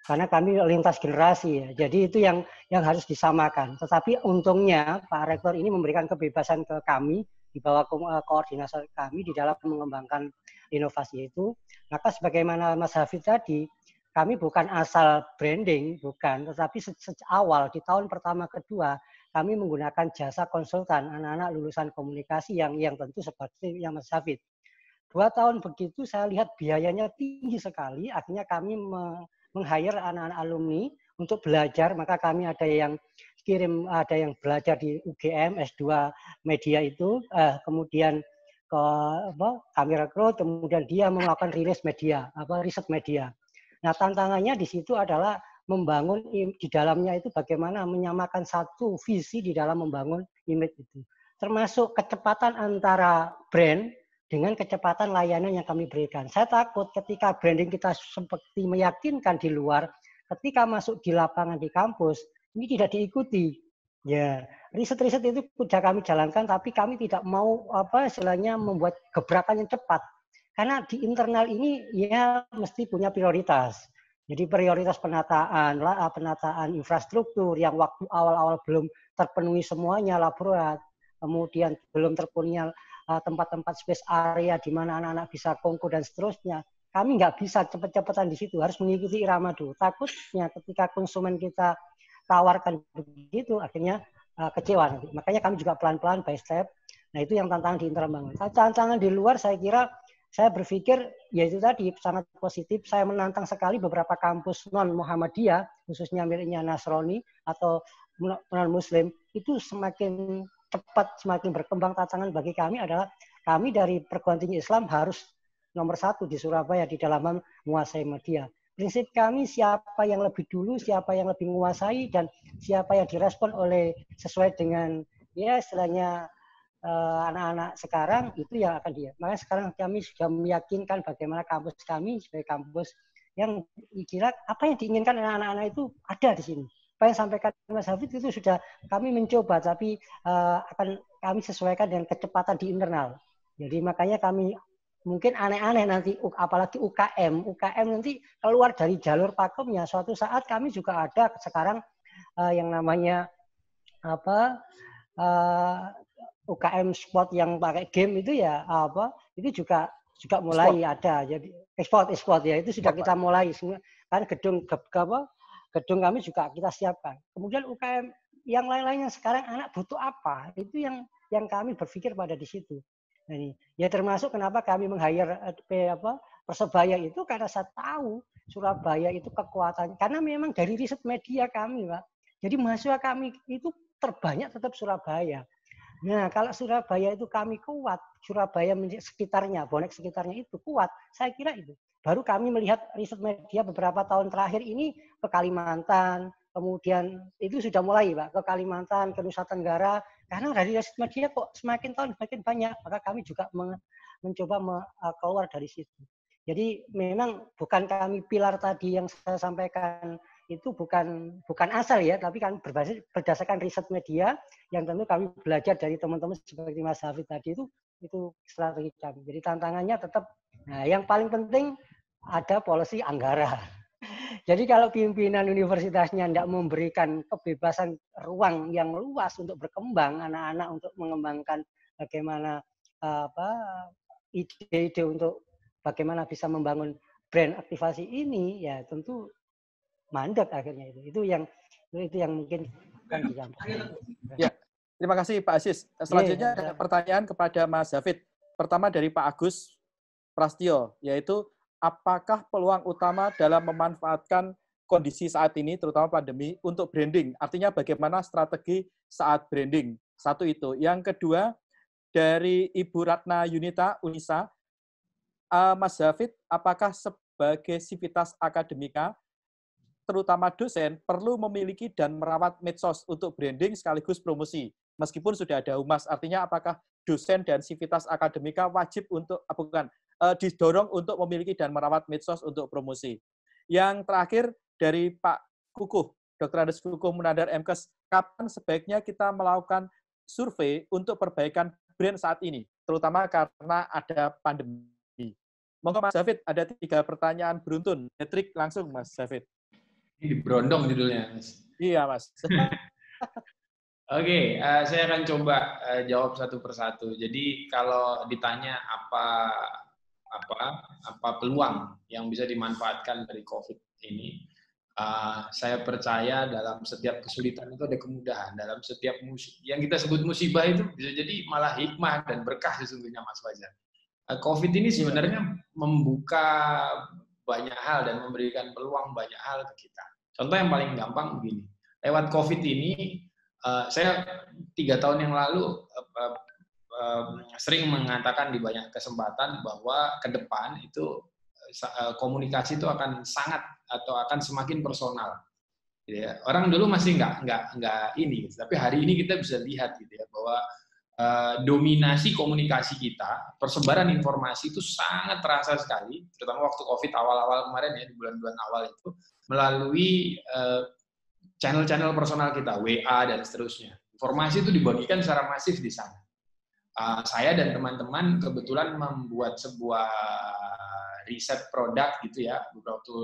Karena kami lintas generasi ya. Jadi itu yang harus disamakan. Tetapi untungnya Pak Rektor ini memberikan kebebasan ke kami di bawah koordinasi kami di dalam mengembangkan inovasi itu. Maka sebagaimana Mas Hafid tadi, kami bukan asal branding, bukan, tetapi sejak awal di tahun pertama kedua kami menggunakan jasa konsultan anak-anak lulusan komunikasi yang tentu seperti yang Mas Hafid. 2 tahun begitu saya lihat biayanya tinggi sekali, akhirnya kami meng-hire anak-anak alumni untuk belajar, maka kami ada yang belajar di UGM S2 media itu, kemudian ke Kamera Crew, kemudian dia melakukan rilis media, riset media. Nah, tantangannya di situ adalah membangun di dalamnya itu bagaimana menyamakan satu visi di dalam membangun image itu. Termasuk kecepatan antara brand dengan kecepatan layanan yang kami berikan. Saya takut ketika branding kita seperti meyakinkan di luar, ketika masuk di lapangan di kampus, ini tidak diikuti. Ya, riset-riset itu sudah kami jalankan, tapi kami tidak mau istilahnya membuat gebrakan yang cepat. Karena di internal ini ya mesti punya prioritas. Jadi prioritas penataan infrastruktur yang waktu awal-awal belum terpenuhi semuanya, laborat, kemudian belum terpenuhi tempat-tempat space area di mana anak-anak bisa kongko dan seterusnya. Kami nggak bisa cepet-cepetan di situ, harus mengikuti irama dulu. Takutnya ketika konsumen kita tawarkan begitu, akhirnya kecewa nanti. Makanya kami juga pelan-pelan by step Nah, itu yang tantangan di internal banget. Tantangan di luar saya kira, saya berpikir ya itu tadi sangat positif. Saya menantang sekali beberapa kampus non Muhammadiyah, khususnya miliknya Nasrani atau non Muslim, itu semakin cepat, semakin berkembang. Tantangan bagi kami adalah kami dari perguruan tinggi Islam harus nomor 1 di Surabaya di dalam menguasai media. Prinsip kami siapa yang lebih dulu, siapa yang lebih menguasai, dan siapa yang direspon oleh sesuai dengan ya istilahnya anak-anak sekarang itu yang akan dia. Makanya sekarang kami sudah meyakinkan bagaimana kampus kami sebagai kampus yang kira apa yang diinginkan anak-anak itu ada di sini. Apa yang disampaikan Mas Hafid itu sudah kami mencoba, tapi akan kami sesuaikan dengan kecepatan di internal. Jadi makanya kami mungkin aneh-aneh nanti, apalagi UKM nanti keluar dari jalur pakemnya. Suatu saat kami juga ada sekarang yang namanya UKM sport yang pakai game itu ya itu juga mulai ada. Jadi ekspor ya itu sudah kita mulai semua kan, gedung kami juga kita siapkan. Kemudian UKM yang lain-lainnya sekarang anak butuh apa, itu yang kami berpikir pada di situ. Nah, ini ya termasuk kenapa kami meng-hire Persebaya itu karena saya tahu Surabaya itu kekuatan, karena memang dari riset media kami, Pak. Jadi mahasiswa kami itu terbanyak tetap Surabaya. Nah, kalau Surabaya itu kami kuat, Surabaya sekitarnya, bonek sekitarnya itu kuat, saya kira itu. Baru kami melihat riset media beberapa tahun terakhir ini ke Kalimantan, kemudian itu sudah mulai, Pak, ke Kalimantan, ke Nusa Tenggara, karena dari riset media kok semakin tahun semakin banyak, maka kami juga mencoba keluar dari situ. Jadi memang bukan kami pilar tadi yang saya sampaikan itu bukan asal ya, tapi kan berdasarkan riset media yang tentu kami belajar dari teman-teman seperti Mas Hafid tadi itu strategi kami. Jadi tantangannya tetap, nah yang paling penting ada policy anggaran. Jadi kalau pimpinan universitasnya tidak memberikan kebebasan ruang yang luas untuk berkembang, anak-anak untuk mengembangkan bagaimana ide-ide untuk bagaimana bisa membangun brand aktivasi ini, ya tentu mandek akhirnya itu. Itu yang mungkin kan disampaikan. Ya, terima kasih Pak Aziz. Selanjutnya ada pertanyaan kepada Mas Hafid. Pertama dari Pak Agus Prastio, yaitu apakah peluang utama dalam memanfaatkan kondisi saat ini, terutama pandemi, untuk branding? Artinya bagaimana strategi saat branding? Satu itu. Yang kedua, dari Ibu Ratna Yunita, Unisa, Mas Hafid, apakah sebagai sivitas akademika, terutama dosen, perlu memiliki dan merawat medsos untuk branding sekaligus promosi? Meskipun sudah ada humas, artinya apakah dosen dan sivitas akademika wajib untuk, didorong untuk memiliki dan merawat medsos untuk promosi? Yang terakhir dari Pak Kukuh, Dr. Andes Kukuh Munandar MKes, kapan sebaiknya kita melakukan survei untuk perbaikan brand saat ini, terutama karena ada pandemi? Monggo Mas Hafid, ada 3 pertanyaan beruntun. Hat-trick langsung Mas Hafid. Ini berondong judulnya, Mas. Iya, Mas. Oke, saya akan coba jawab satu persatu. Jadi kalau ditanya apa peluang yang bisa dimanfaatkan dari COVID ini, saya percaya dalam setiap kesulitan itu ada kemudahan. Dalam setiap yang kita sebut musibah itu bisa jadi malah hikmah dan berkah sesungguhnya, Mas Fajar. COVID ini sebenarnya membuka banyak hal dan memberikan peluang banyak hal ke kita. Contoh yang paling gampang begini, lewat COVID ini, saya 3 tahun yang lalu sering mengatakan di banyak kesempatan bahwa ke depan itu komunikasi itu akan sangat atau akan semakin personal. Gitu ya. Orang dulu masih nggak ini, tapi hari ini kita bisa lihat gitu ya bahwa dominasi komunikasi kita, persebaran informasi itu sangat terasa sekali, terutama waktu COVID awal-awal kemarin ya, di bulan-bulan awal itu, melalui channel-channel personal kita, WA dan seterusnya. Informasi itu dibagikan secara masif di sana. Saya dan teman-teman kebetulan membuat sebuah riset produk gitu ya, beberapa waktu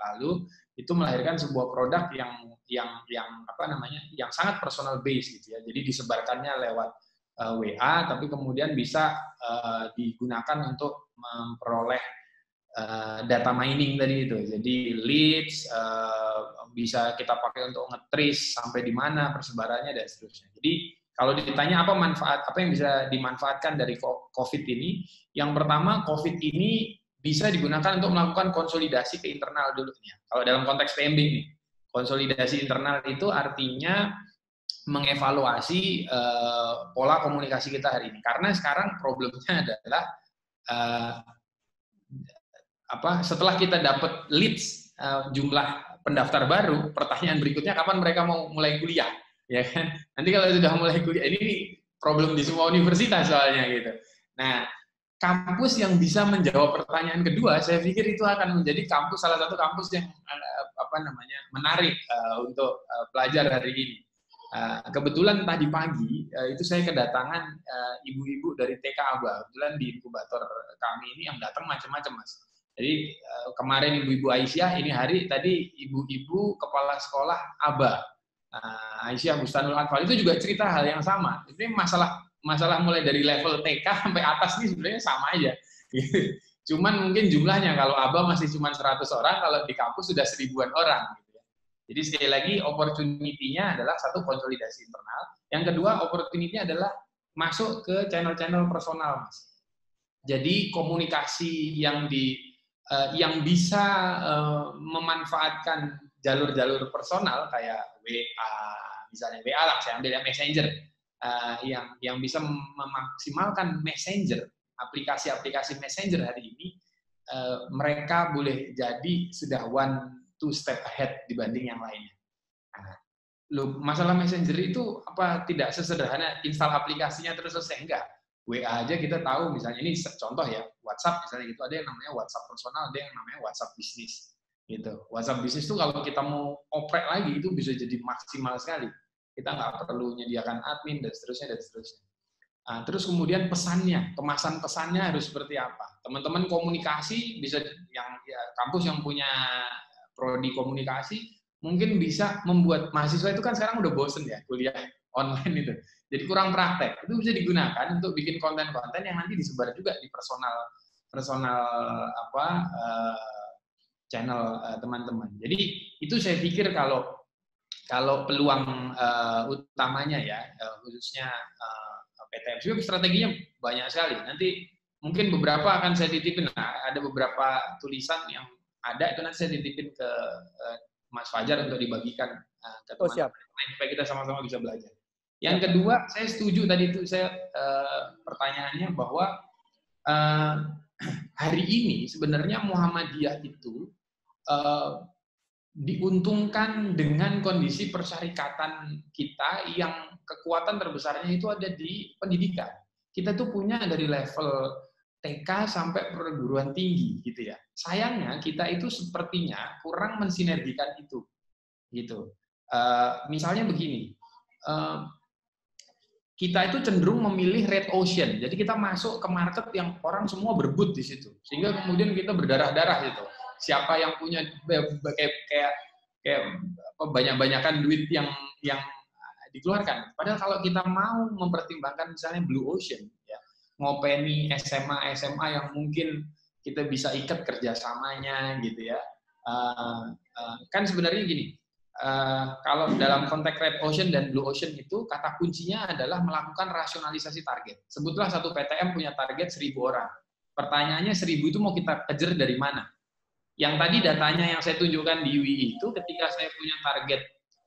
lalu, itu melahirkan sebuah produk yang sangat personal base gitu ya. Jadi disebarkannya lewat WA, tapi kemudian bisa digunakan untuk memperoleh data mining tadi itu. Jadi leads bisa kita pakai untuk nge-trace sampai di mana persebarannya dan seterusnya. Jadi Kalau ditanya apa manfaat, apa yang bisa dimanfaatkan dari COVID ini, yang pertama COVID ini bisa digunakan untuk melakukan konsolidasi ke internal dulu. Kalau dalam konteks PMB ini, konsolidasi internal itu artinya mengevaluasi pola komunikasi kita hari ini. Karena sekarang problemnya adalah setelah kita dapat leads jumlah pendaftar baru, pertanyaan berikutnya kapan mereka mau mulai kuliah, ya kan? Nanti kalau sudah mulai kuliah, ini problem di semua universitas soalnya gitu. Nah, kampus yang bisa menjawab pertanyaan kedua, saya pikir itu akan menjadi salah satu kampus yang menarik untuk pelajar hari ini. Kebetulan tadi pagi itu saya kedatangan ibu-ibu dari TK Aba. Kebetulan di inkubator kami ini yang datang macam-macam, Mas. Jadi kemarin ibu-ibu Aisyah, ini hari tadi ibu-ibu kepala sekolah Aba. Aisyah Bustanul Anfal itu juga cerita hal yang sama. Ini masalah mulai dari level TK sampai atas ini sebenarnya sama aja. Cuman mungkin jumlahnya kalau Aba masih cuma 100 orang, kalau di kampus sudah 1000-an orang. Jadi sekali lagi opportunity-nya adalah satu konsolidasi internal, yang kedua opportunity-nya adalah masuk ke channel-channel personal, Mas. Jadi komunikasi yang bisa memanfaatkan jalur-jalur personal kayak WA, misalnya WA lah, saya ambil Messenger, yang bisa memaksimalkan Messenger, aplikasi-aplikasi Messenger hari ini, mereka boleh jadi sudah 1-2 step ahead dibanding yang lainnya. Masalah Messenger itu tidak sesederhana install aplikasinya terus selesai, enggak. WA aja kita tahu, misalnya ini contoh ya, WhatsApp misalnya gitu, ada yang namanya WhatsApp personal, ada yang namanya WhatsApp bisnis gitu. WhatsApp bisnis itu kalau kita mau oprek lagi itu bisa jadi maksimal sekali. Kita nggak perlu menyediakan admin dan seterusnya. Terus kemudian pesannya, kemasan pesannya harus seperti apa? Teman-teman komunikasi bisa kampus yang punya prodi komunikasi mungkin bisa membuat mahasiswa itu kan sekarang udah bosen ya kuliah online itu. Jadi kurang praktek. Itu bisa digunakan untuk bikin konten-konten yang nanti disebar juga di personal channel teman-teman. Jadi itu saya pikir kalau peluang utamanya ya, khususnya PTM, strateginya banyak sekali. Nanti mungkin beberapa akan saya titipin. Ada beberapa tulisan yang ada, itu nanti saya titipin ke Mas Fajar untuk dibagikan ke teman-teman supaya kita sama-sama bisa belajar. Yang kedua, saya setuju tadi itu pertanyaannya bahwa hari ini sebenarnya Muhammadiyah itu diuntungkan dengan kondisi persyarikatan kita yang kekuatan terbesarnya itu ada di pendidikan. Kita tuh punya dari level TK sampai perguruan tinggi gitu ya. Sayangnya kita itu sepertinya kurang mensinergikan itu gitu. Misalnya begini, kita itu cenderung memilih red ocean. Jadi kita masuk ke market yang orang semua berebut di situ. Sehingga kemudian kita berdarah-darah gitu. Siapa yang punya kayak banyak-banyakan duit yang dikeluarkan. Padahal kalau kita mau mempertimbangkan misalnya blue ocean, ya, ngopeni SMA yang mungkin kita bisa ikat kerjasamanya gitu ya. Kan sebenarnya gini, kalau dalam konteks red ocean dan blue ocean itu kata kuncinya adalah melakukan rasionalisasi target. Sebutlah satu PTM punya target 1000 orang. Pertanyaannya 1000 itu mau kita kejar dari mana? Yang tadi datanya yang saya tunjukkan di UI itu ketika saya punya target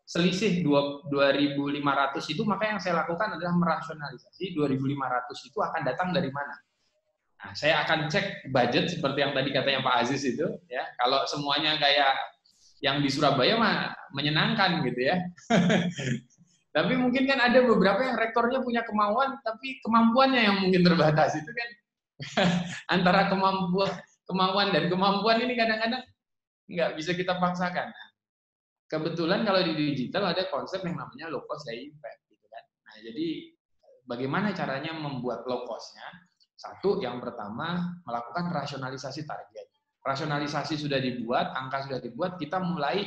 selisih 2.500 itu, maka yang saya lakukan adalah merasionalisasi 2.500 itu akan datang dari mana. Nah, saya akan cek budget seperti yang tadi katanya Pak Aziz itu, ya. Kalau semuanya kayak yang di Surabaya mah menyenangkan gitu ya. Tapi mungkin kan ada beberapa yang rektornya punya kemauan, tapi kemampuannya yang mungkin terbatas itu kan. Antara kemauan dan kemampuan ini kadang-kadang nggak bisa kita paksakan. Nah, kebetulan kalau di digital ada konsep yang namanya low cost high impact gitu kan. Nah, jadi bagaimana caranya membuat low cost-nya? Satu, yang pertama melakukan rasionalisasi target. Rasionalisasi sudah dibuat, angka sudah dibuat, kita mulai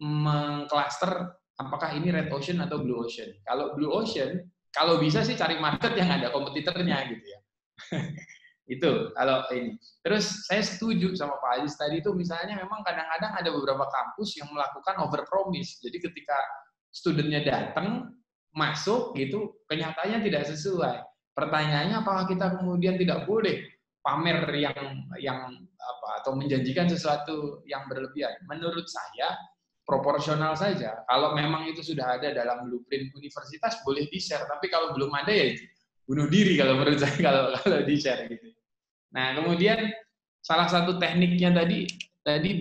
mengklaster apakah ini red ocean atau blue ocean. Kalau blue ocean, kalau bisa sih cari market yang ada kompetitornya gitu ya. Itu kalau ini. Terus saya setuju sama Pak Aziz tadi itu, misalnya memang kadang-kadang ada beberapa kampus yang melakukan overpromise. Jadi ketika studentnya datang, masuk gitu, kenyataannya tidak sesuai. Pertanyaannya apakah kita kemudian tidak boleh pamer yang apa atau menjanjikan sesuatu yang berlebihan? Menurut saya proporsional saja. Kalau memang itu sudah ada dalam blueprint universitas boleh di-share, tapi kalau belum ada ya bunuh diri kalau menurut saya kalau di-share gitu. Nah, kemudian salah satu tekniknya tadi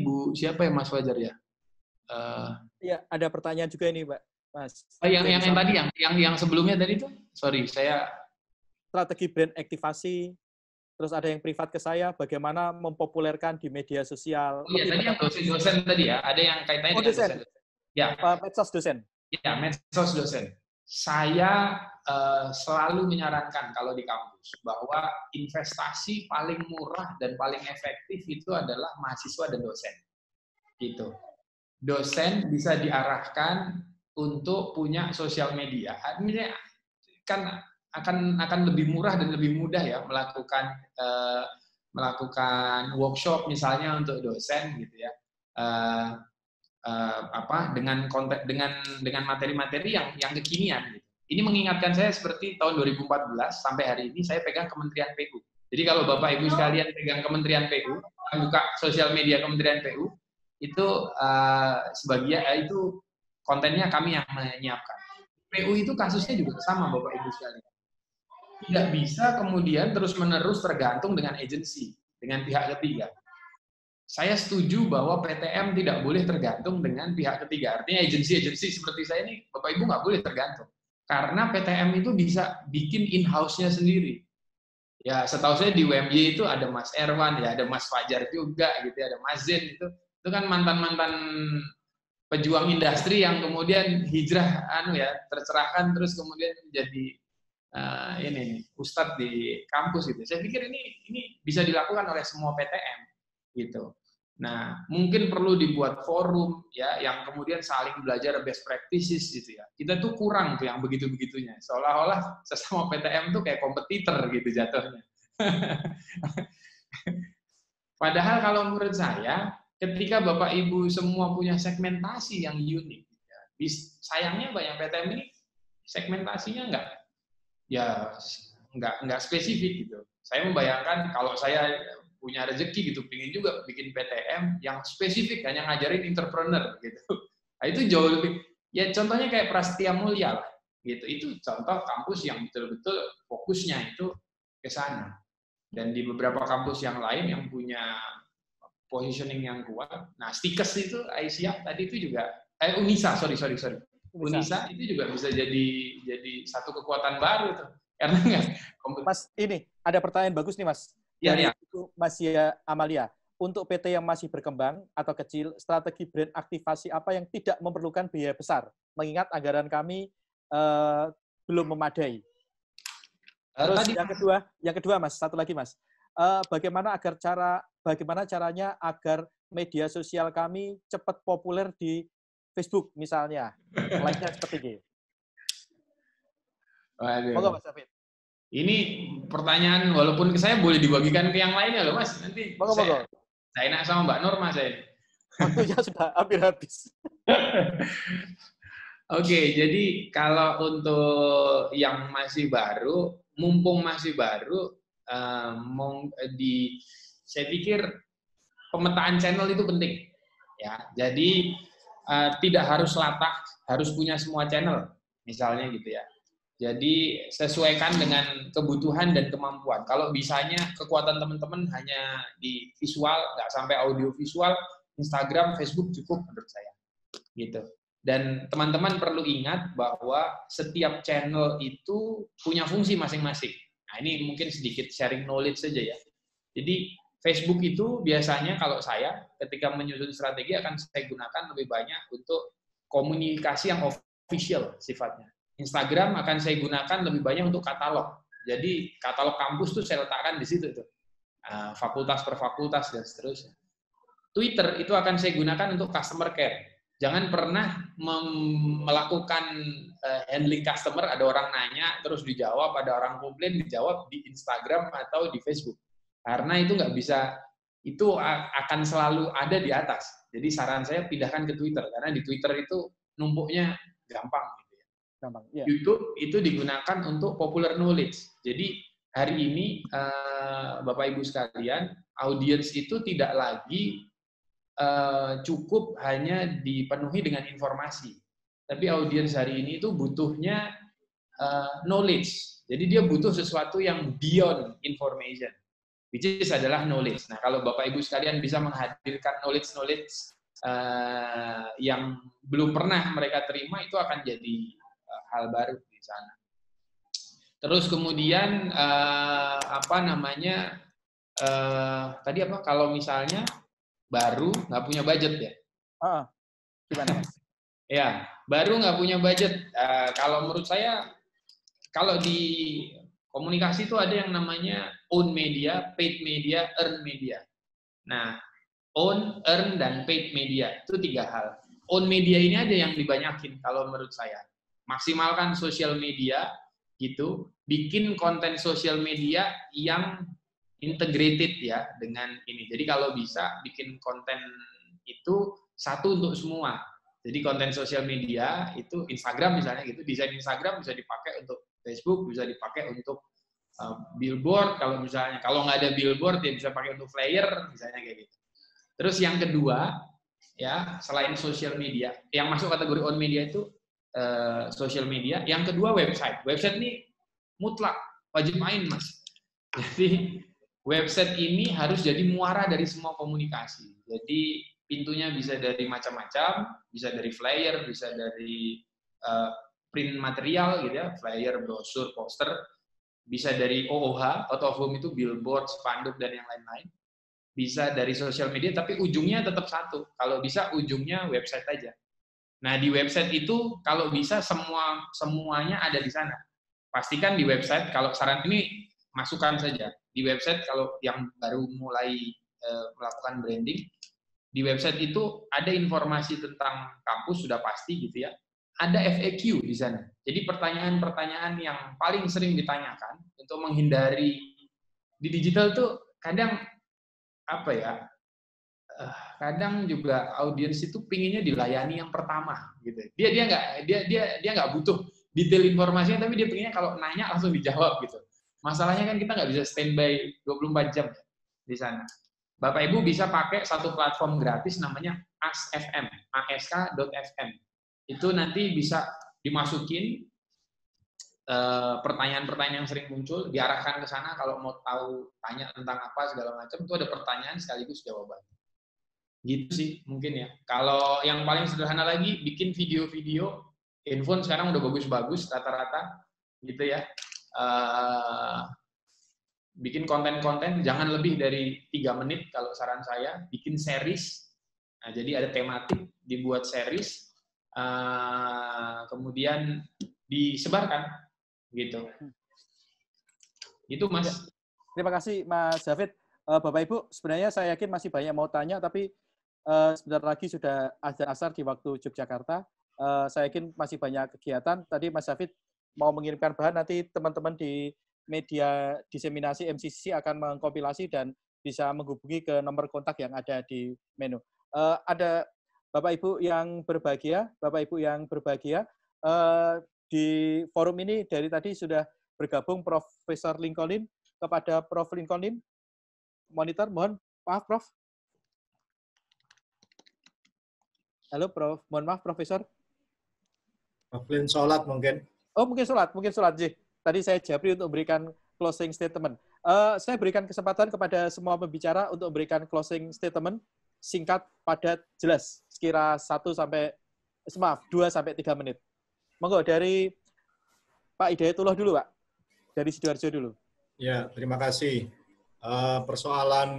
Bu siapa ya Mas Fajar ya? Iya, ada pertanyaan juga ini, Pak. Mas. Yang tadi yang sebelumnya tadi itu, sorry, saya strategi brand aktivasi, terus ada yang privat ke saya, bagaimana mempopulerkan di media sosial. Oh iya, tadi yang dosen tadi ya, ada yang kaitannya dengan dosen. Ya, medsos dosen. Ya, medsos dosen. Saya selalu menyarankan kalau di kampus bahwa investasi paling murah dan paling efektif itu adalah mahasiswa dan dosen. Gitu. Dosen bisa diarahkan untuk punya sosial media. Artinya kan akan lebih murah dan lebih mudah ya melakukan workshop misalnya untuk dosen gitu ya. Dengan konten dengan materi-materi yang kekinian gitu. Ini mengingatkan saya seperti tahun 2014 sampai hari ini saya pegang Kementerian PU. Jadi kalau Bapak Ibu sekalian pegang Kementerian PU, buka sosial media Kementerian PU, itu sebagian itu kontennya kami yang menyiapkan. PU itu kasusnya juga sama Bapak Ibu sekalian. Tidak bisa kemudian terus-menerus tergantung dengan agensi, dengan pihak ketiga. Saya setuju bahwa PTM tidak boleh tergantung dengan pihak ketiga. Artinya agensi-agensi seperti saya ini, Bapak Ibu nggak boleh tergantung. Karena PTM itu bisa bikin in-house-nya sendiri. Ya, setahu saya di UMY itu ada Mas Erwan, ya ada Mas Fajar juga, gitu, ada Mas Zen, itu kan mantan-mantan pejuang industri yang kemudian hijrah, tercerahkan, terus kemudian jadi ustadz di kampus gitu. Saya pikir ini bisa dilakukan oleh semua PTM gitu. Nah, mungkin perlu dibuat forum ya yang kemudian saling belajar best practices gitu ya. Kita tuh kurang tuh yang begitu-begitunya. Seolah-olah sesama PTM tuh kayak kompetitor gitu jatuhnya. Padahal kalau menurut saya, ketika Bapak Ibu semua punya segmentasi yang unik, ya, sayangnya banyak PTM ini segmentasinya nggak spesifik gitu. Saya membayangkan kalau saya punya rezeki gitu, pingin juga bikin PTM yang spesifik hanya ngajarin entrepreneur gitu. Nah, itu jauh lebih, ya contohnya kayak Prasetya Mulia lah, gitu. Itu contoh kampus yang betul-betul fokusnya itu ke sana. Dan di beberapa kampus yang lain yang punya positioning yang kuat. Nah, Stikes itu Aisyah tadi itu juga Unisa, sorry. Unisa itu juga bisa jadi satu kekuatan baru tuh. Karena Mas, ini ada pertanyaan bagus nih, Mas. Ya. Mas ya Amalia, untuk PT yang masih berkembang atau kecil, strategi brand aktivasi apa yang tidak memerlukan biaya besar? Mengingat anggaran kami belum memadai. Terus yang kedua, Mas, satu lagi, Mas. Bagaimana caranya agar media sosial kami cepat populer di Facebook misalnya? Like-nya seperti ini. Moga Mas David. Ini pertanyaan, walaupun saya boleh dibagikan ke yang lainnya loh, Mas. Nanti saya enak sama Mbak Norma saya. Waktunya sudah hampir habis. Oke, jadi kalau untuk yang masih baru, mumpung masih baru, saya pikir pemetaan channel itu penting. Ya, jadi tidak harus latah, harus punya semua channel, misalnya gitu ya. Jadi sesuaikan dengan kebutuhan dan kemampuan. Kalau bisanya kekuatan teman-teman hanya di visual, nggak sampai audio visual, Instagram, Facebook cukup menurut saya. Gitu. Dan teman-teman perlu ingat bahwa setiap channel itu punya fungsi masing-masing. Nah, ini mungkin sedikit sharing knowledge saja ya. Jadi Facebook itu biasanya kalau saya ketika menyusun strategi akan saya gunakan lebih banyak untuk komunikasi yang official sifatnya. Instagram akan saya gunakan lebih banyak untuk katalog. Jadi katalog kampus tuh saya letakkan di situ tuh. Fakultas per fakultas dan seterusnya. Twitter itu akan saya gunakan untuk customer care. Jangan pernah melakukan handling customer, ada orang nanya terus dijawab, ada orang komplain dijawab di Instagram atau di Facebook. Karena itu nggak bisa, itu akan selalu ada di atas. Jadi saran saya pindahkan ke Twitter karena di Twitter itu numpuknya gampang. gampang. Yeah. YouTube itu digunakan untuk popular knowledge. Jadi hari ini Bapak Ibu sekalian, audiens itu tidak lagi cukup hanya dipenuhi dengan informasi. Tapi audiens hari ini itu butuhnya knowledge. Jadi dia butuh sesuatu yang beyond information, which is adalah knowledge. Nah, kalau Bapak Ibu sekalian bisa menghadirkan knowledge yang belum pernah mereka terima, itu akan jadi hal baru di sana. Terus kemudian tadi apa? Kalau misalnya baru nggak punya budget ya? Gimana Mas? Ya, baru nggak punya budget. Kalau menurut saya, kalau di komunikasi itu ada yang namanya own media, paid media, earn media. Nah, own, earn, dan paid media itu 3 hal. Own media ini aja yang dibanyakin kalau menurut saya. Maksimalkan sosial media gitu, bikin konten sosial media yang integrated ya dengan ini. Jadi kalau bisa bikin konten itu satu untuk semua. Jadi konten sosial media itu Instagram misalnya gitu, desain Instagram bisa dipakai untuk Facebook, bisa dipakai untuk billboard. Kalau nggak ada billboard ya bisa pakai untuk flyer misalnya kayak gitu. Terus yang kedua ya, selain sosial media, yang masuk kategori on media itu sosial media. Yang kedua website. Website ini mutlak wajib main Mas. Jadi website ini harus jadi muara dari semua komunikasi. Jadi pintunya bisa dari macam-macam, bisa dari flyer, bisa dari print material gitu ya, flyer, brosur, poster, bisa dari OOH, out of home itu billboard, spanduk dan yang lain-lain. Bisa dari sosial media, tapi ujungnya tetap satu. Kalau bisa ujungnya website aja. Nah di website itu kalau bisa semuanya ada di sana. Pastikan di website, kalau saran ini masukkan saja di website kalau yang baru mulai melakukan branding. Di website itu ada informasi tentang kampus, sudah pasti gitu ya. Ada FAQ di sana. Jadi pertanyaan-pertanyaan yang paling sering ditanyakan untuk menghindari di digital tuh kadang kadang juga audiens itu pinginnya dilayani yang pertama gitu. Dia nggak butuh detail informasinya, tapi dia pinginnya kalau nanya langsung dijawab gitu. Masalahnya kan kita nggak bisa standby 24 jam di sana. Bapak Ibu bisa pakai satu platform gratis namanya AskFM, ask.fm. Itu nanti bisa dimasukin pertanyaan-pertanyaan yang sering muncul, diarahkan ke sana kalau mau tahu, tanya tentang apa segala macam, itu ada pertanyaan sekaligus jawaban. Gitu sih mungkin ya. Kalau yang paling sederhana lagi, bikin video-video. Handphone sekarang udah bagus-bagus rata-rata gitu ya. Bikin konten-konten jangan lebih dari 3 menit kalau saran saya. Bikin series. Nah, jadi ada tematik, dibuat series, kemudian disebarkan gitu. Itu Mas. Terima kasih Mas David. Bapak Ibu, sebenarnya saya yakin masih banyak mau tanya, tapi sebentar lagi sudah azan asar di waktu Yogyakarta. Saya yakin masih banyak kegiatan. Tadi Mas David mau mengirimkan bahan, nanti teman-teman di media diseminasi MCC akan mengkompilasi dan bisa menghubungi ke nomor kontak yang ada di menu. Ada Bapak Ibu yang berbahagia, di forum ini dari tadi sudah bergabung Profesor Lincoln. Kepada Prof. Lincoln, monitor, mohon maaf Prof. Halo Prof, mohon maaf Profesor. Prof. Sholat mungkin. Oh mungkin sholat. Tadi saya japri untuk memberikan closing statement. Saya berikan kesempatan kepada semua pembicara untuk memberikan closing statement singkat, padat, jelas. Sekira 2 sampai 3 menit. Monggo dari Pak Hidayatullah dulu, Pak. Dari Sidoarjo dulu. Ya, terima kasih. Persoalan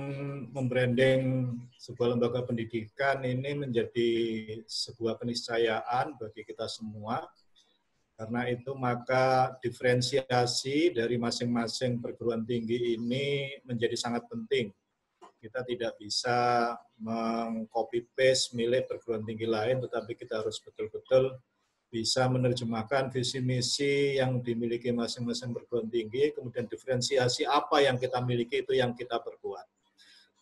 membranding sebuah lembaga pendidikan ini menjadi sebuah keniscayaan bagi kita semua. Karena itu maka diferensiasi dari masing-masing perguruan tinggi ini menjadi sangat penting. Kita tidak bisa meng-copy-paste milik perguruan tinggi lain, tetapi kita harus betul-betul bisa menerjemahkan visi misi yang dimiliki masing-masing perguruan tinggi, kemudian diferensiasi apa yang kita miliki itu yang kita perkuat.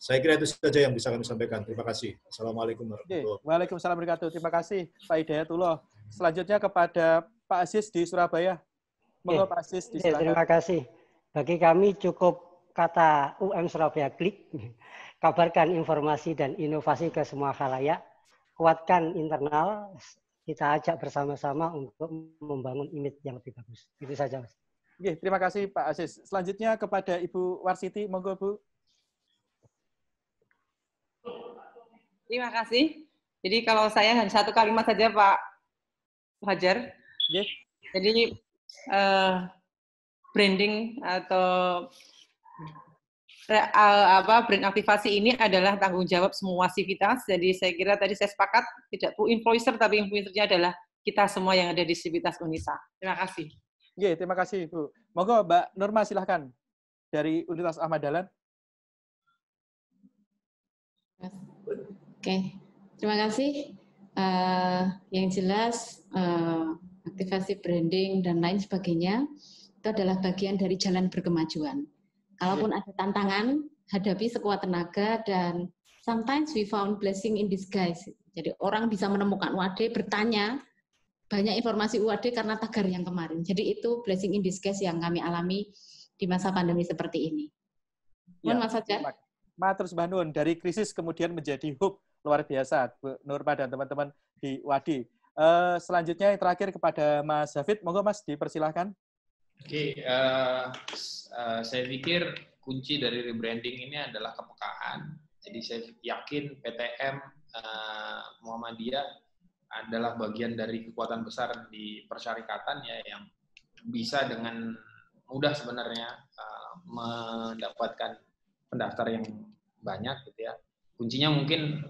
Saya kira itu saja yang bisa kami sampaikan. Terima kasih. Assalamualaikum warahmatullahi wabarakatuh. Waalaikumsalam warahmatullahi wabarakatuh. Terima kasih Pak Hidayatullah. Selanjutnya kepada Pak Aziz di Surabaya. Monggo Pak Aziz, disilakan. Terima kasih. Bagi kami cukup kata UM Surabaya klik. Kabarkan informasi dan inovasi ke semua khalayak. Kuatkan internal. Kita ajak bersama-sama untuk membangun image yang lebih bagus. Itu saja, Mas. Oke, terima kasih Pak Aziz. Selanjutnya kepada Ibu Warsiti, monggo Bu. Terima kasih. Jadi kalau saya hanya satu kalimat saja Pak Fajar. Yes. Jadi branding atau brand aktivasi ini adalah tanggung jawab semua sivitas. Jadi saya kira tadi saya sepakat tidak perlu influencer, tapi influencernya adalah kita semua yang ada di Sivitas Unisa. Terima kasih. Oke, terima kasih Bu. Monggo Mbak Norma silahkan dari Universitas Ahmad Dahlan. Oke, terima kasih. Yang jelas aktivasi branding dan lain sebagainya itu adalah bagian dari jalan berkemajuan. Kalaupun ada tantangan, hadapi sekuat tenaga, dan sometimes we found blessing in disguise. Jadi orang bisa menemukan UAD, bertanya, banyak informasi UAD karena tagar yang kemarin. Jadi itu blessing in disguise yang kami alami di masa pandemi seperti ini. Mohon Mas Fajar. Matur Mbak Nun, dari krisis kemudian menjadi hub, luar biasa Bu Nurma dan teman-teman di UAD. Selanjutnya yang terakhir kepada Mas Hafid, monggo Mas dipersilahkan. Oke, saya pikir kunci dari rebranding ini adalah kepekaan. Jadi saya yakin PTM Muhammadiyah adalah bagian dari kekuatan besar di persyarikatan ya, yang bisa dengan mudah sebenarnya mendapatkan pendaftar yang banyak gitu ya. Kuncinya mungkin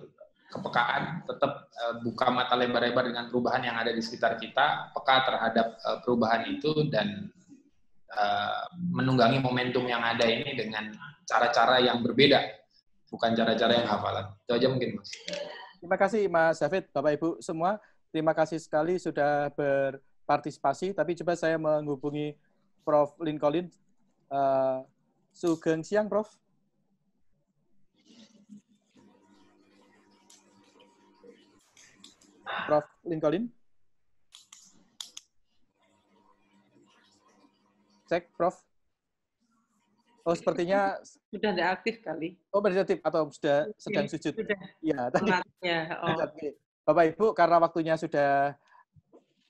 kepekaan, tetap buka mata lebar-lebar dengan perubahan yang ada di sekitar kita, peka terhadap perubahan itu, dan menunggangi momentum yang ada ini dengan cara-cara yang berbeda, bukan cara-cara yang hafalan. Itu aja mungkin, Mas. Terima kasih Mas Hafid, Bapak Ibu semua. Terima kasih sekali sudah berpartisipasi. Tapi coba saya menghubungi Prof. Lincoln. Sugeng siang, Prof. Prof. Lincoln. Cek, Prof. Oh, sepertinya sudah tidak aktif kali. Oh, berarti aktif atau sudah sedang sujud? Sudah. Iya, tadi. Oh. Bapak Ibu, karena waktunya sudah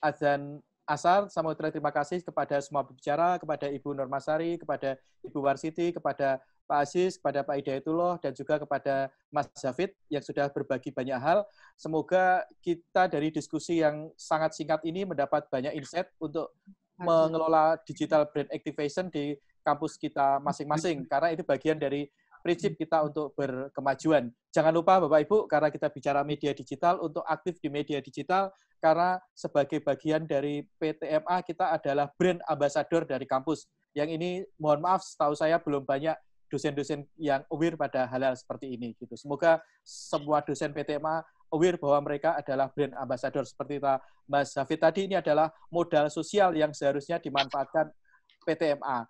azan asar, saya mau terima kasih kepada semua pembicara, kepada Ibu Normasari, kepada Ibu Warsiti, kepada Pak Aziz, kepada Pak Hidayatullah, dan juga kepada Mas Hafid yang sudah berbagi banyak hal. Semoga kita dari diskusi yang sangat singkat ini mendapat banyak insight untuk mengelola digital brand activation di kampus kita masing-masing, karena itu bagian dari prinsip kita untuk berkemajuan. Jangan lupa Bapak Ibu, karena kita bicara media digital, untuk aktif di media digital, karena sebagai bagian dari PTMA kita adalah brand ambassador dari kampus. Yang ini mohon maaf, setahu saya belum banyak dosen-dosen yang aware pada hal-hal seperti ini. Gitu. Semoga semua dosen PTMA aware bahwa mereka adalah brand ambassador. Seperti Mas Hafid tadi, ini adalah modal sosial yang seharusnya dimanfaatkan PTMA.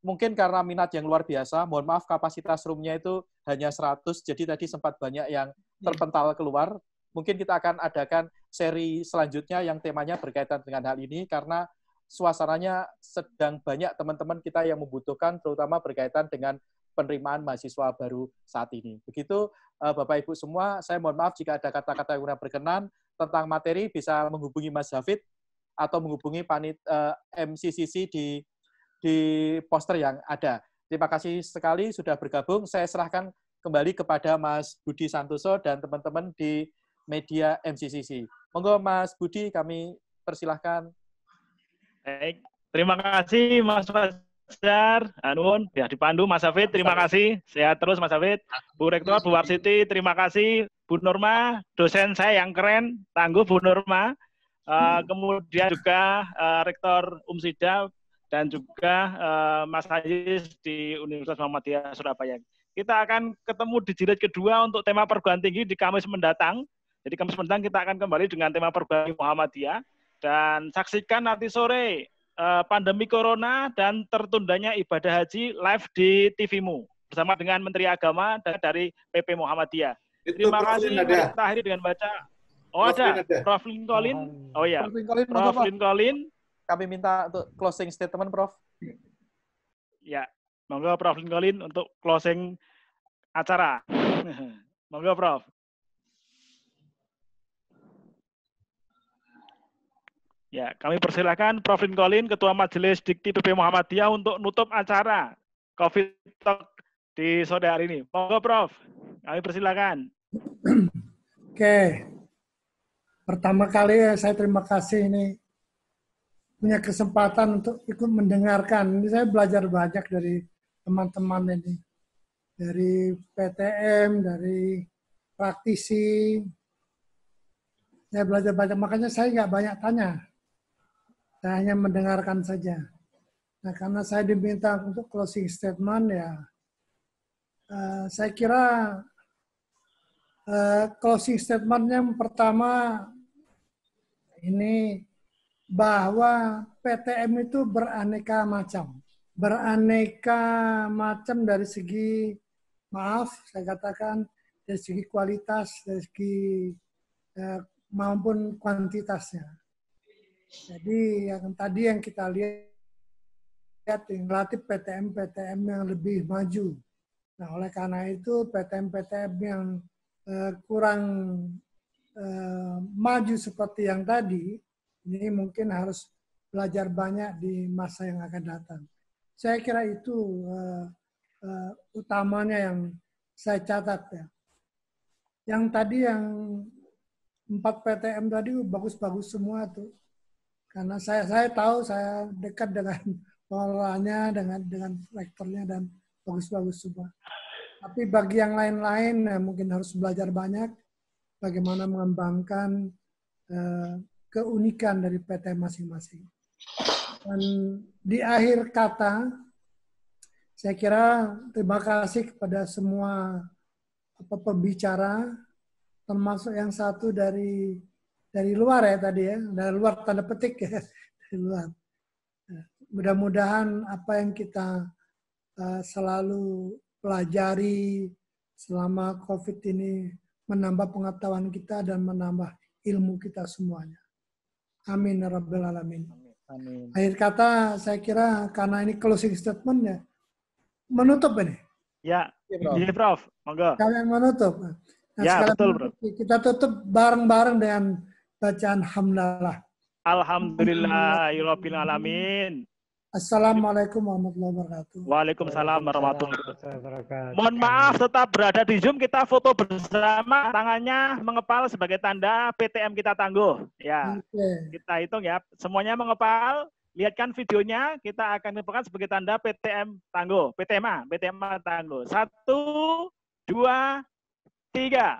Mungkin karena minat yang luar biasa, mohon maaf kapasitas room-nya itu hanya 100, jadi tadi sempat banyak yang terpental keluar. Mungkin kita akan adakan seri selanjutnya yang temanya berkaitan dengan hal ini, karena suasananya sedang banyak teman-teman kita yang membutuhkan, terutama berkaitan dengan penerimaan mahasiswa baru saat ini. Begitu Bapak Ibu semua, saya mohon maaf jika ada kata-kata yang kurang berkenan tentang materi, bisa menghubungi Mas Hafid atau menghubungi MCCC di poster yang ada. Terima kasih sekali sudah bergabung. Saya serahkan kembali kepada Mas Budi Santoso dan teman-teman di media MCCC. Monggo Mas Budi, kami persilahkan. Baik, terima kasih Mas Fajar, Anun, ya dipandu Mas Hafid, terima kasih. Sehat terus Mas Hafid. Bu Rektor, Bu Warsiti, terima kasih. Bu Norma, dosen saya yang keren, tangguh Bu Norma. Kemudian juga Rektor Umsida, dan juga Mas Aziz di Universitas Muhammadiyah Surabaya. Kita akan ketemu di jilid kedua untuk tema perguruan tinggi di Kamis mendatang. Jadi Kamis mendatang kita akan kembali dengan tema perguruan tinggi Muhammadiyah. Dan saksikan nanti sore pandemi Corona dan tertundanya ibadah haji live di TV-mu bersama dengan Menteri Agama dan dari PP Muhammadiyah. Terima kasih. Kita akhiri dengan baca Oh, Prof. Lin ada. ada. Prof. Lincoln. Oh ya. Prof. Lincoln, Prof. Lincoln. Kami minta untuk closing statement, Prof. Ya, monggo Prof. Lincoln untuk closing acara. Monggo, Prof. Ya, kami persilahkan Prof. Lincoln, Ketua Majelis Dikti PP Muhammadiyah untuk nutup acara COVID Talk di sore hari ini. Monggo, Prof. Kami persilahkan. Oke. Pertama kali saya terima kasih ini punya kesempatan untuk ikut mendengarkan. Ini saya belajar banyak dari teman-teman ini. Dari PTM, dari praktisi. Saya belajar banyak, makanya saya nggak banyak tanya. Saya hanya mendengarkan saja. Nah, karena saya diminta untuk closing statement, ya saya kira closing statement yang pertama ini bahwa PTM itu beraneka macam. Beraneka macam dari segi, maaf saya katakan, dari segi kualitas, dari segi maupun kuantitasnya. Jadi yang tadi yang kita lihat yang relatif PTM-PTM yang lebih maju. Nah, oleh karena itu PTM-PTM yang kurang maju seperti yang tadi, ini mungkin harus belajar banyak di masa yang akan datang. Saya kira itu utamanya yang saya catat ya. Yang tadi yang 4 PTM tadi bagus-bagus semua tuh. Karena saya tahu saya dekat dengan pengelolanya, dengan rektornya dan bagus-bagus semua. Tapi bagi yang lain-lain mungkin harus belajar banyak bagaimana mengembangkan keunikan dari PTM masing-masing. Dan di akhir kata, saya kira terima kasih kepada semua pembicara, termasuk yang satu dari luar ya tadi ya, dari luar tanda petik ya, dari luar. Mudah-mudahan apa yang kita selalu pelajari selama COVID ini menambah pengetahuan kita dan menambah ilmu kita semuanya. Amin ya rabbal alamin. Amin. Akhir kata saya kira karena ini closing statement ya, menutup ini. Ya, iya Prof. Monggo. Kalian menutup. Nah, ya, betul Prof. Kita tutup bareng-bareng dengan bacaan hamdalah. Alhamdulillahirabbil alamin. Assalamualaikum warahmatullahi wabarakatuh. Waalaikumsalam warahmatullahi wabarakatuh. Mohon maaf tetap berada di Zoom, kita foto bersama, tangannya mengepal sebagai tanda PTM kita tangguh. Ya, kita hitung ya, semuanya mengepal. Lihatkan videonya, kita akan menunjukkan sebagai tanda PTM tangguh, PTMA tangguh. 1, 2, 3.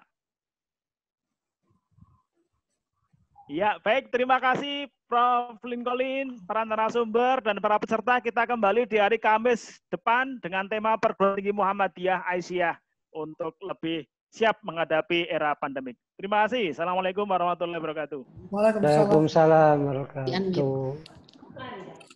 Ya, baik. Terima kasih Prof. Lincoln, para narasumber, dan para peserta. Kita kembali di hari Kamis depan dengan tema Perguruan Tinggi Muhammadiyah Aisyah untuk lebih siap menghadapi era pandemik. Terima kasih. Assalamualaikum warahmatullahi wabarakatuh. Waalaikumsalam warahmatullahi wabarakatuh.